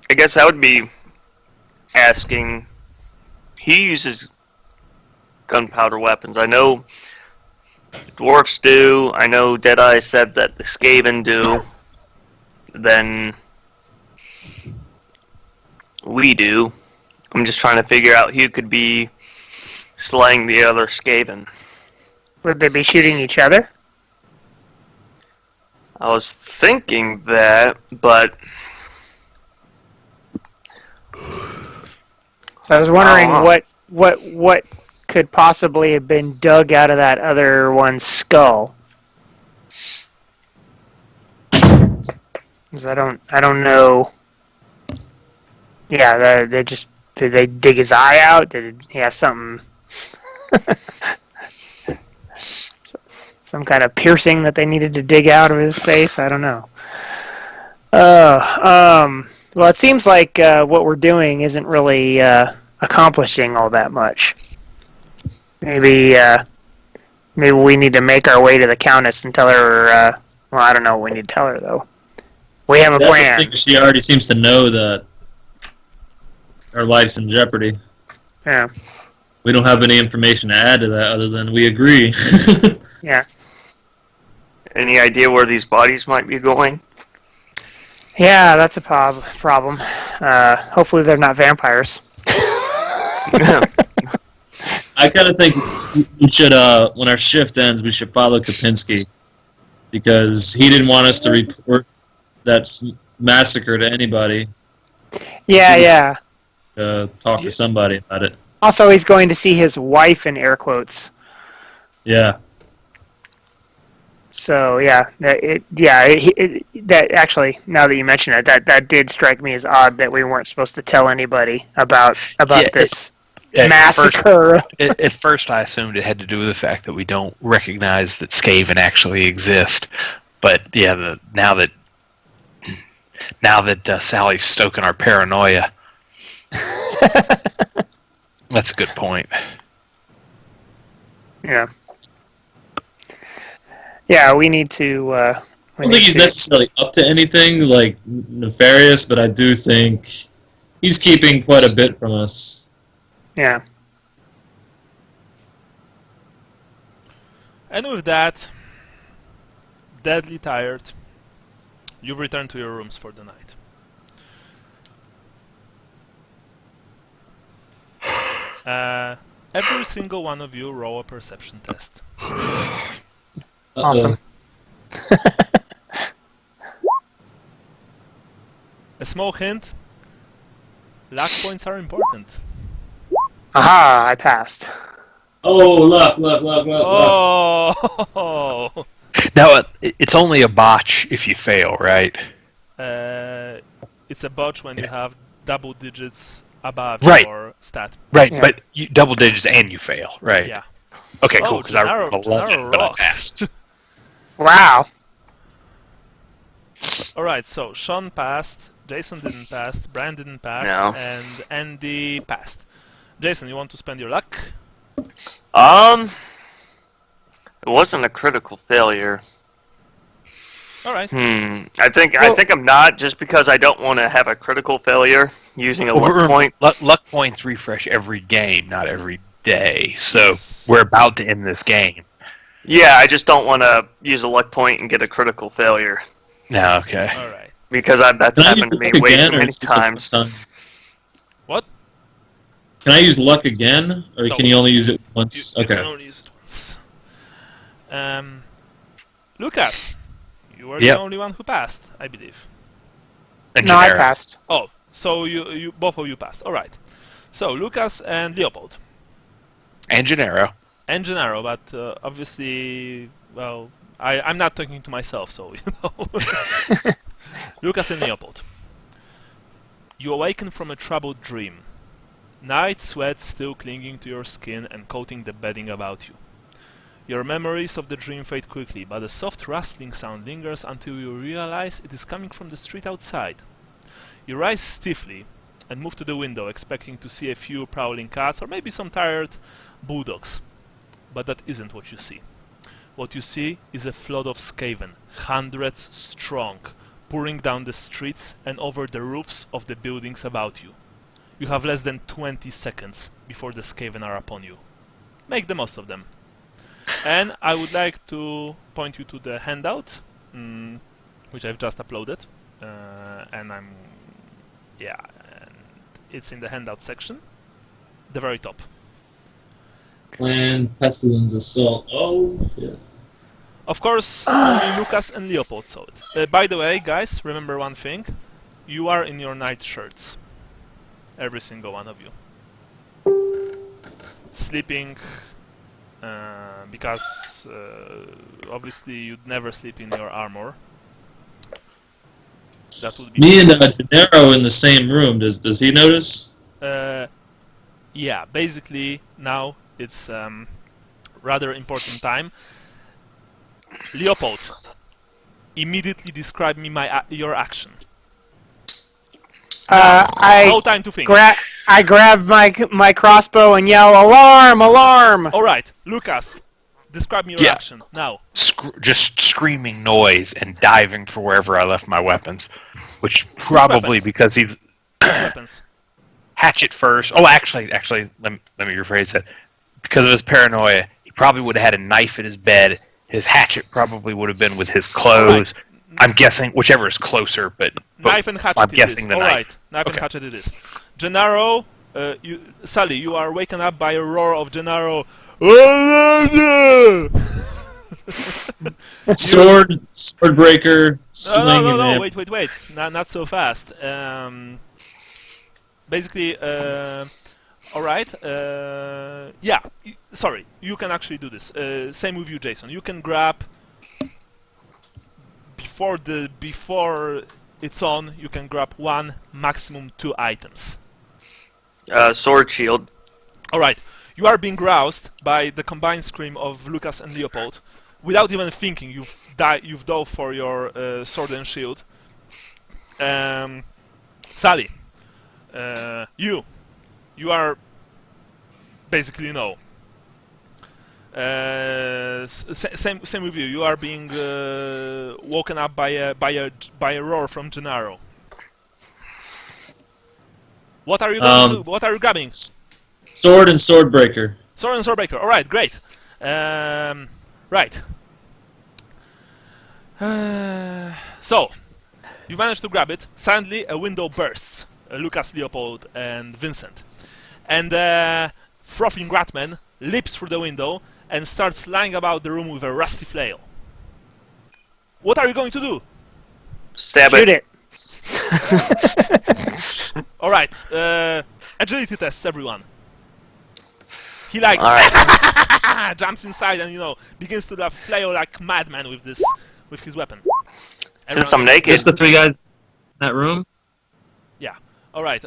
I guess I would be asking. He uses gunpowder weapons. I know dwarfs do. I know Deadeye said that the Skaven do. Then we do. I'm just trying to figure out who could be slaying the other Skaven. Would they be shooting each other? I was thinking that, but So I was wondering what could possibly have been dug out of that other one's skull. 'Cause I don't know. Yeah, did they dig his eye out? Did he have something? Some kind of piercing that they needed to dig out of his face? I don't know. Well, it seems like what we're doing isn't really accomplishing all that much. Maybe we need to make our way to the Countess and tell her. Well, I don't know what we need to tell her though. We have a plan. I think she already seems to know that our life's in jeopardy. Yeah. We don't have any information to add to that other than we agree. Yeah. any idea where these bodies might be going? Yeah, that's a problem. Hopefully they're not vampires. I kind of think we should, when our shift ends, we should follow Kopinski, because he didn't want us to report that massacre to anybody. Yeah. Talk to somebody about it. Also, he's going to see his wife in air quotes. Yeah. So that actually, now that you mention it, that did strike me as odd that we weren't supposed to tell anybody about this massacre. At first, I assumed it had to do with the fact that we don't recognize that Skaven actually exist. But yeah, now that Sally's stoking our paranoia, that's a good point. Yeah. Yeah, we need to. I don't think he's necessarily up to anything like nefarious, but I do think he's keeping quite a bit from us. Yeah. And with that, deadly tired, you've returned to your rooms for the night. Every single one of you roll a perception test. Awesome. A small hint. Luck points are important. Aha! I passed. Oh, luck. Oh! Now, it's only a botch if you fail, right? It's a botch when you have double digits above Right. your stat. Right, Yeah. but you double digits and you fail, right? Yeah. Okay, Oh, cool, because I rolled Gennaro 11, but I rocks. passed. Wow. Alright, so Sean passed, Jason didn't pass, Brian didn't pass, No. and Andy passed. Jason, you want to spend your luck? It wasn't a critical failure. Alright. I think I'm not, just because I don't want to have a critical failure using a Well, luck point. Luck points refresh every game, not every day. So Yes. we're about to end this game. Yeah, I just don't want to use a luck point and get a critical failure, No, okay. Alright. because that's Can I happened to use me luck way again, too or many is this the times. first time? What? Can I use luck again, or No. can you only use it You, once? you Okay. can only use it once. Lucas, you were Yep. the only one who passed, I believe. And No, I Gennaro. passed. Oh, so you both of you passed. Alright. So, Lucas and Leopold. And Gennaro. And Gennaro, but obviously, well, I'm not talking to myself, so, you know. Lucas and Leopold. You awaken from a troubled dream. Night sweat still clinging to your skin and coating the bedding about you. Your memories of the dream fade quickly, but a soft rustling sound lingers until you realize it is coming from the street outside. You rise stiffly and move to the window, expecting to see a few prowling cats or maybe some tired bulldogs. But that isn't what you see. What you see is a flood of Skaven, hundreds strong, pouring down the streets and over the roofs of the buildings about you. You have less than 20 seconds before the Skaven are upon you. Make the most of them. And I would like to point you to the handout, which I've just uploaded, and it's in the handout section, the very top. Clan Pestilence Assault. Oh, shit. Of course, only Lucas and Leopold saw it. By the way, guys, remember one thing: you are in your night shirts, every single one of you, sleeping. Because obviously you'd never sleep in your armor. That would be Me and Gennaro in the same room. Does he notice? yeah. Basically, now it's rather important time. Leopold, immediately describe me your action. No time to think. I grab my crossbow and yell, "Alarm! Alarm!" All right, Lucas, describe me your Yeah. action now. Just screaming noise and diving for wherever I left my weapons. Which probably weapons? because he's Weapons. hatchet first. Oh, actually, let me rephrase that. Because of his paranoia, he probably would have had a knife in his bed. His hatchet probably would have been with his clothes. I'm guessing whichever is closer, but Knife and hatchet I'm it guessing is. the All knife. right, knife and Okay. hatchet it is. Gennaro, Sally, you are waken up by a roar of Gennaro. Sword breaker, sling, No, and wait. Not so fast. Basically, alright. Yeah, sorry, you can actually do this. Same with you, Jason. You can grab before it's on. You can grab one, maximum 2 items. Sword shield. Alright, you are being roused by the combined scream of Lucas and Leopold. Without even thinking, you've dove for your sword and shield. Sally, you are basically no. Same with you. You are being woken up by a roar from Gennaro. What are you going to do? What are you grabbing? sword and sword breaker. Sword and Swordbreaker. All right, great. Right. So, you manage to grab it. Suddenly, a window bursts. Lucas, Leopold, and Vincent. And frothing Ratman leaps through the window and starts lying about the room with a rusty flail. What are you going to do? Stab Shoot it. it. Alright, agility tests, everyone. He likes Alright. jumps inside and begins to flail like madman with his weapon. Since I'm naked. Just the 3 guys in that room? Yeah. Alright,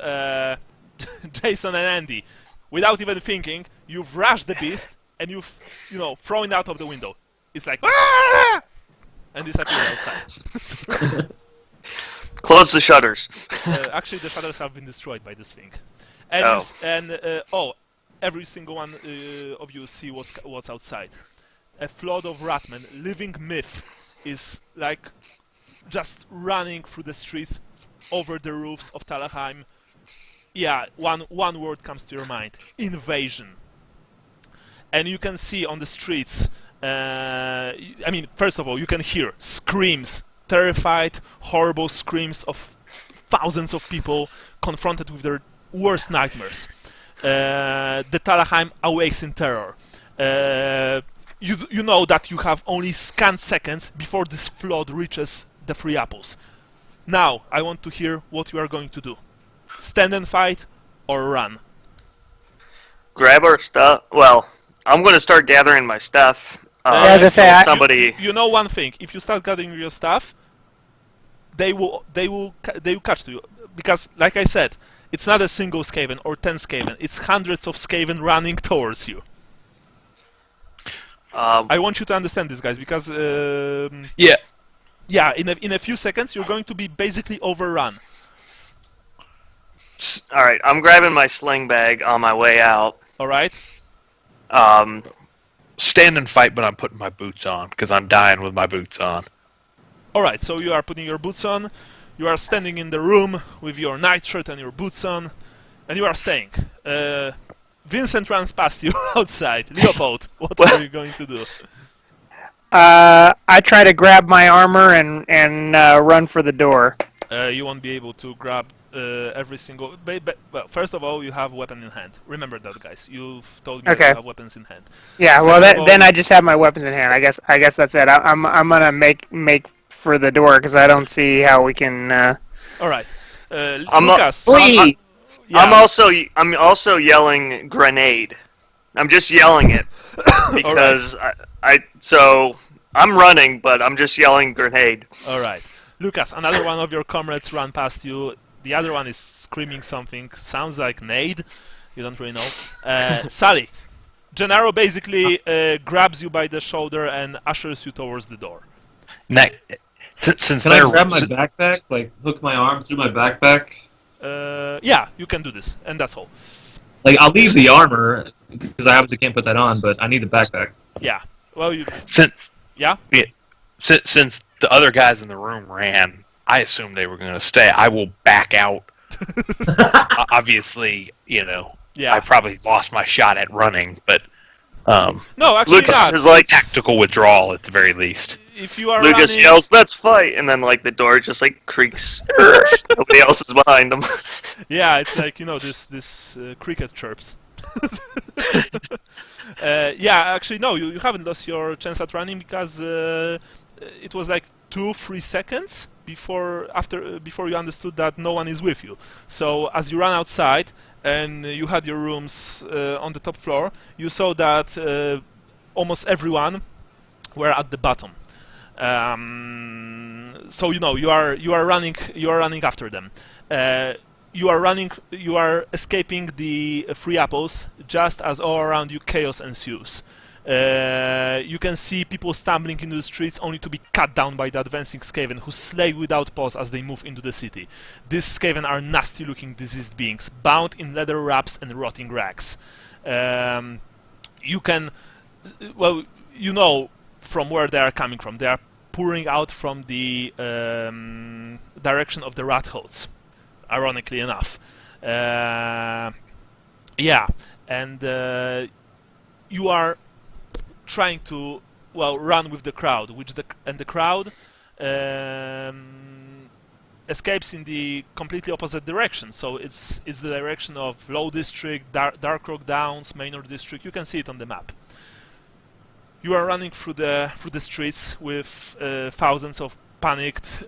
Jason and Andy, without even thinking, you've rushed the beast and you've thrown it out of the window. It's like "Ah!" and disappeared outside. Close the shutters. Actually, the shutters have been destroyed by this thing. And every single one of you see what's outside. A flood of ratmen, living myth, is like just running through the streets, over the roofs of Talabheim. Yeah, one word comes to your mind: invasion. And you can see on the streets. First of all, you can hear screams, terrified, horrible screams of thousands of people confronted with their worst nightmares. The Talabheim awakes in terror. You know that you have only scant seconds before this flood reaches the Three Apples. Now, I want to hear what you are going to do. Stand and fight, or run? Grab our stuff. Well, I'm going to start gathering my stuff. As I say, somebody. You know one thing: if you start gathering your stuff, they will catch you, because, like I said, it's not a single Skaven or 10 Skaven; it's hundreds of Skaven running towards you. I want you to understand this, guys, because in a few seconds you're going to be basically overrun. All right, I'm grabbing my sling bag on my way out. All right. Stand and fight, but I'm putting my boots on because I'm dying with my boots on. Alright, so you are putting your boots on, you are standing in the room with your nightshirt and your boots on, and you are staying. Vincent runs past you outside. Leopold, what are you going to do? I try to grab my armor and run for the door. You won't be able to grab every single... well, first of all, you have weapon in hand. Remember that, guys. You've told me that you have weapons in hand. Yeah, well, then I just have my weapons in hand. I guess that's it. I'm gonna make for the door because I don't see how we can. All right, Lucas. Flee! I'm also yelling grenade. I'm just yelling it because so I'm running, but I'm just yelling grenade. All right, Lucas. Another one of your comrades ran past you. The other one is screaming something. Sounds like nade. You don't really know. Sally, Gennaro basically grabs you by the shoulder and ushers you towards the door. Since Can I grab my backpack? Like, hook my arm through my backpack? Yeah, you can do this, and that's all. Like, I'll leave the armor, because I obviously can't put that on, but I need the backpack. Yeah. Well, Since Yeah? the other guys in the room ran, I assumed they were going to stay. I will back out. Obviously, Yeah. I probably lost my shot at running, but No, actually Lucas not. is like tactical withdrawal at the very least. If you are Lucas running... yells, "Let's fight!" and then like the door just like creaks. Nobody else is behind them. Yeah, it's like this cricket chirps. Yeah, actually no, you haven't lost your chance at running because it was like 2-3 seconds before you understood that no one is with you. So as you ran outside and you had your rooms on the top floor, you saw that almost everyone were at the bottom. So you are running after them. You are escaping the Three Apples just as all around you chaos ensues. You can see people stumbling into the streets only to be cut down by the advancing Skaven who slay without pause as they move into the city. These Skaven are nasty looking diseased beings, bound in leather wraps and rotting rags. You can, well, you know from where they are coming from. They are pouring out from the direction of the rat holes, ironically enough. Yeah, and you are trying to, well, run with the crowd, the crowd escapes in the completely opposite direction. So it's the direction of Low District, Dark Rock Downs, Manor District. You can see it on the map. You are running through the streets with thousands of panicked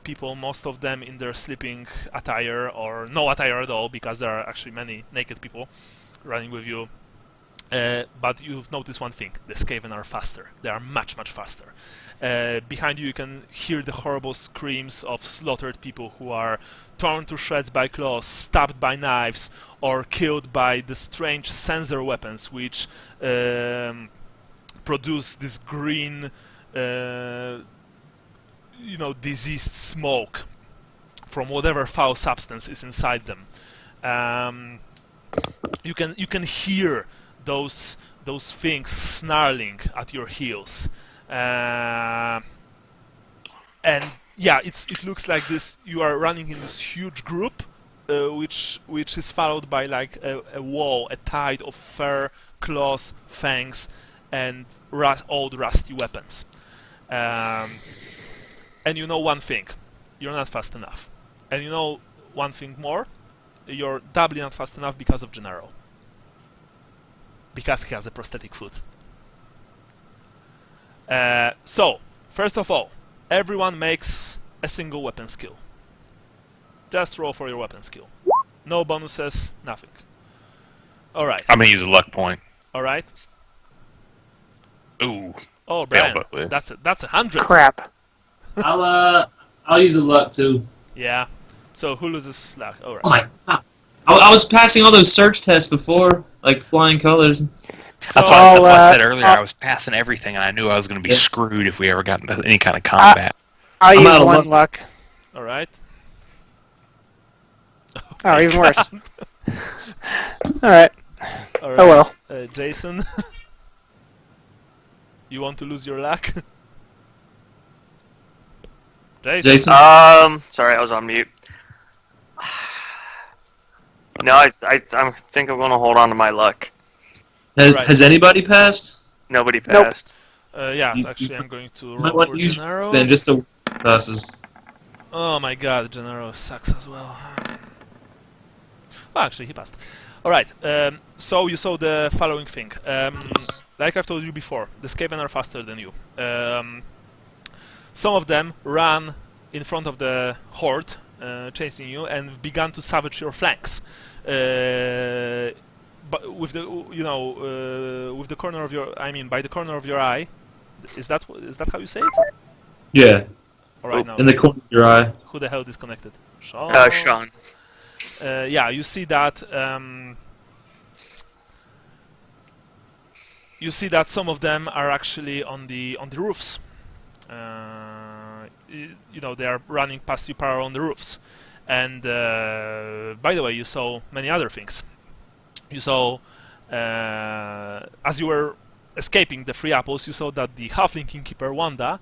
people, most of them in their sleeping attire or no attire at all, because there are actually many naked people running with you. But you've noticed one thing: the Skaven are faster. They are much, much faster. Behind you can hear the horrible screams of slaughtered people who are torn to shreds by claws, stabbed by knives, or killed by the strange sensor weapons which produce this green, diseased smoke from whatever foul substance is inside them. You can hear those things snarling at your heels. And yeah, it looks like this. You are running in this huge group, which is followed by like a wall, a tide of fur, claws, fangs, and old rusty weapons. And you know one thing: you're not fast enough. And you know one thing more: you're doubly not fast enough because of Gennaro. Because he has a prosthetic foot. So, first of all, everyone makes a single weapon skill. Just roll for your weapon skill. No bonuses, nothing. Alright. I'm gonna use a luck point. Alright. Ooh. Oh, Brian, Elbow is. that's 100. Crap. I'll use a luck too. Yeah. So who loses luck? Alright. Oh my god. I was passing all those search tests before, like flying colors. That's why I said earlier I was passing everything, and I knew I was going to be screwed if we ever got into any kind of combat. I'll I'm use out of one luck. Alright. Oh, even worse. Alright. Alright. Oh well. Jason? You want to lose your luck? Jason? Sorry, I was on mute. No, I think I'm gonna hold on to my luck. Has anybody passed? Nobody passed. Yeah, You- actually I'm going to Might roll want for you Gennaro. then just to passes. Oh my god, Gennaro sucks as well. Well, actually, he passed. Alright, so you saw the following thing. Like I've told you before, the Skaven are faster than you. Some of them ran in front of the horde, chasing you, and began to savage your flanks. But with the, with the corner of your, by the corner of your eye. Is that how you say it? Yeah, Alright, now. in the corner of your eye. Who the hell disconnected? Sean? Sean. Yeah, you see that. You see that some of them are actually on the roofs. They are running past you parallel on the roofs. And by the way, you saw many other things. You saw, as you were escaping the three apples, you saw that the halfling innkeeper Wanda,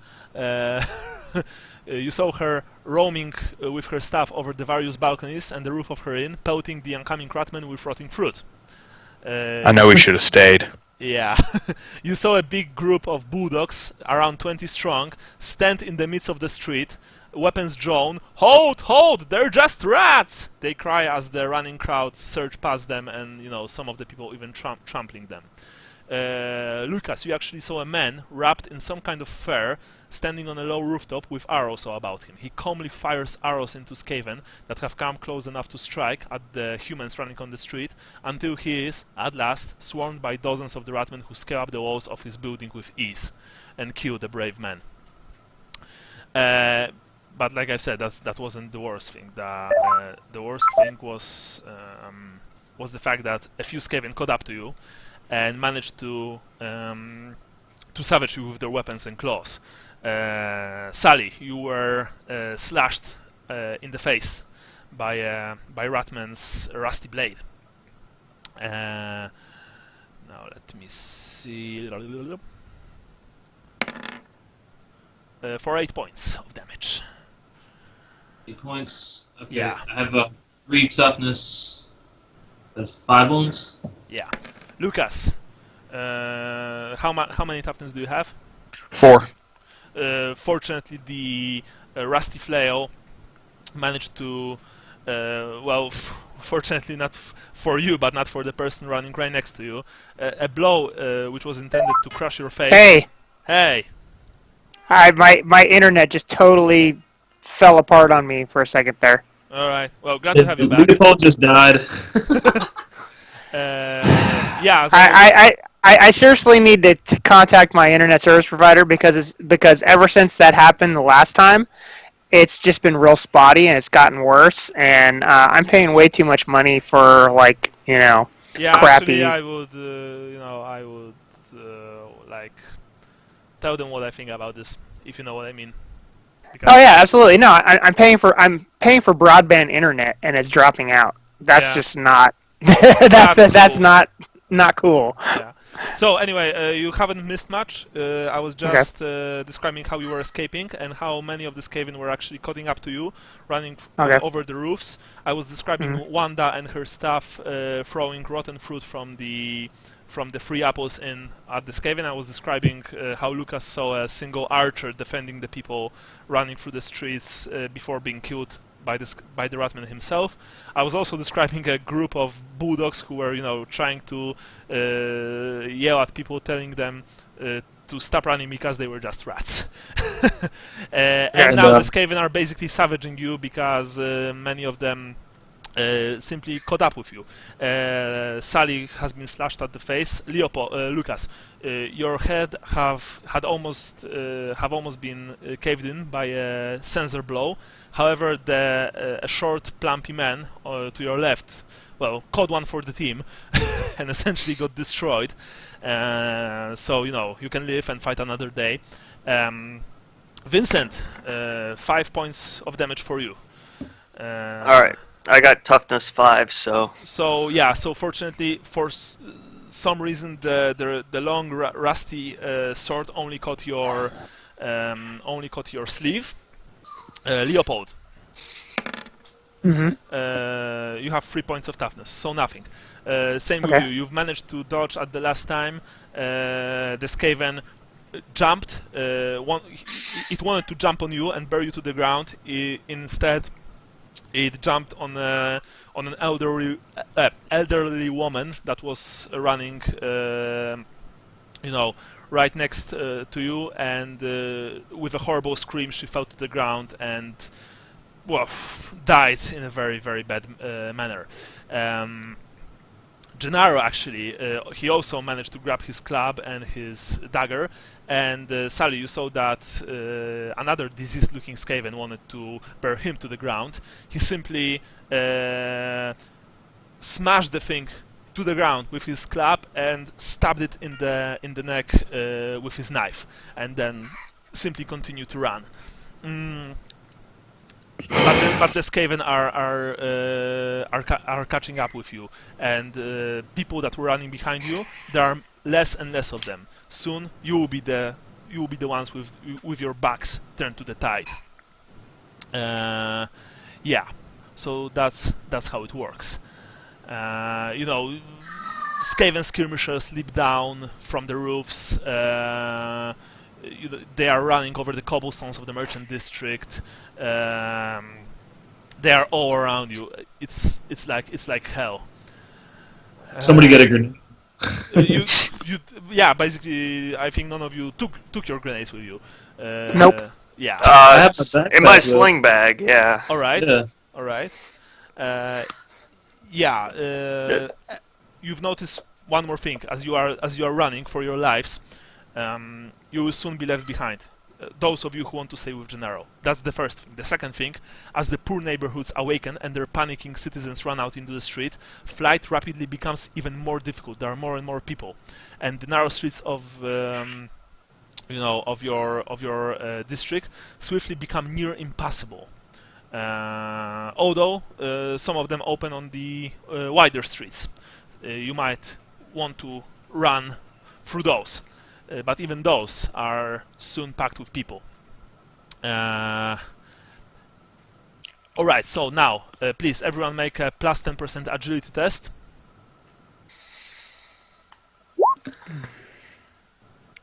you saw her roaming with her staff over the various balconies and the roof of her inn, pelting the oncoming ratmen with rotting fruit. I know we should have stayed. Yeah. You saw a big group of bulldogs, around 20 strong, stand in the midst of the street, weapons drawn. Hold! Hold! They're just rats! They cry as the running crowd surge past them, and some of the people even trampling them. Lucas, you actually saw a man wrapped in some kind of fur, standing on a low rooftop with arrows all about him. He calmly fires arrows into Skaven that have come close enough to strike at the humans running on the street, until he is, at last, swarmed by dozens of the ratmen who scale up the walls of his building with ease and kill the brave man. But like I said, that wasn't the worst thing. The worst thing was the fact that a few Skaven caught up to you and managed to savage you with their weapons and claws. Sally, you were slashed in the face by Ratman's rusty blade. Now let me see. For 8 points of damage. 8 points. Okay. Yeah. I have a 3 toughness. That's 5 wounds. Yeah. Lucas, how many toughness do you have? 4. Fortunately, the rusty flail managed to, fortunately not for you, but not for the person running right next to you, a blow which was intended to crush your face. Hey, Hey! my internet just totally fell apart on me for a second there. Alright, well, glad to have you back. Leopold just died. Yeah, as I I seriously need to contact my internet service provider because ever since that happened the last time, it's just been real spotty and it's gotten worse. And I'm paying way too much money for yeah, crappy. actually, I would, like, tell them what I think about this, if you know what I mean. Oh yeah, absolutely. No, I'm paying for broadband internet and it's dropping out. That's just not. That's cool. not cool. Yeah. So anyway, you haven't missed much. I was just describing how you were escaping and how many of the Skaven were actually cutting up to you, running over the roofs. I was describing Wanda and her staff throwing rotten fruit from the free apples in at the Skaven. I was describing how Lucas saw a single archer defending the people running through the streets before being killed by the Ratman himself. I was also describing a group of bulldogs who were, trying to yell at people, telling them to stop running because they were just rats. And now the Skaven are basically savaging you because many of them simply caught up with you. Sally has been slashed at the face. Lucas, your head have almost been caved in by a sensor blow. However, a short, plumpy man to your left, caught one for the team, and essentially got destroyed. So you can live and fight another day. Vincent, 5 points of damage for you. All right. I got toughness 5, so. So fortunately, for some reason, the long rusty sword only caught your sleeve. Leopold. You have 3 points of toughness, so nothing. Same with you. You've managed to dodge at the last time. The Skaven jumped. It wanted to jump on you and bury you to the ground. Instead, it jumped on an elderly woman that was running, right next to you, and with a horrible scream, she fell to the ground and died in a very, very bad manner. Gennaro actually, he also managed to grab his club and his dagger, and Sally, you saw that another diseased-looking Skaven wanted to bear him to the ground. He simply smashed the thing to the ground with his club and stabbed it in the neck with his knife, and then simply continued to run. But the Skaven are catching up with you, and people that were running behind you, there are less and less of them. Soon you will be the ones with your backs turned to the tide. Yeah, so that's how it works. Skaven skirmishers leap down from the roofs. They are running over the cobblestones of the merchant district. They are all around you. It's like hell. Somebody get a grenade. Basically, I think none of you took your grenades with you. Nope. Yeah. In my sling bag, yeah. All right. Yeah. All right. You've noticed one more thing as you are running for your lives. You will soon be left behind. Those of you who want to stay with Gennaro. That's the first thing. The second thing, as the poor neighborhoods awaken and their panicking citizens run out into the street, flight rapidly becomes even more difficult. There are more and more people, and the narrow streets of your district swiftly become near impassable. Although some of them open on the wider streets, you might want to run through those. But even those are soon packed with people. Alright, so now, please, everyone make a plus 10% agility test.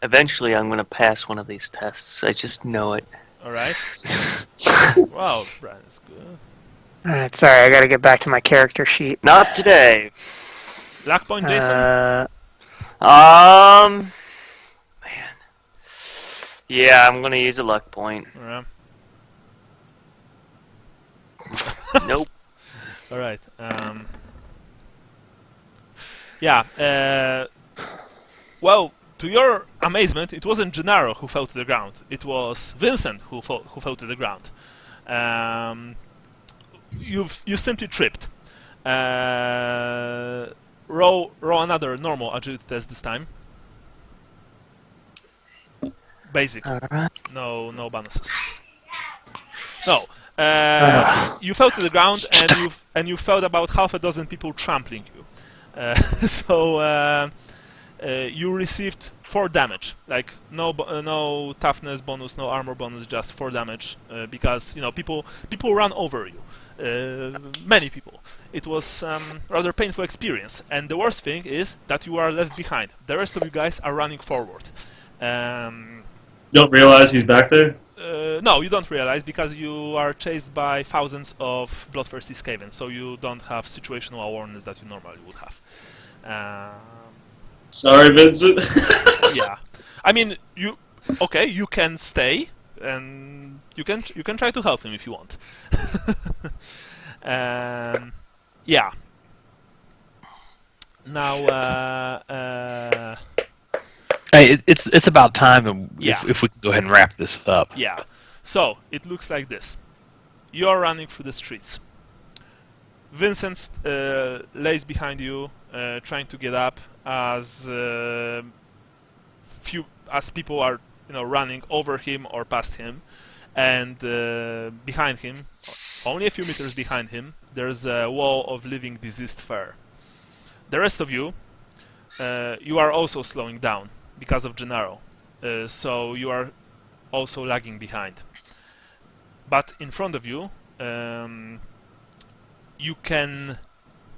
Eventually I'm going to pass one of these tests. I just know it. All right. Wow, Brian is good. All right, sorry, I got to get back to my character sheet. Not today. Black point, Jason. Man. Yeah, I'm gonna use a luck point. Yeah. Nope. All right. Yeah. Well, to your amazement, it wasn't Gennaro who fell to the ground. It was Vincent who fell to the ground. You simply tripped. Roll another normal agility test this time. Basic. No bonuses. No. You fell to the ground and you felt about half a dozen people trampling you. So you received 4 damage. Like no toughness bonus, no armor bonus, just 4 damage because people run over you. Many people. It was rather painful experience. And the worst thing is that you are left behind. The rest of you guys are running forward. Don't realize he's back there? No, you don't realize because you are chased by thousands of bloodthirsty Skavens, so you don't have situational awareness that you normally would have. Sorry, Vincent. Yeah, I mean, you can stay and you can try to help him if you want. Yeah. Now, Hey, it's about time Yeah. if we can go ahead and wrap this up. yeah. So it looks like this. You are running through the streets. Vincent lays behind you, trying to get up as people are running over him or past him, and behind him, only a few meters behind him, there's a wall of living diseased fur. The rest of you, you are also slowing down because of Gennaro, so you are also lagging behind. But in front of you, you can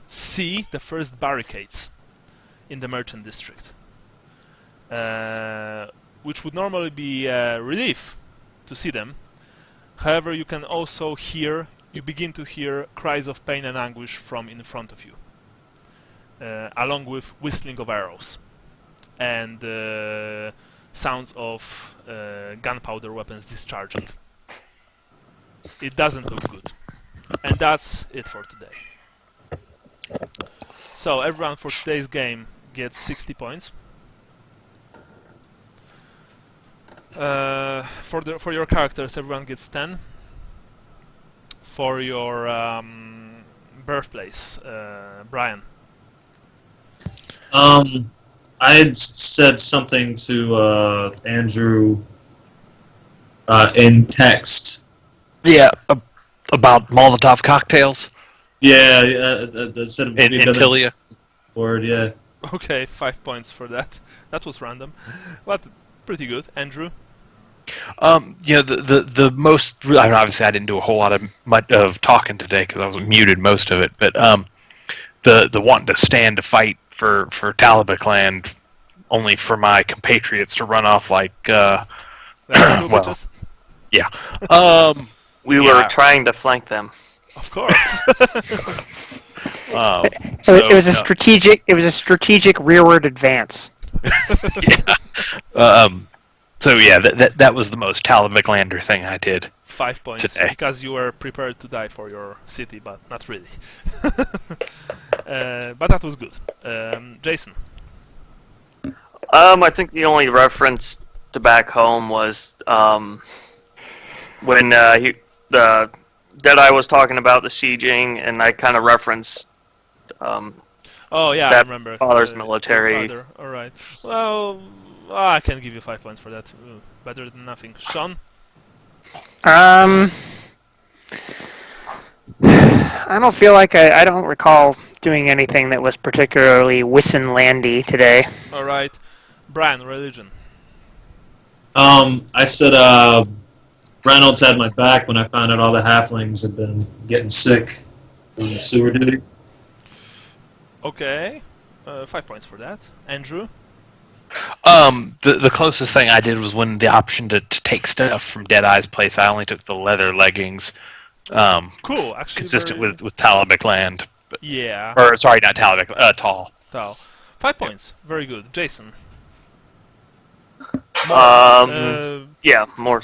see the first barricades in the merchant district, which would normally be a relief to see them. However, you can also begin to hear cries of pain and anguish from in front of you, along with whistling of arrows and sounds of gunpowder weapons discharging. It doesn't look good. And that's it for today. So everyone for today's game gets 60 points. For your characters, everyone gets 10. For your birthplace, Brian. I had said something to Andrew in text. Yeah, about Molotov cocktails Yeah, I said in Tilia. Word, yeah. Okay, 5 points for that. That was random, but pretty good. Andrew. The most. I mean, obviously, I didn't do a whole lot of talking today because I was muted most of it. But the wanting to stand to fight for Talabheim, only for my compatriots to run off like well, yeah. We were trying to flank them. Of course. It was a strategic rearward advance. Yeah. So yeah, that was the most Talabheim thing I did. 5 points today. Because you were prepared to die for your city, but not really. But that was good. Jason. I think the only reference to back home was when the Deadeye was talking about the sieging, and I kind of referenced. Oh yeah, I that remember. father's military. Father. All right. Well, I can give you 5 points for that. Better than nothing. Sean. I don't feel like I don't recall doing anything that was particularly Wissenlandy today. All right. Brian, religion. I said Reynolds had my back when I found out all the halflings had been getting sick from the sewer duty. Okay. 5 points for that. Andrew. The closest thing I did was when the option to take stuff from Deadeye's place. I only took the leather leggings. Cool, actually. Consistent with Talabheim land. Yeah. Or sorry, not Talabheim. Tall. Tall. 5 points. Very good. Jason. Yeah, more.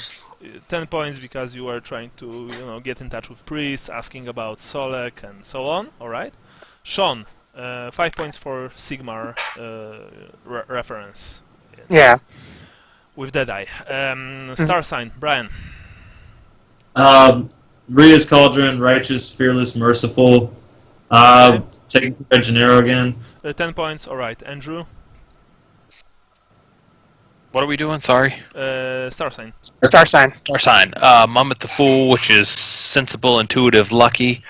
10 points because you were trying to, get in touch with priests, asking about Solek and so on. All right. Sean, 5 points for Sigmar reference. Yeah. With Deadeye. Star sign, Brian. Rhea's Cauldron, righteous, fearless, merciful. Taking Gennaro again. 10 points. All right. Andrew. What are we doing? Sorry. Star sign. Star sign. Star sign. Mummet the Fool, which is sensible, intuitive, lucky.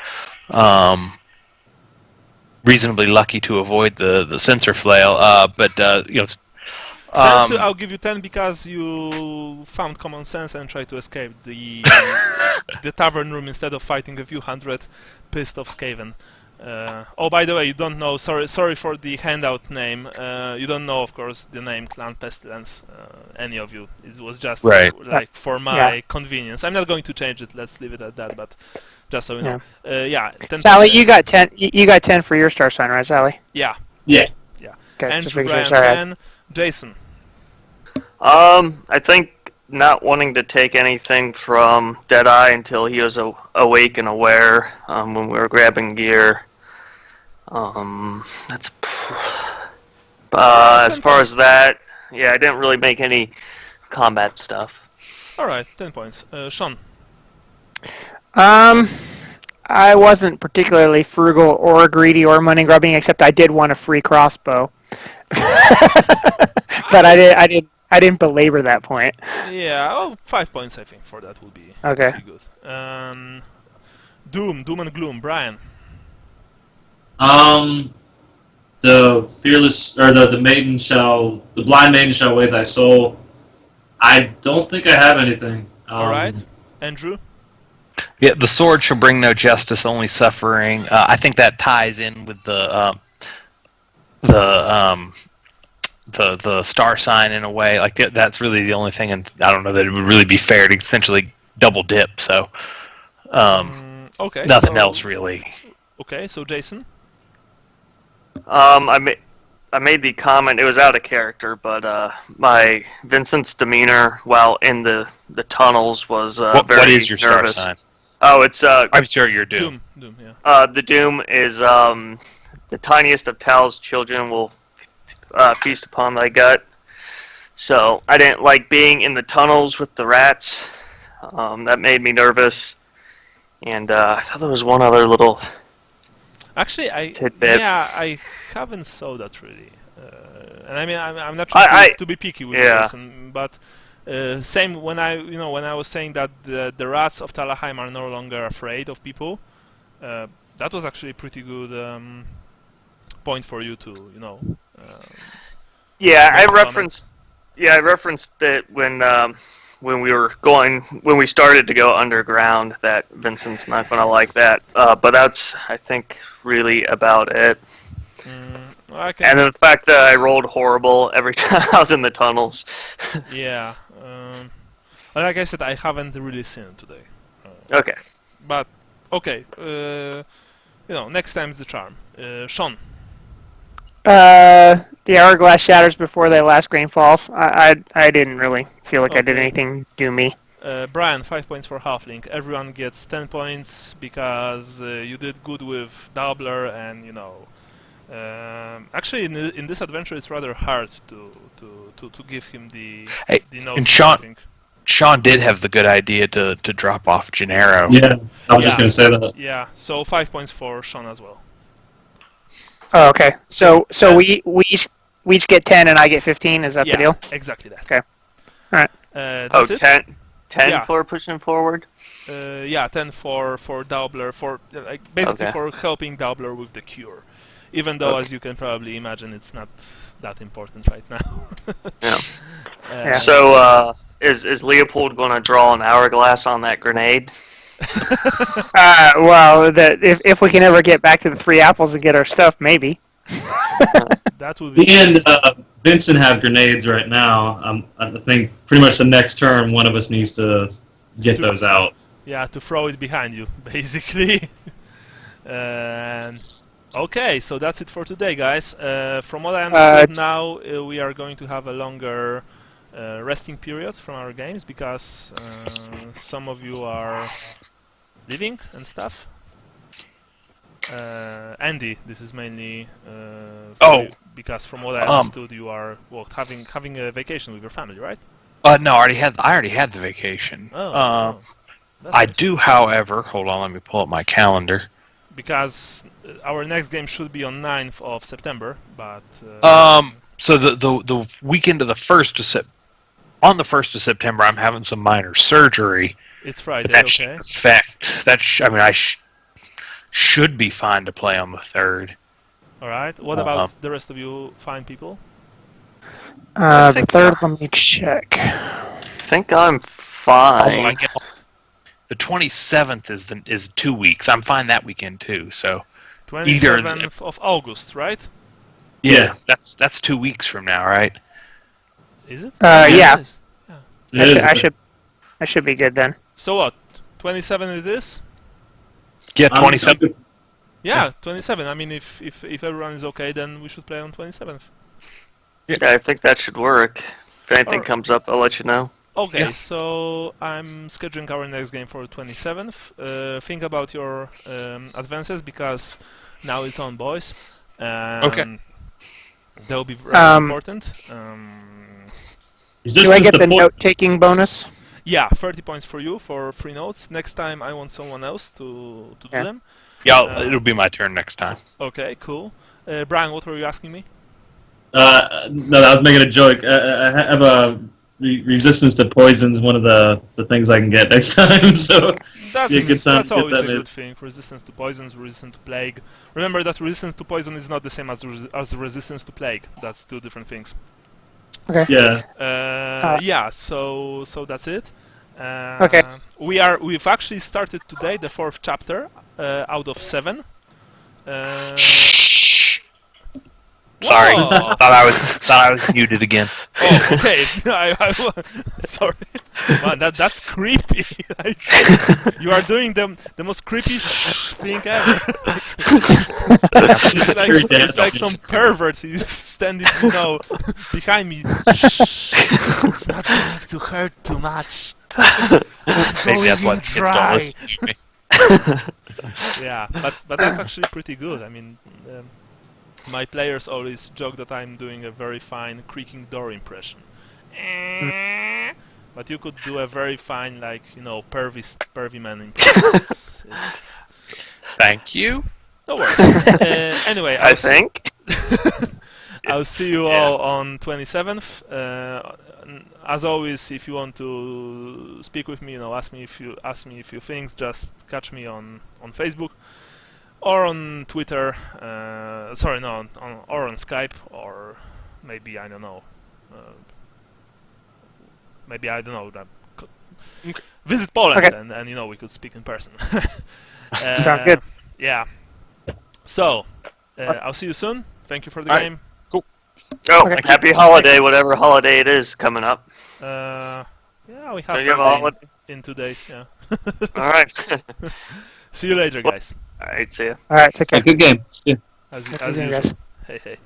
Reasonably lucky to avoid the sensor flail. I'll give you 10 because you found common sense and tried to escape the the tavern room instead of fighting a few hundred pissed off Skaven. By the way, you don't know. Sorry for the handout name. You don't know, of course, the name Clan Pestilence. Any of you? It was just like for my convenience. I'm not going to change it. Let's leave it at that. But just so you know, 10 Sally, you got 10. You got 10 for your star sign, right, Sally? Yeah. Yeah. Okay, Andrew, just Brian, 10. Jason. I think not wanting to take anything from Deadeye until he was awake and aware when we were grabbing gear. That's as far as that. Yeah, I didn't really make any combat stuff. All right, 10 points. Sean. I wasn't particularly frugal or greedy or money grubbing, except I did want a free crossbow. But I didn't belabor that point. Yeah, 5 points I think for that would be Okay. pretty good. Doom and Gloom, Brian. The fearless or the blind maiden shall weigh thy soul. I don't think I have anything. All right, Andrew. Yeah, the sword shall bring no justice, only suffering. I think that ties in with the star sign in a way. Like that's really the only thing, and I don't know that it would really be fair to essentially double dip. So, okay. Nothing else really. Okay, so Jason. I made the comment. It was out of character, but my Vincent's demeanor while in the tunnels was very what is your nervous. star sign? Oh, it's I'm sure you're Doom. Doom, yeah. The Doom is the tiniest of Tal's children will feast upon thy gut. So I didn't like being in the tunnels with the rats. That made me nervous. And I thought there was one other little. Actually, tidbit. I haven't saw that really. And I mean, I'm not trying to be picky with this, but same when I was saying that the rats of Talabheim are no longer afraid of people. That was actually a pretty good point for you to I referenced it when we started to go underground that Vincent's not going to like that. But that's I think really about it. And the fact that I rolled horrible every time I was in the tunnels. Yeah. Like I said, I haven't really seen it today. Okay. But okay. Next time's the charm. Sean. The hourglass shatters before the last grain falls. I didn't really feel like I did anything doomy. Brian, 5 points for Halfling. Everyone gets 10 points because you did good with Doubler, and actually in this adventure it's rather hard to give him the notes. And Sean did have the good idea to drop off Gennaro. Yeah, I was just going to say that. Yeah, so 5 points for Sean as well. Oh, okay. So we each get 10 and I get 15. Is that the deal? Exactly that. Okay. All right. That's it? 10 for pushing forward. 10 for Doubler for basically for helping Doubler with the cure. Even though, as you can probably imagine, it's not that important right now. So is Leopold going to draw an hourglass on that grenade? Well, if we can ever get back to the 3 apples and get our stuff, maybe. That would be. And Vincent have grenades right now. I think pretty much the next turn, one of us needs to get those out. Yeah, to throw it behind you, basically. And okay, so that's it for today, guys. From what I understood now, we are going to have a longer resting period from our games because some of you are leaving and stuff. Andy, this is mainly for you, because from what I understood, you are having a vacation with your family, right? No, I already had the vacation. I Nice. do, however, hold on, let me pull up my calendar. Because our next game should be on 9th of September, but So the weekend of the 1st of on the 1st of September, I'm having some minor surgery. it's Friday. But that Okay. should affect that. I should be fine to play on the 3rd. All right. What about the rest of you fine people? The think, third, let me check. I think I'm fine. Although I guess the 27th is 2 weeks. I'm fine that weekend too. So 27th of August, right? yeah, that's 2 weeks from now, right? Is it? Yeah. It is. It is. I should be good then. So what? 27 it is? Yeah, 27th. Yeah, 27. I mean, if everyone is okay, then we should play on 27th. Yeah, I think that should work. If anything Alright. comes up, I'll let you know. Okay, Yeah. so I'm scheduling our next game for 27th. Think about your advances because now it's on, boys. Okay. That will be very important. Do I get the note-taking bonus? Yeah, 30 points for you for 3 notes. Next time I want someone else to do Yeah. them. Yeah, it'll be my turn next time. Okay, cool. Brian, what were you asking me? No, I was making a joke. I have a resistance to poisons. One of the things I can get next time. So That's, yeah, good time that's to get always that a maybe. good thing. Resistance to poisons, resistance to plague. Remember that resistance to poison is not the same as resistance to plague. That's 2 different things. Okay. Yeah. Yeah, so that's it. Okay. We've actually started today the 4th chapter out of 7. Sorry, Whoa. thought I was muted again. Oh, okay. Sorry, man. That's creepy. Like, you are doing the most creepy thing ever. It's like some pervert. He's standing, behind me. It's not going to hurt too much. Maybe that's why the kids don't Try. listen to me. Yeah, but that's actually pretty good. I mean, my players always joke that I'm doing a very fine creaking door impression. But you could do a very fine, pervy man impression. It's Thank you. no worries. Anyway, I think. I'll see you all on 27th. As always, if you want to speak with me, ask me a few things. Just catch me on Facebook or on Twitter. Or on Skype, or maybe I don't know. Visit Poland, Okay. and we could speak in person. Sounds good. Yeah. So, I'll see you soon. Thank you for the All right. game. Oh, Okay. happy holiday, whatever holiday it is coming up. Yeah, we So have you have a birthday holiday? in 2 days. Yeah. All right. See you later, guys. All right, see ya. All right, take care. Good game. See ya. As Take care, usual. guys. Hey.